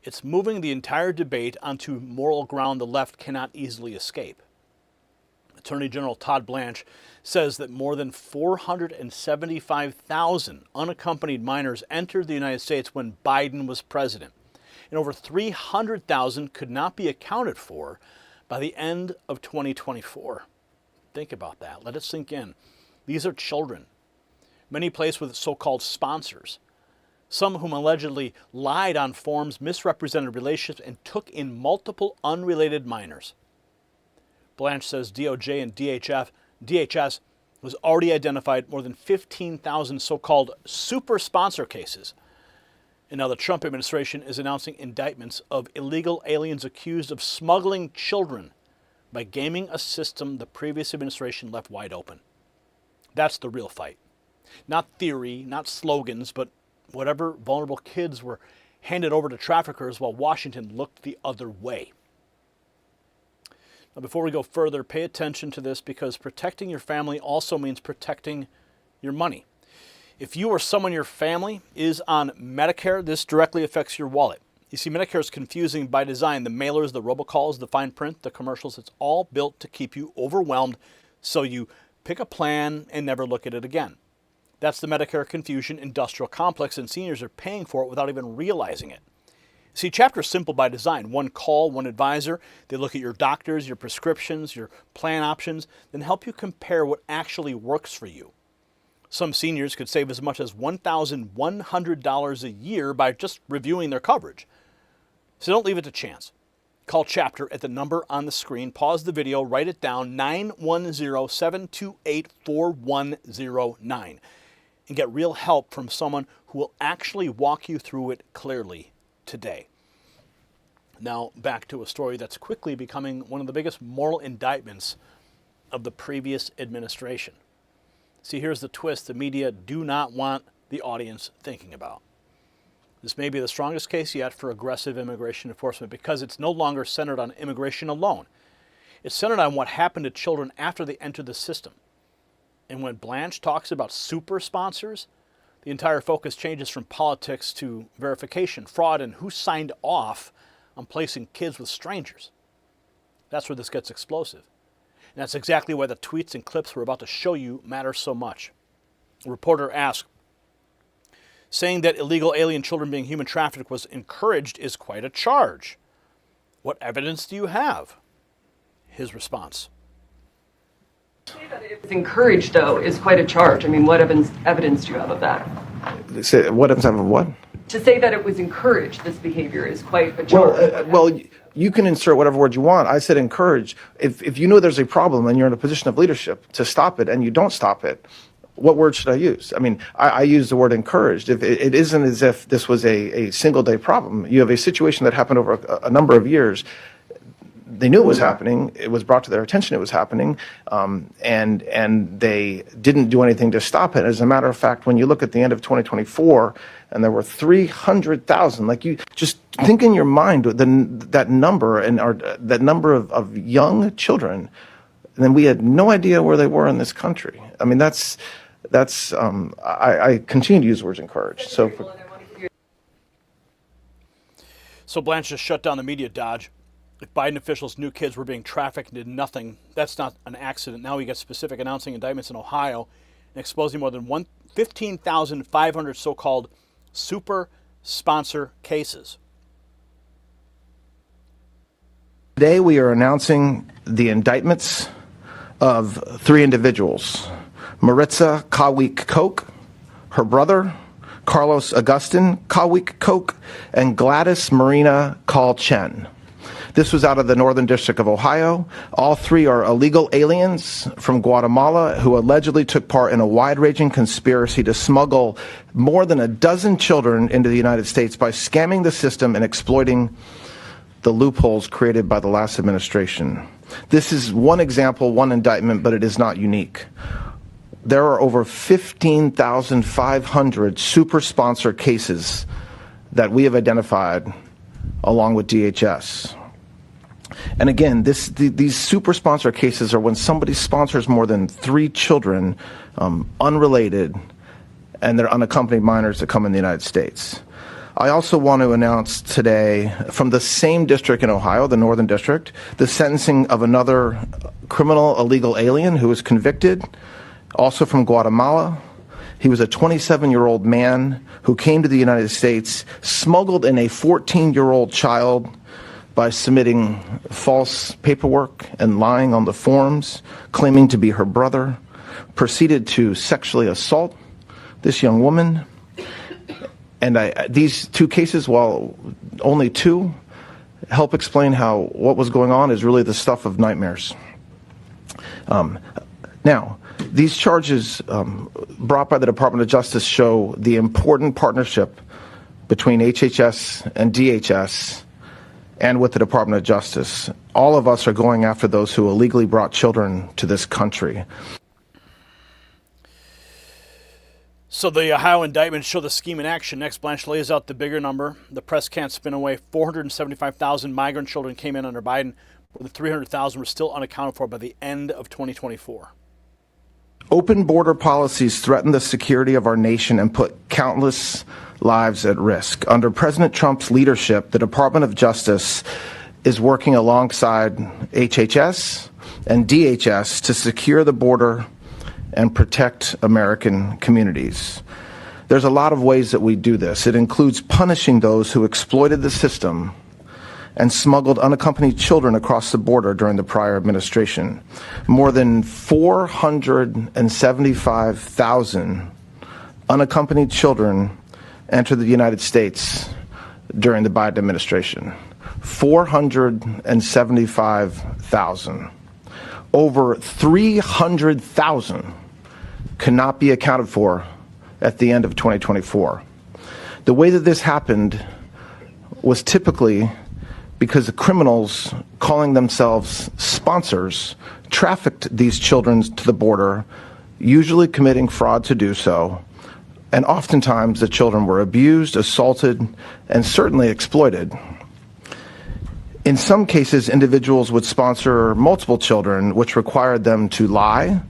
It's moving the entire debate onto moral ground the left cannot easily escape. Attorney General Todd Blanche says that more than 475,000 unaccompanied minors entered the United States when Biden was president, and over 300,000 could not be accounted for by the end of 2024. Think about that. Let it sink in. These are children, many placed with so-called sponsors, some whom allegedly lied on forms, misrepresented relationships, and took in multiple unrelated minors. Blanche says DOJ and DHS was already identified more than 15,000 so-called super sponsor cases. And now the Trump administration is announcing indictments of illegal aliens accused of smuggling children by gaming a system the previous administration left wide open. That's the real fight. Not theory, not slogans, but whatever vulnerable kids were handed over to traffickers while Washington looked the other way. Now, before we go further, pay attention to this, because protecting your family also means protecting your money. If you or someone in your family is on Medicare, this directly affects your wallet. You see, Medicare is confusing by design. The mailers, the robocalls, the fine print, the commercials, it's all built to keep you overwhelmed, so you pick a plan and never look at it again. That's the Medicare confusion industrial complex, and seniors are paying for it without even realizing it. See, Chapter is simple by design. One call, one advisor. They look at your doctors, your prescriptions, your plan options, then help you compare what actually works for you. Some seniors could save as much as $1,100 a year by just reviewing their coverage. So don't leave it to chance. Call Chapter at the number on the screen. Pause the video, write it down, 910-728-4109. And get real help from someone who will actually walk you through it clearly today. Now, back to a story that's quickly becoming one of the biggest moral indictments of the previous administration. See, here's the twist the media do not want the audience thinking about. This may be the strongest case yet for aggressive immigration enforcement, because it's no longer centered on immigration alone. It's centered on what happened to children after they entered the system. And when Blanche talks about super sponsors, the entire focus changes from politics to verification, fraud, and who signed off on placing kids with strangers. That's where this gets explosive. And that's exactly why the tweets and clips we're about to show you matter so much. A reporter asked, saying that illegal alien children being human trafficked was encouraged is quite a charge. What evidence do you have? His response. To say that it was encouraged, though, is quite a charge. I mean, what evidence do you have of that? What evidence of what? To say that it was encouraged, this behavior, is quite a charge. Well, you can insert whatever word you want. I said encourage. If you know there's a problem and you're in a position of leadership to stop it and you don't stop it, what word should I use? I mean, I use the word encouraged. If it isn't as if this was a single day problem. You have a situation that happened over a number of years. They knew it was happening. It was brought to their attention it was happening, and they didn't do anything to stop it. As a matter of fact, when you look at the end of 2024, and there were 300,000, like you just think in your mind that number and that number of young children, and then we had no idea where they were in this country. I mean, that's I continue to use the words encouraged. So Blanche just shut down the media dodge. If Biden officials knew kids were being trafficked and did nothing, that's not an accident. Now we get specific announcing indictments in Ohio and exposing more than 15,500 so-called super sponsor cases. Today we are announcing the indictments of 3 individuals: Maritza Kawik Koch, her brother, Carlos Agustin Kawik Koch, and Gladys Marina Call Chen. This was out of the Northern District of Ohio. All 3 are illegal aliens from Guatemala who allegedly took part in a wide-ranging conspiracy to smuggle more than a dozen children into the United States by scamming the system and exploiting the loopholes created by the last administration. This is one example, one indictment, but it is not unique. There are over 15,500 super sponsor cases that we have identified along with DHS. And again, these super sponsor cases are when somebody sponsors more than 3 children, unrelated, and they're unaccompanied minors that come in the United States. I also want to announce today from the same district in Ohio, the Northern District, the sentencing of another criminal illegal alien who was convicted, also from Guatemala. He was a 27-year-old man who came to the United States, smuggled in a 14-year-old child by submitting false paperwork and lying on the forms, claiming to be her brother, proceeded to sexually assault this young woman. And these 2 cases, while only 2, help explain how what was going on is really the stuff of nightmares. Now, these charges brought by the Department of Justice show the important partnership between HHS and DHS and with the Department of Justice. All of us are going after those who illegally brought children to this country. So the Ohio indictments show the scheme in action. Next, Blanche lays out the bigger number. The press can't spin away. 475,000 migrant children came in under Biden. More than 300,000 were still unaccounted for by the end of 2024. Open border policies threaten the security of our nation and put countless lives at risk. Under President Trump's leadership, the Department of Justice is working alongside HHS and DHS to secure the border and protect American communities. There's a lot of ways that we do this. It includes punishing those who exploited the system and smuggled unaccompanied children across the border during the prior administration. More than 475,000 unaccompanied children entered the United States during the Biden administration. 475,000. Over 300,000 cannot be accounted for at the end of 2024. The way that this happened was typically because the criminals calling themselves sponsors trafficked these children to the border, usually committing fraud to do so. And oftentimes the children were abused, assaulted, and certainly exploited. In some cases, individuals would sponsor multiple children, which required them to lie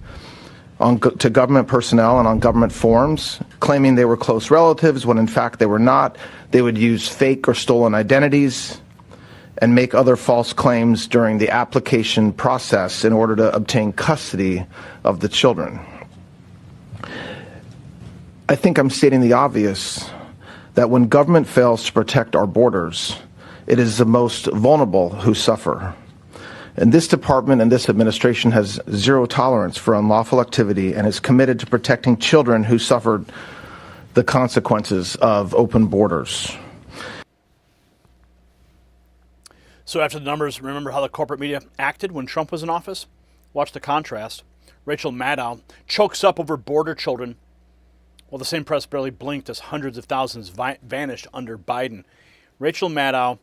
to government personnel and on government forms, claiming they were close relatives when in fact they were not. They would use fake or stolen identities and make other false claims during the application process in order to obtain custody of the children. I think I'm stating the obvious that when government fails to protect our borders, it is the most vulnerable who suffer. And this department and this administration has zero tolerance for unlawful activity and is committed to protecting children who suffered the consequences of open borders. So after the numbers, remember how the corporate media acted when Trump was in office? Watch the contrast. Rachel Maddow chokes up over border children, while the same press barely blinked as hundreds of thousands vanished under Biden. Rachel Maddow,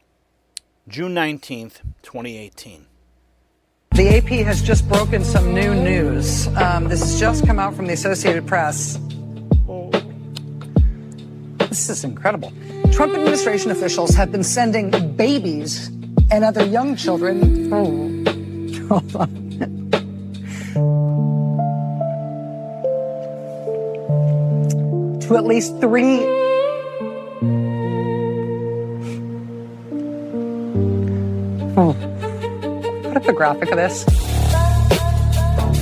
June 19th, 2018. The AP has just broken some new news. This has just come out from the Associated Press. This is incredible. Trump administration officials have been sending babies and other young children. Hold on. To at least 3. Put up the graphic of this.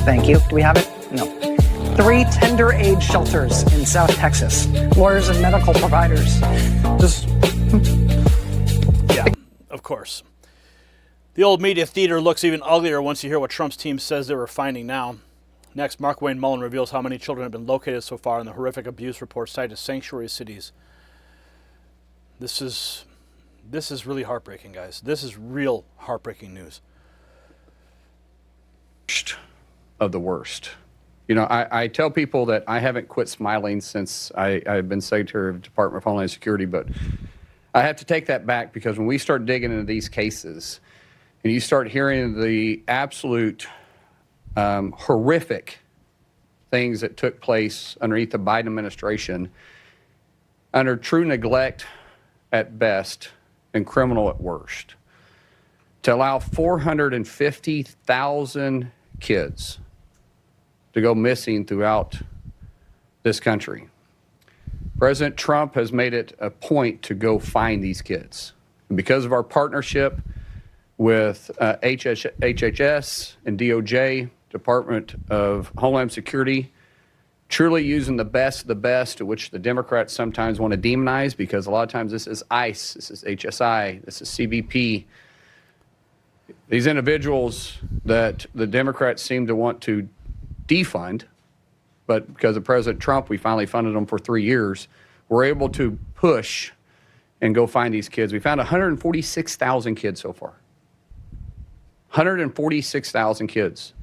Thank you. Do we have it? No. 3 tender age shelters in South Texas. Lawyers and medical providers. Just. Yeah, of course. The old media theater looks even uglier once you hear what Trump's team says they were finding now. Next, Mark Wayne Mullen reveals how many children have been located so far in the horrific abuse report cited as sanctuary cities. This is really heartbreaking, guys. This is real heartbreaking news. Of the worst. You know, I tell people that I haven't quit smiling since I've been Secretary of the Department of Homeland Security, but I have to take that back because when we start digging into these cases and you start hearing the absolute horrific things that took place underneath the Biden administration, under true neglect at best and criminal at worst, to allow 450,000 kids to go missing throughout this country. President Trump has made it a point to go find these kids. And because of our partnership with HHS and DOJ, Department of Homeland Security, truly using the best of the best, which the Democrats sometimes want to demonize because a lot of times this is ICE, this is HSI, this is CBP. These individuals that the Democrats seem to want to defund, but because of President Trump, we finally funded them for 3 years. We're able to push and go find these kids. We found 146,000 kids so far. 146,000 kids.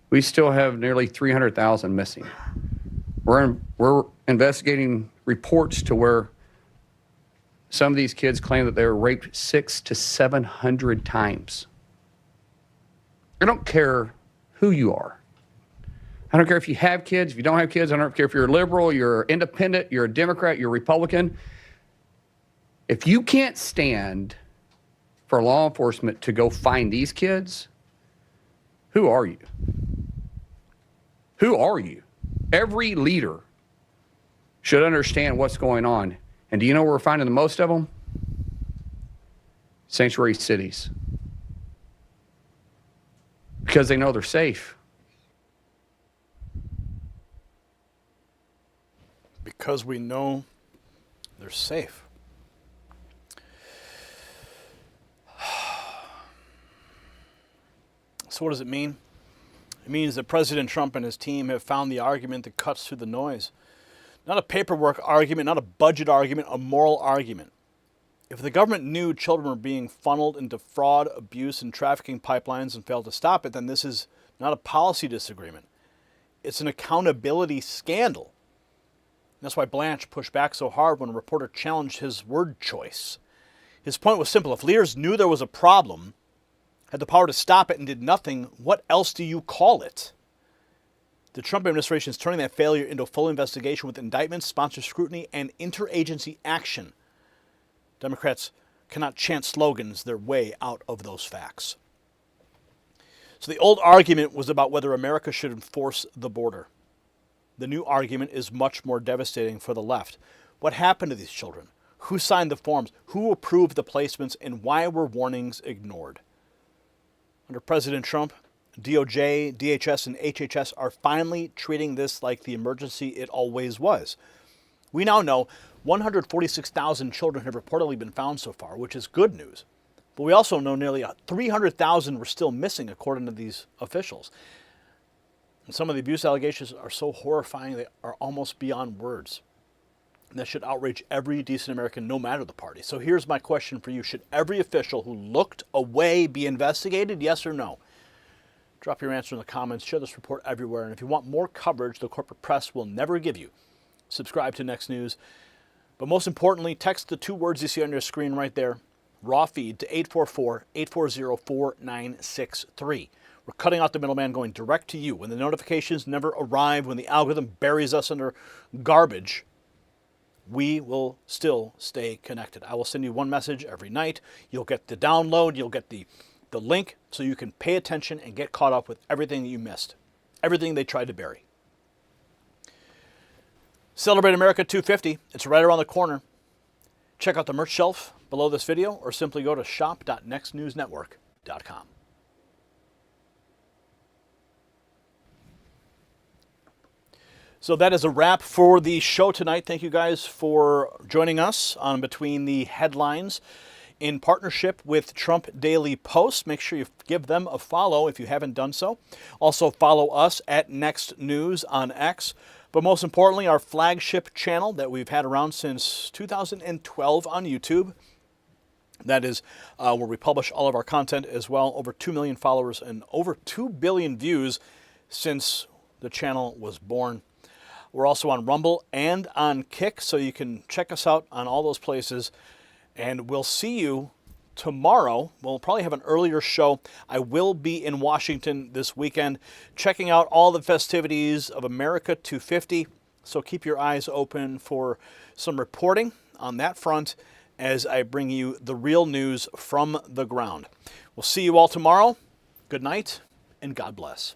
We still have nearly 300,000 missing. We're investigating reports to where some of these kids claim that they were raped 600 to 700 times. I don't care who you are. I don't care if you have kids, if you don't have kids. I don't care if you're a liberal, you're independent, you're a Democrat, you're a Republican. If you can't stand for law enforcement to go find these kids, who are you? Who are you? Every leader should understand what's going on. And do you know where we're finding the most of them? Sanctuary cities. Because they know they're safe. Because we know they're safe. So what does it mean? It means that President Trump and his team have found the argument that cuts through the noise. Not a paperwork argument, not a budget argument, a moral argument. If the government knew children were being funneled into fraud, abuse, and trafficking pipelines and failed to stop it, then this is not a policy disagreement. It's an accountability scandal. That's why Blanche pushed back so hard when a reporter challenged his word choice. His point was simple. If leaders knew there was a problem, had the power to stop it, and did nothing, what else do you call it? The Trump administration is turning that failure into a full investigation with indictments, sponsored scrutiny, and interagency action. Democrats cannot chant slogans their way out of those facts. So the old argument was about whether America should enforce the border. The new argument is much more devastating for the left. What happened to these children? Who signed the forms? Who approved the placements? And why were warnings ignored? Under President Trump, DOJ, DHS, and HHS are finally treating this like the emergency it always was. We now know 146,000 children have reportedly been found so far, which is good news. But we also know nearly 300,000 were still missing, according to these officials. And some of the abuse allegations are so horrifying they are almost beyond words. And that should outrage every decent American, no matter the party. So here's my question for you. Should every official who looked away be investigated, yes or no? Drop your answer in the comments. Share this report everywhere. And if you want more coverage the corporate press will never give you, subscribe to Next News. But most importantly, text the 2 words you see on your screen right there, raw feed, to 844-840-4963. We're cutting out the middleman, going direct to you. When the notifications never arrive, when the algorithm buries us under garbage, we will still stay connected. I will send you one message every night. You'll get the download. You'll get the link so you can pay attention and get caught up with everything that you missed, everything they tried to bury. Celebrate America 250. It's right around the corner. Check out the merch shelf below this video or simply go to shop.nextnewsnetwork.com. So that is a wrap for the show tonight. Thank you guys for joining us on Between the Headlines in partnership with Trump Daily Post. Make sure you give them a follow if you haven't done so. Also follow us at Next News on X. But most importantly, our flagship channel that we've had around since 2012 on YouTube. That is where we publish all of our content as well. Over 2 million followers and over 2 billion views since the channel was born. We're also on Rumble and on Kick, so you can check us out on all those places. And we'll see you tomorrow. We'll probably have an earlier show. I will be in Washington this weekend, checking out all the festivities of America 250. So keep your eyes open for some reporting on that front as I bring you the real news from the ground. We'll see you all tomorrow. Good night, and God bless.